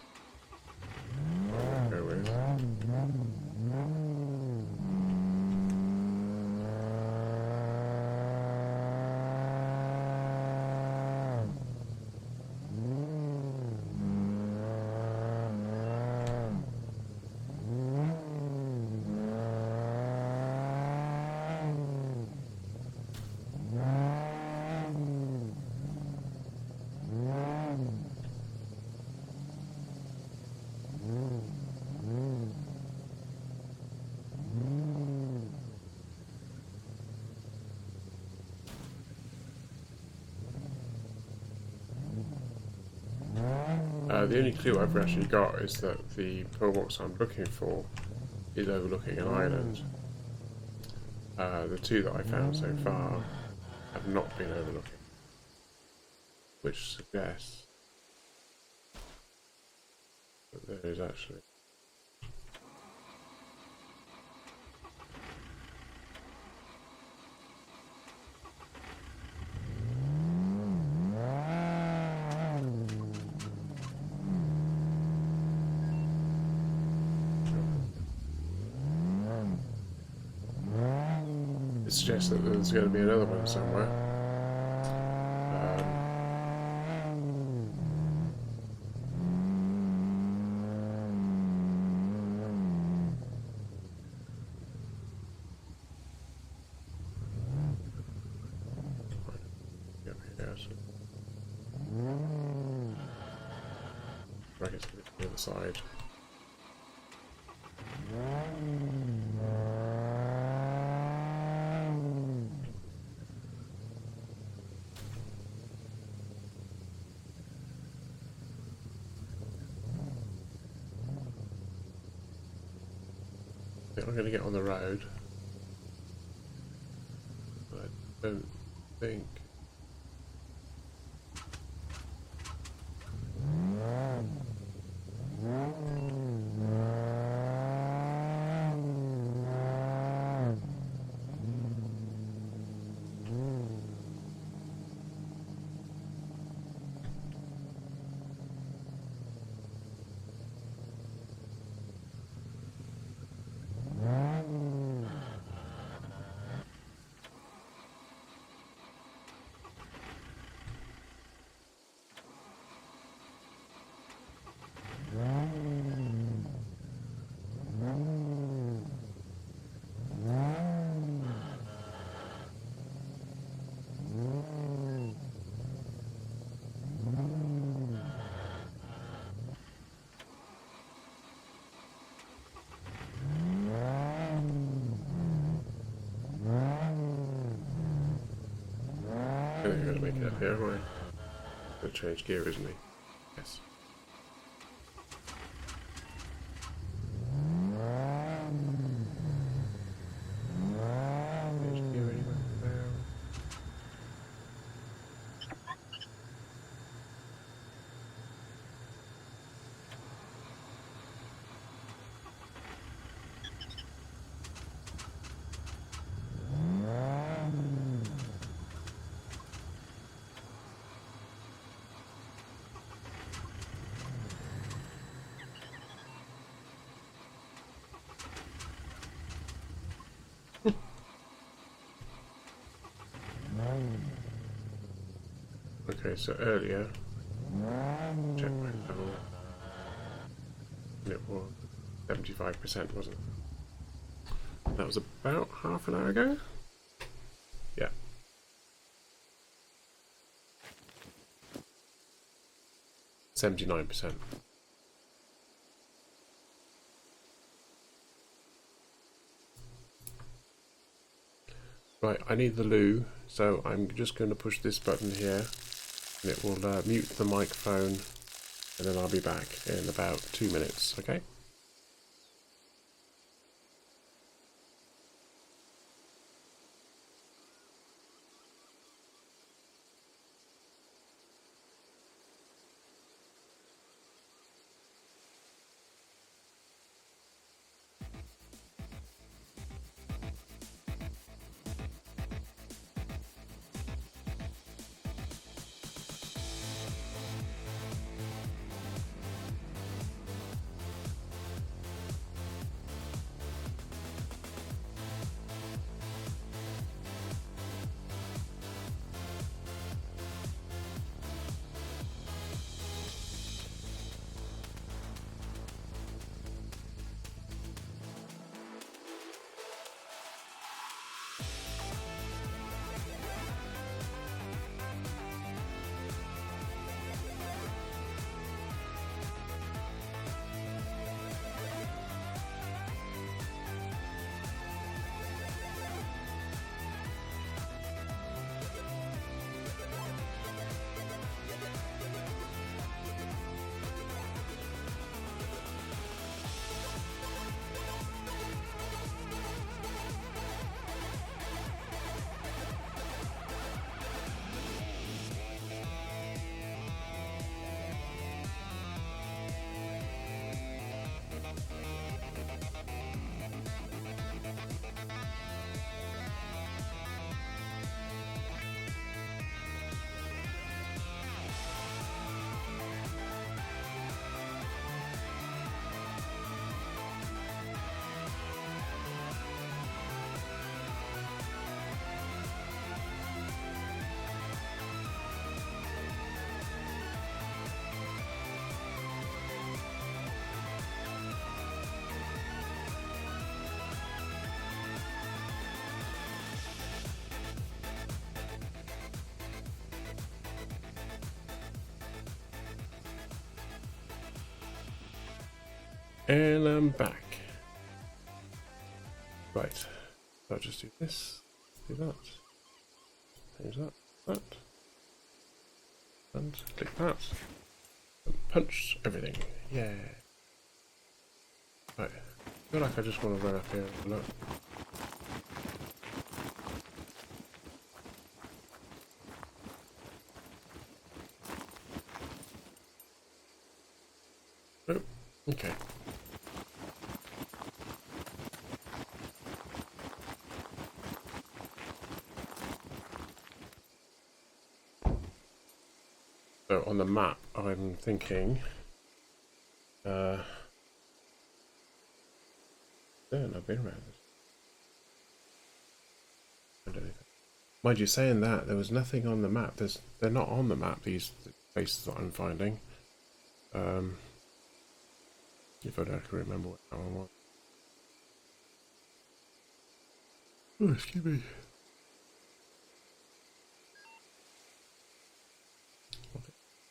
Speaker 1: Go with. The only clue I've actually got is that the pillbox I'm looking for is overlooking an island. The two that I found so far have not been overlooking, which suggests that there is actually it suggests that there's going to be another one somewhere. I guess the other side. I'm going to get on the road, but I don't think. I think I'm going to make it up here, am I? Going to change gear, isn't he? Yes. Change gear anywhere now. Okay, so earlier, check my level, and it was 75%, wasn't it? That was about half an hour ago? Yeah. %79%. Right, I need the loo, so I'm just going to push this button here, and it will mute the microphone, and then I'll be back in about 2 minutes, okay? And I'm back. Right. I'll just do this, do that, change that, and click that, and punch everything. Yeah. Right. I feel like I just want to run up here and look. Oh, okay. So on the map, I'm thinking, yeah, I've been around this. I don't know. Mind you, saying that, there was nothing on the map. They're not on the map, these places that I'm finding. If I don't remember what that one was. Oh, excuse me.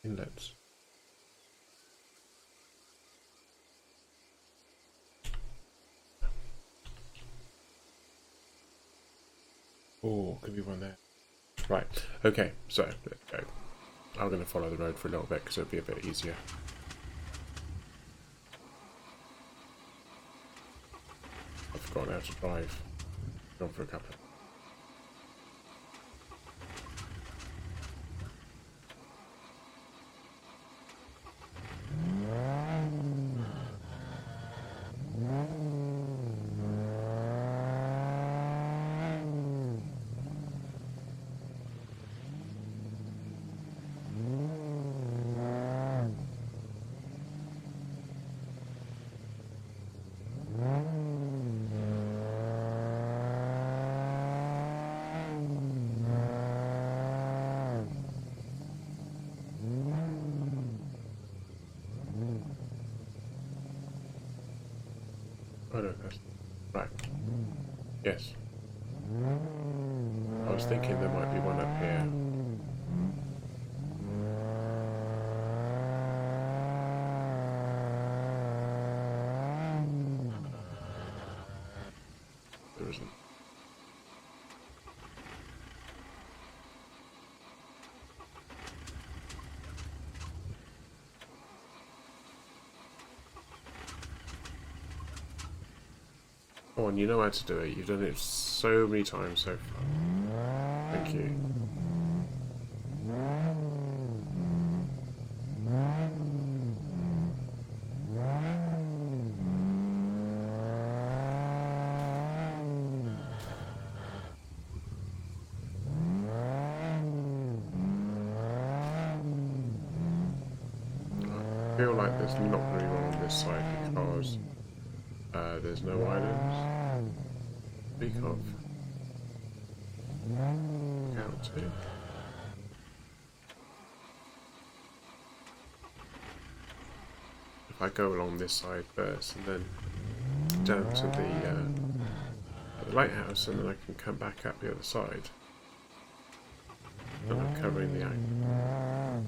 Speaker 1: Inlets. Oh, could be one there. Right, okay, so let's go. I'm going to follow the road for a little bit because it'll be a bit easier. I've forgotten how to drive. Gone for a couple. Oh no, that's right. Yes. I was thinking there might be one up here. There isn't. Come on, you know how to do it. You've done it so many times so far. Thank you. I feel like there's not going to be one on this side because there's no islands to speak of. Count to. If I go along this side first and then down to the lighthouse, and then I can come back up the other side, and I'm covering the angle.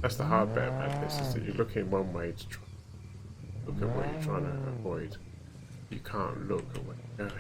Speaker 1: That's the hard bit about this, is that you're looking one way to look at what you're trying to avoid. You can't look at where you're going.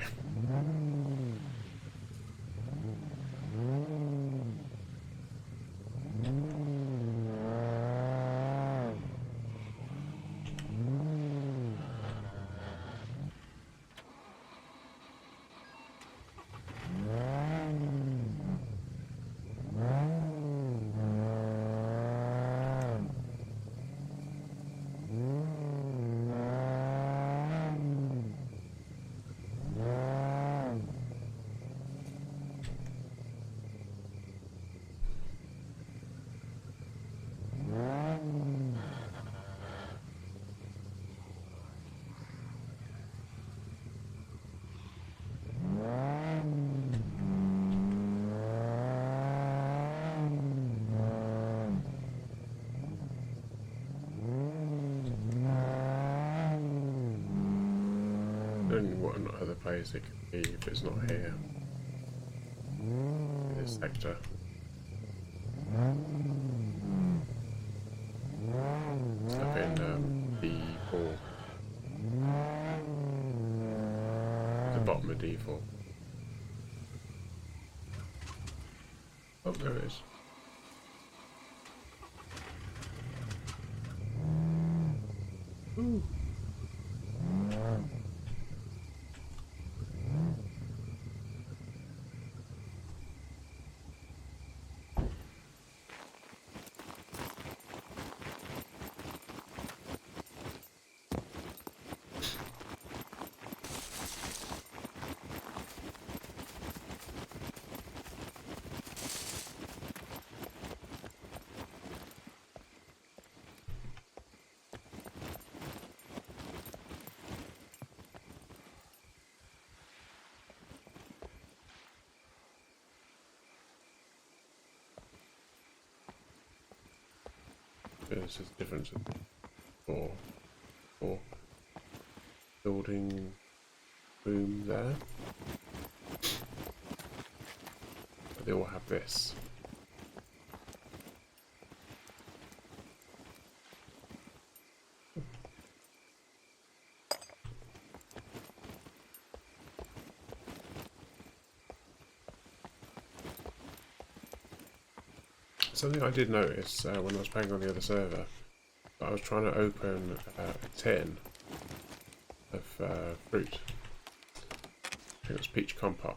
Speaker 1: What other place it could be if it's not here in this sector. It's up in D4. The bottom of D4. Oh, there it is. Ooh. This is different for building room there. But they all have this. Something I did notice when I was playing on the other server, I was trying to open a tin of fruit. I think it was peach compote,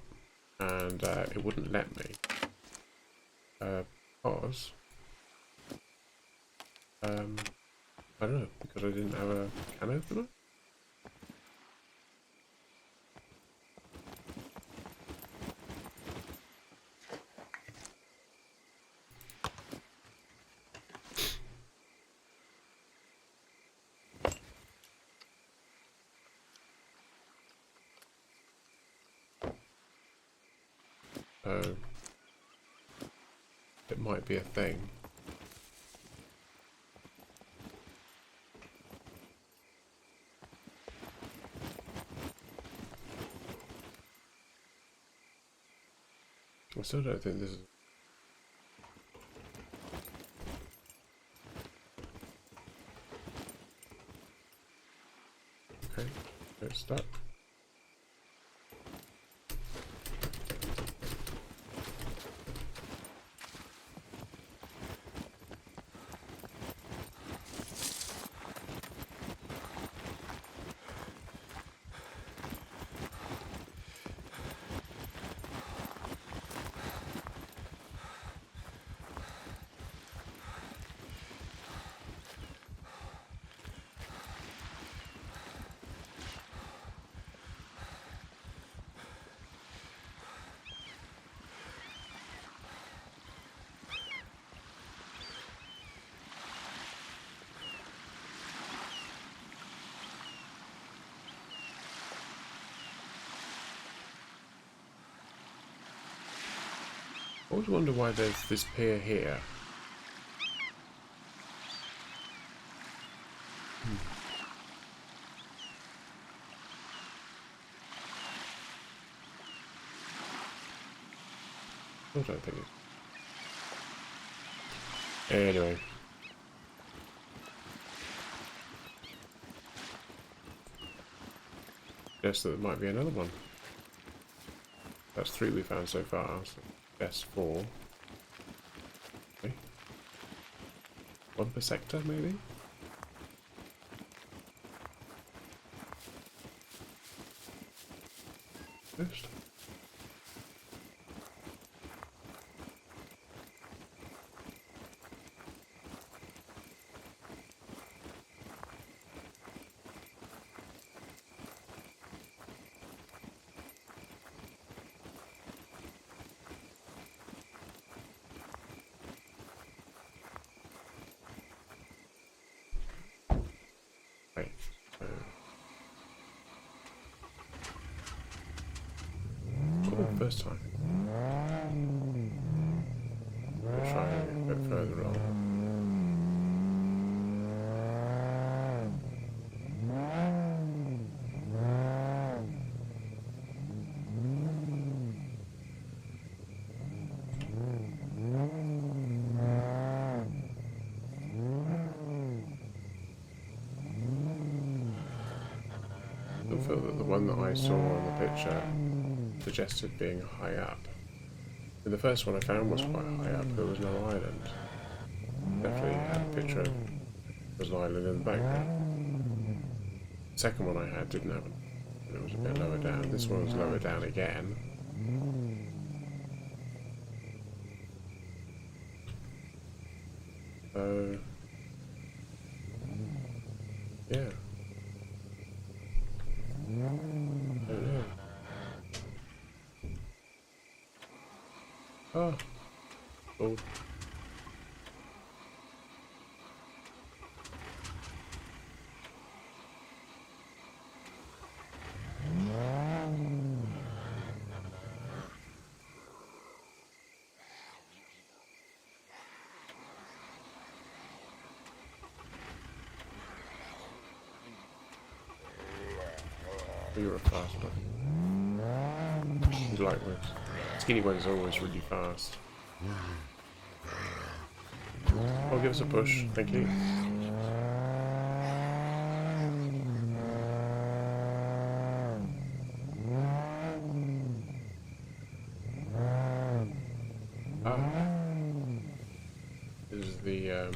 Speaker 1: and it wouldn't let me because I don't know, because I didn't have a can opener. So it might be a thing. I still don't think this is... Okay, it's stuck. always wonder why there's this pier here. I don't think it. Anyway. Guess that there might be another one. That's 3 we found so far. So guess 4. Okay. 1 per sector, maybe? First. Right. Oh, first time. We'll try a bit further on. I feel that the one that I saw on the picture suggested being high up. And the first one I found was quite high up, there was no island. Definitely had a picture of there was an island in the background. The second one I had didn't have it. It was a bit lower down. This one was lower down again. So yeah. I don't know. Oh. Oh. You're a fast one. You like those. Skinny ones are always really fast. Oh, give us a push, thank you. Ah. This is the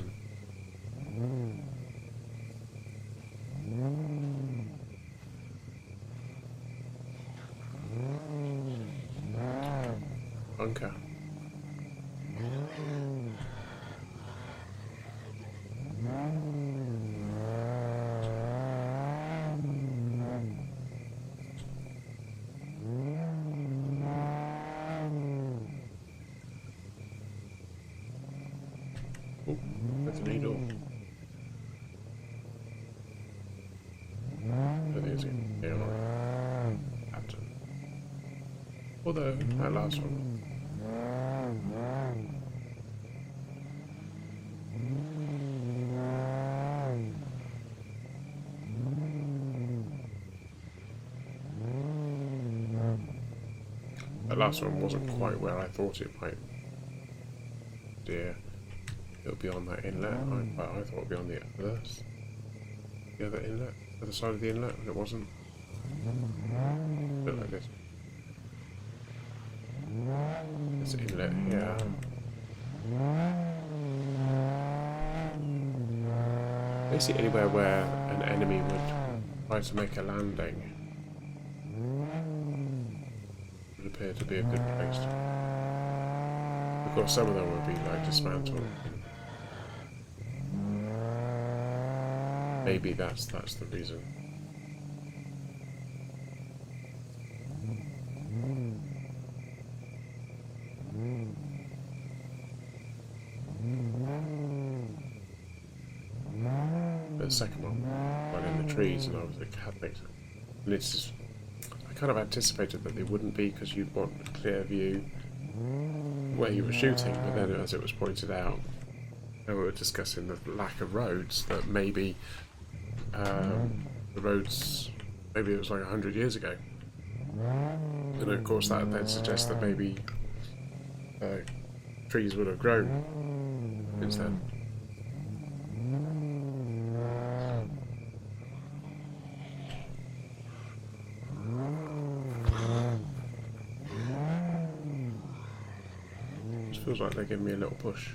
Speaker 1: bunker. Oh, that's a needle. I think it's in here, pattern. Although, that last one. That last one wasn't quite where I thought it might. Dear, it'll be on that inlet. I thought it'd be on the other inlet, other side of the inlet, but it wasn't. A bit like this. This inlet here. Basically, anywhere where an enemy would try to make a landing would appear to be a good place to. Of course, some of them would be like dismantled. Maybe that's the reason. But the second one, right in the trees, and I was like, and it's just, I kind of anticipated that they wouldn't be because you'd want a clear view where you were shooting, but then as it was pointed out, and we were discussing the lack of roads, that maybe the roads, maybe it was like 100 years ago. And of course that then suggests that maybe trees would have grown since then. It feels like they're giving me a little push.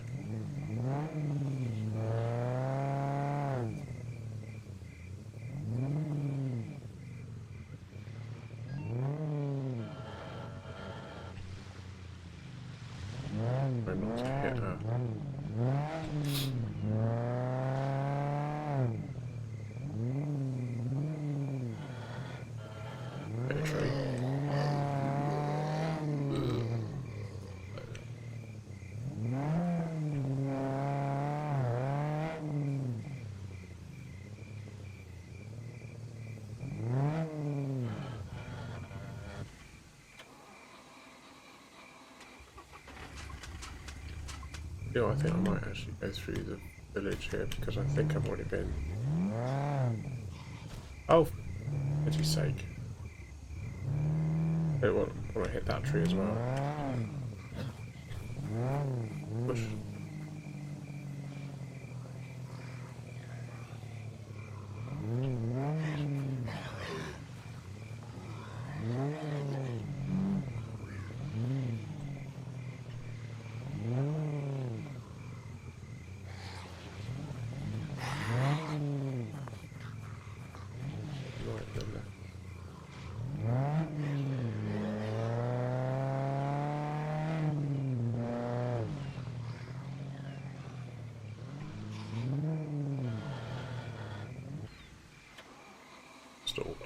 Speaker 1: Try not to hit her. Hit a tree. You know, I think I might actually go through the village here because I think I've already been. Oh, for pity's sake. I want to hit that tree as well. Push. Stalled.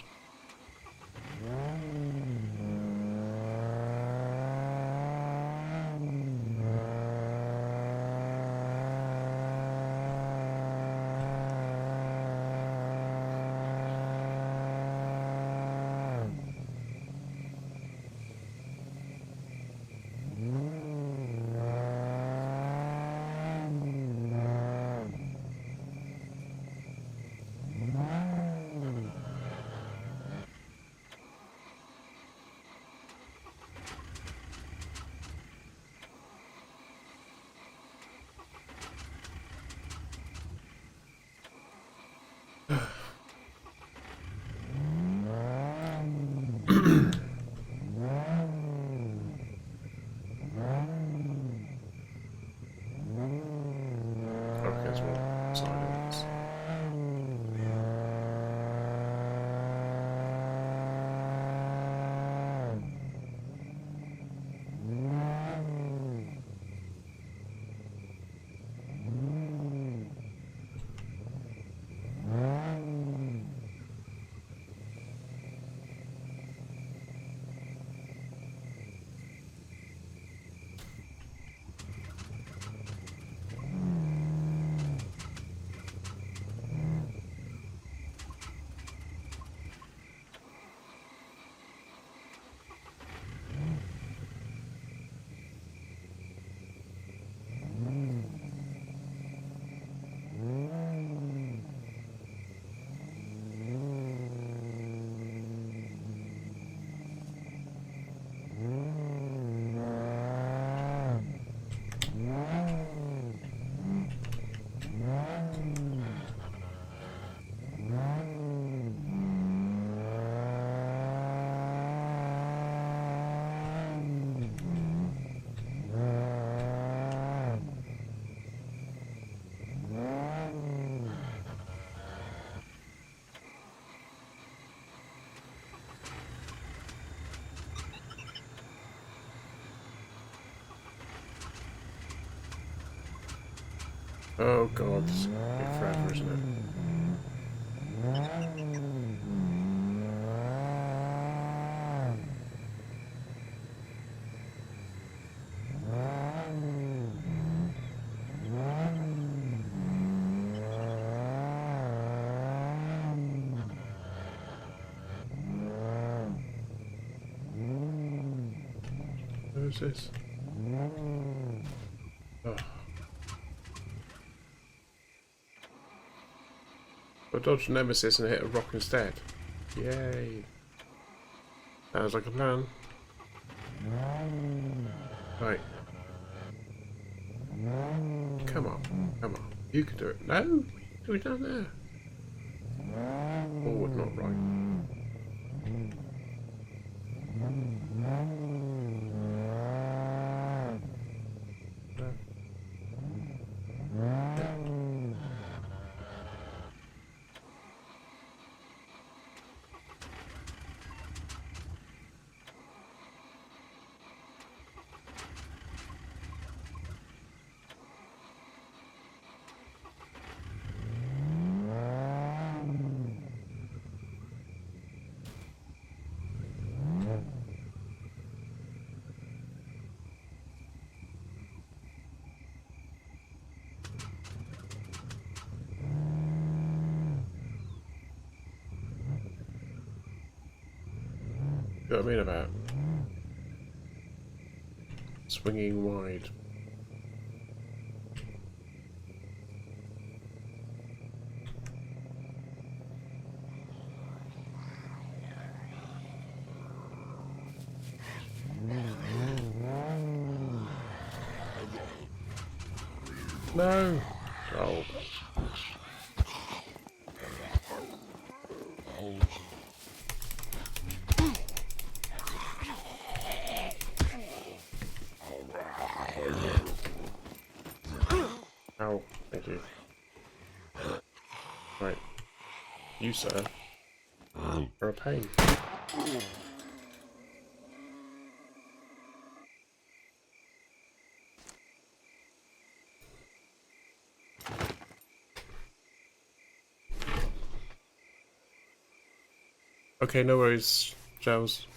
Speaker 1: Okay, well, silence. Oh god, this is gonna take forever, isn't it? Who is this? Oh. I dodged Nemesis and hit a rock instead. Yay. Sounds like a plan. Right. Come on. Come on. You can do it. No? What are you doing down there? Forward, not right. You know what I mean about swinging wide? No! Oh. Ow, thank you. Right. You, sir, are a pain. Okay, no worries, Giles.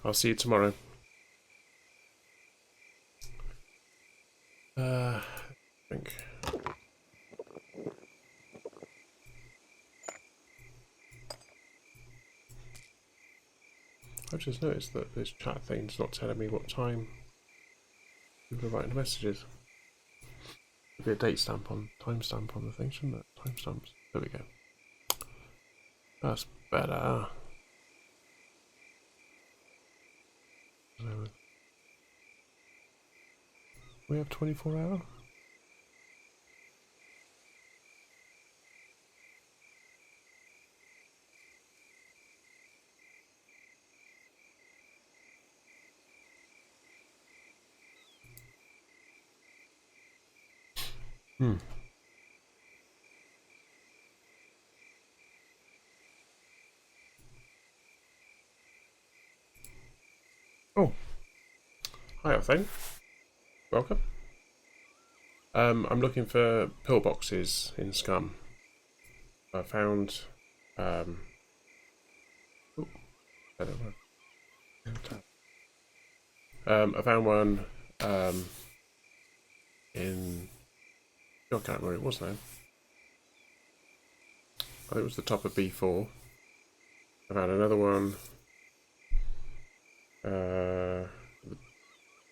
Speaker 1: I'll see you tomorrow. I think. I've just noticed that this chat thing's not telling me what time people are writing messages. There'd be a date stamp on, timestamp on the thing, shouldn't it? Timestamps. There we go. That's better. We have 24 hours. Oh, hi, thing. Welcome. I'm looking for pillboxes in SCUM. I found. I don't know. I found one in. I can't remember what it was now. I think it was the top of B4. I found another one.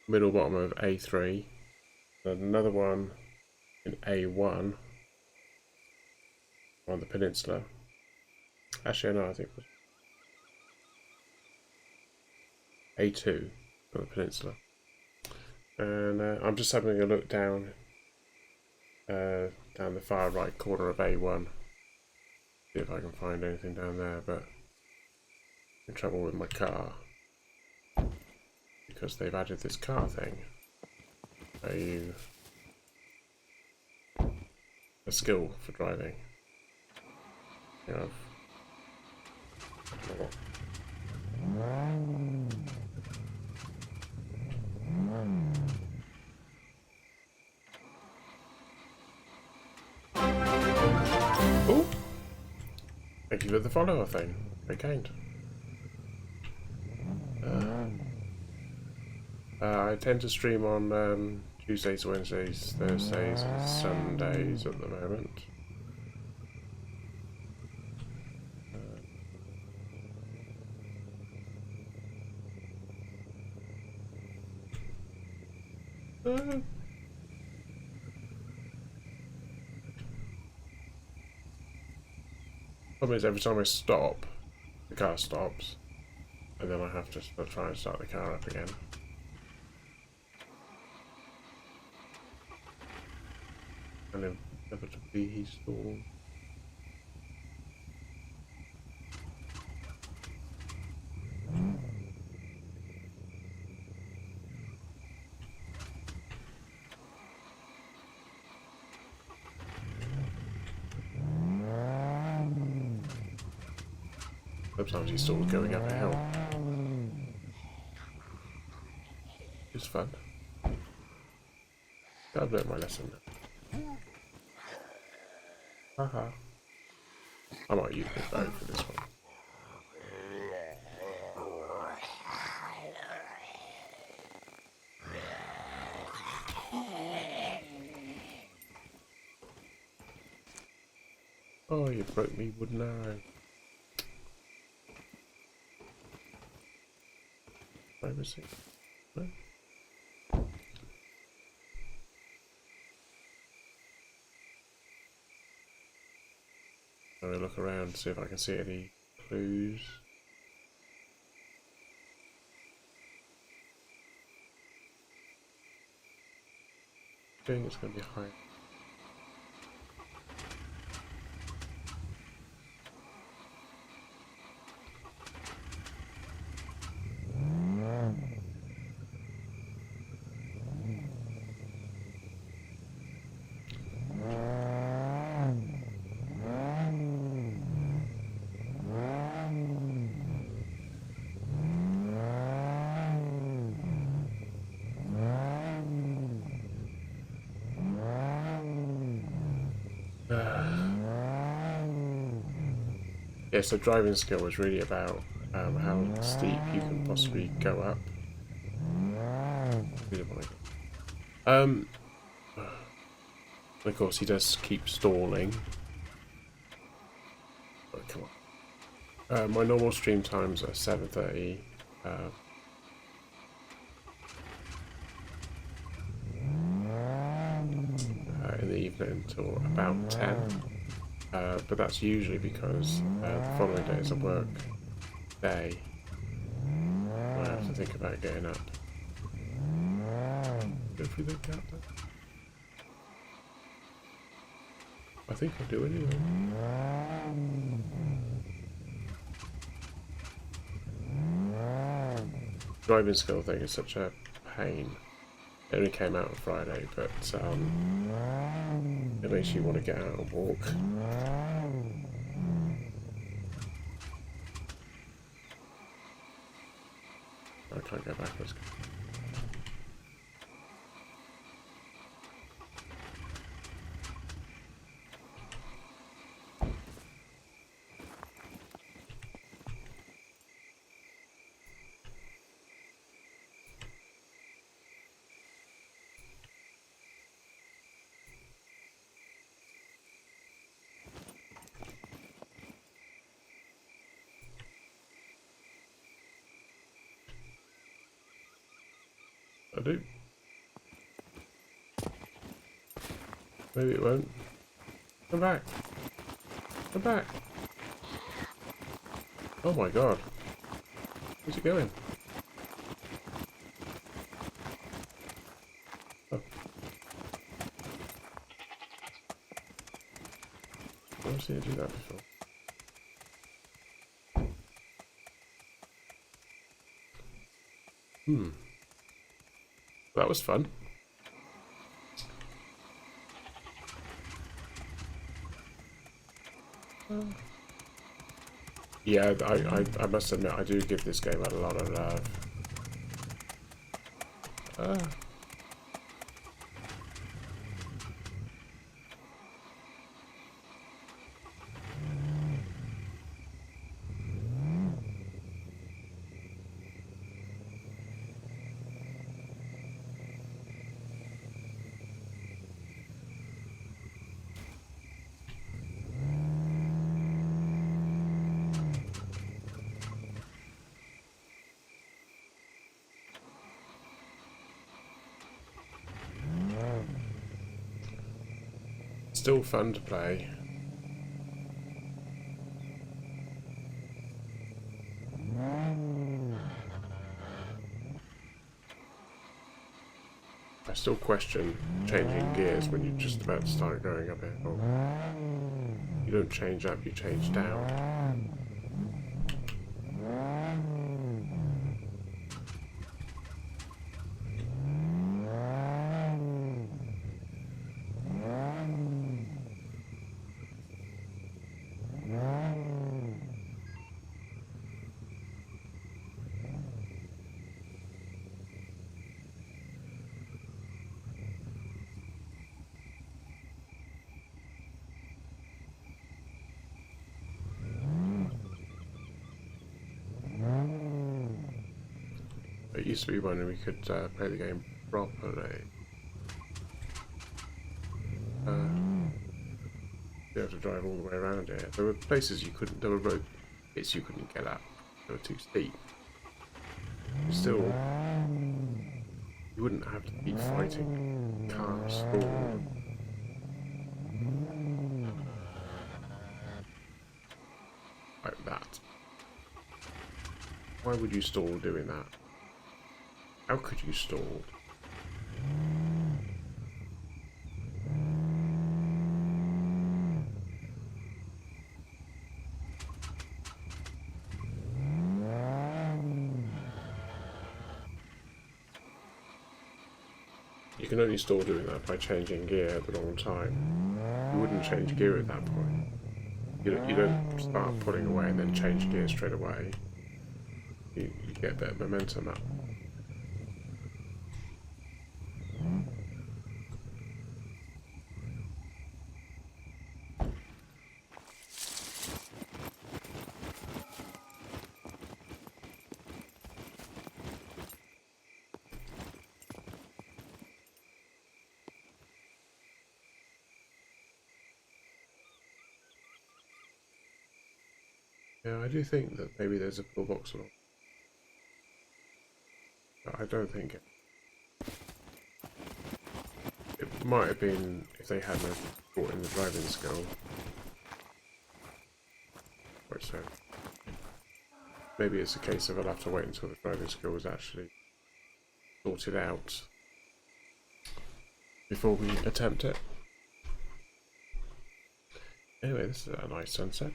Speaker 1: Middle bottom of A3. And another one in A1 on the peninsula. Actually, no, I think it was A2 on the peninsula. And I'm just having a look down the far right corner of A1. See if I can find anything down there, but I'm in trouble with my car because they've added this car thing. Are you a skill for driving? You know. Oh, thank you for the follow, thing. Very kind. I tend to stream on Tuesdays, Wednesdays, Thursdays, and Sundays at the moment. Problem is, every time I stop, the car stops, and then I have to try and start the car up again. And inevitably he stalls. Sometimes he stalls going up a hill. It's fun. I've learned my lesson. Haha. I might use my bow for this one. Oh, you broke me wooden arrow. Privacy. No? I'm gonna look around to see if I can see any clues. I think it's gonna be high. Yeah, so driving skill is really about how steep you can possibly go up. Really want to go. Of course, he does keep stalling. Oh, come on. My normal stream times are 7:30. In the evening until about 10. But that's usually because the following day is a work day. I have to think about getting up. Hopefully they get up. I think I'll do anyway. Driving skill thing is such a pain. It only came out on Friday, but it makes you want to get out and walk. I can't go backwards. I do. Maybe it won't. Come back. Come back. Oh my god. Where's it going? Oh. I've never seen it do that before. That was fun. Yeah, I must admit, I do give this game a lot of love. still fun to play. I still question changing gears when you're just about to start going up a hill. You don't change up, you change down. It used to be when we could play the game properly. You have to drive all the way around here. There were places you couldn't, there were road bits you couldn't get at. They were too steep. Still, you wouldn't have to keep fighting cars stalled. Like that. Why would you stall doing that? How could you stall? You can only stall doing that by changing gear at the wrong time. You wouldn't change gear at that point. You don't start pulling away and then change gear straight away. You get a bit of momentum up. Yeah, I do think that maybe there's a pillbox along. But I don't think it. It might have been if they hadn't brought in the driving skill. Right, so maybe it's a case of I'll have to wait until the driving skill is actually sorted out before we attempt it. Anyway, this is a nice sunset.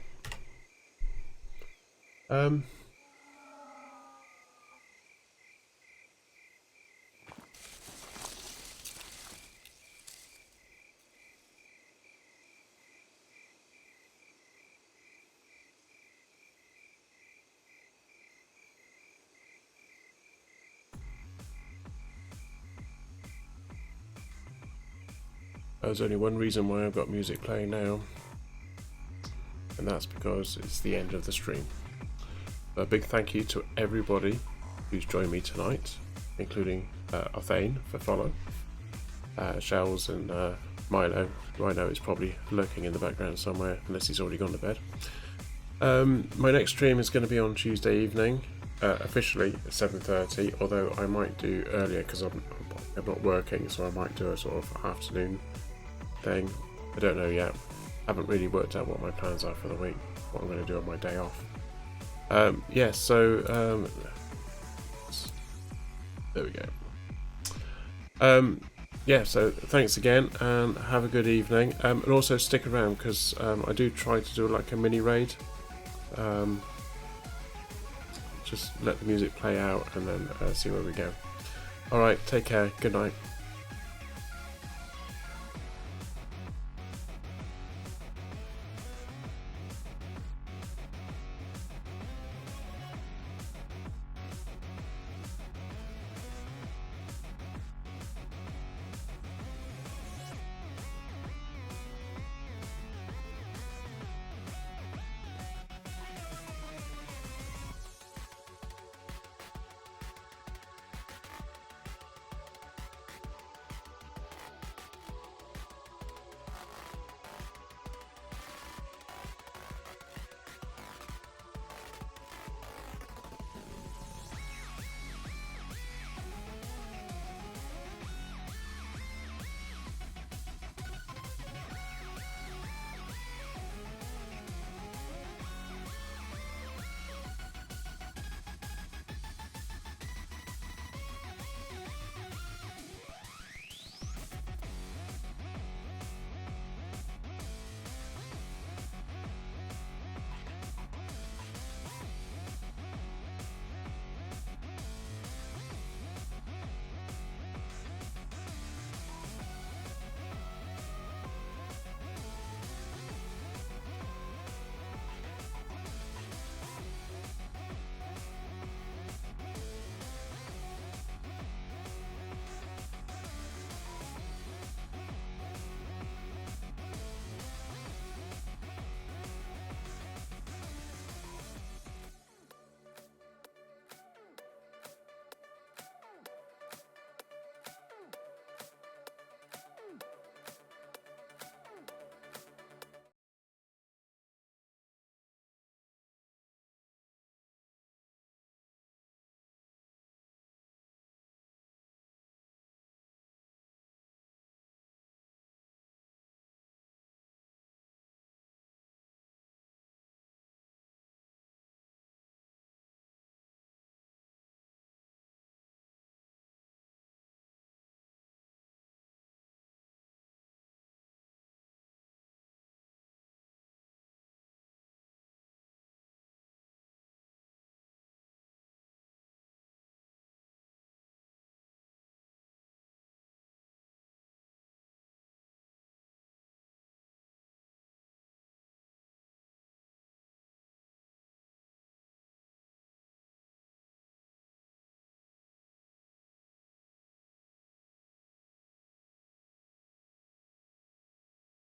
Speaker 1: There's only one reason why I've got music playing now, and that's because it's the end of the stream. A big thank you to everybody who's joined me tonight, including Arthane for follow, Shells and Milo, who I know is probably lurking in the background somewhere unless he's already gone to bed. My next stream is going to be on Tuesday evening, officially at 7:30, although I might do earlier because I'm not working, so I might do a sort of afternoon thing. I don't know yet. I haven't really worked out what my plans are for the week, what I'm going to do on my day off. Yeah, so there we go. Yeah, so thanks again and have a good evening, and also stick around because I do try to do like a mini raid. Just let the music play out and then see where we go. Alright, take care, good night.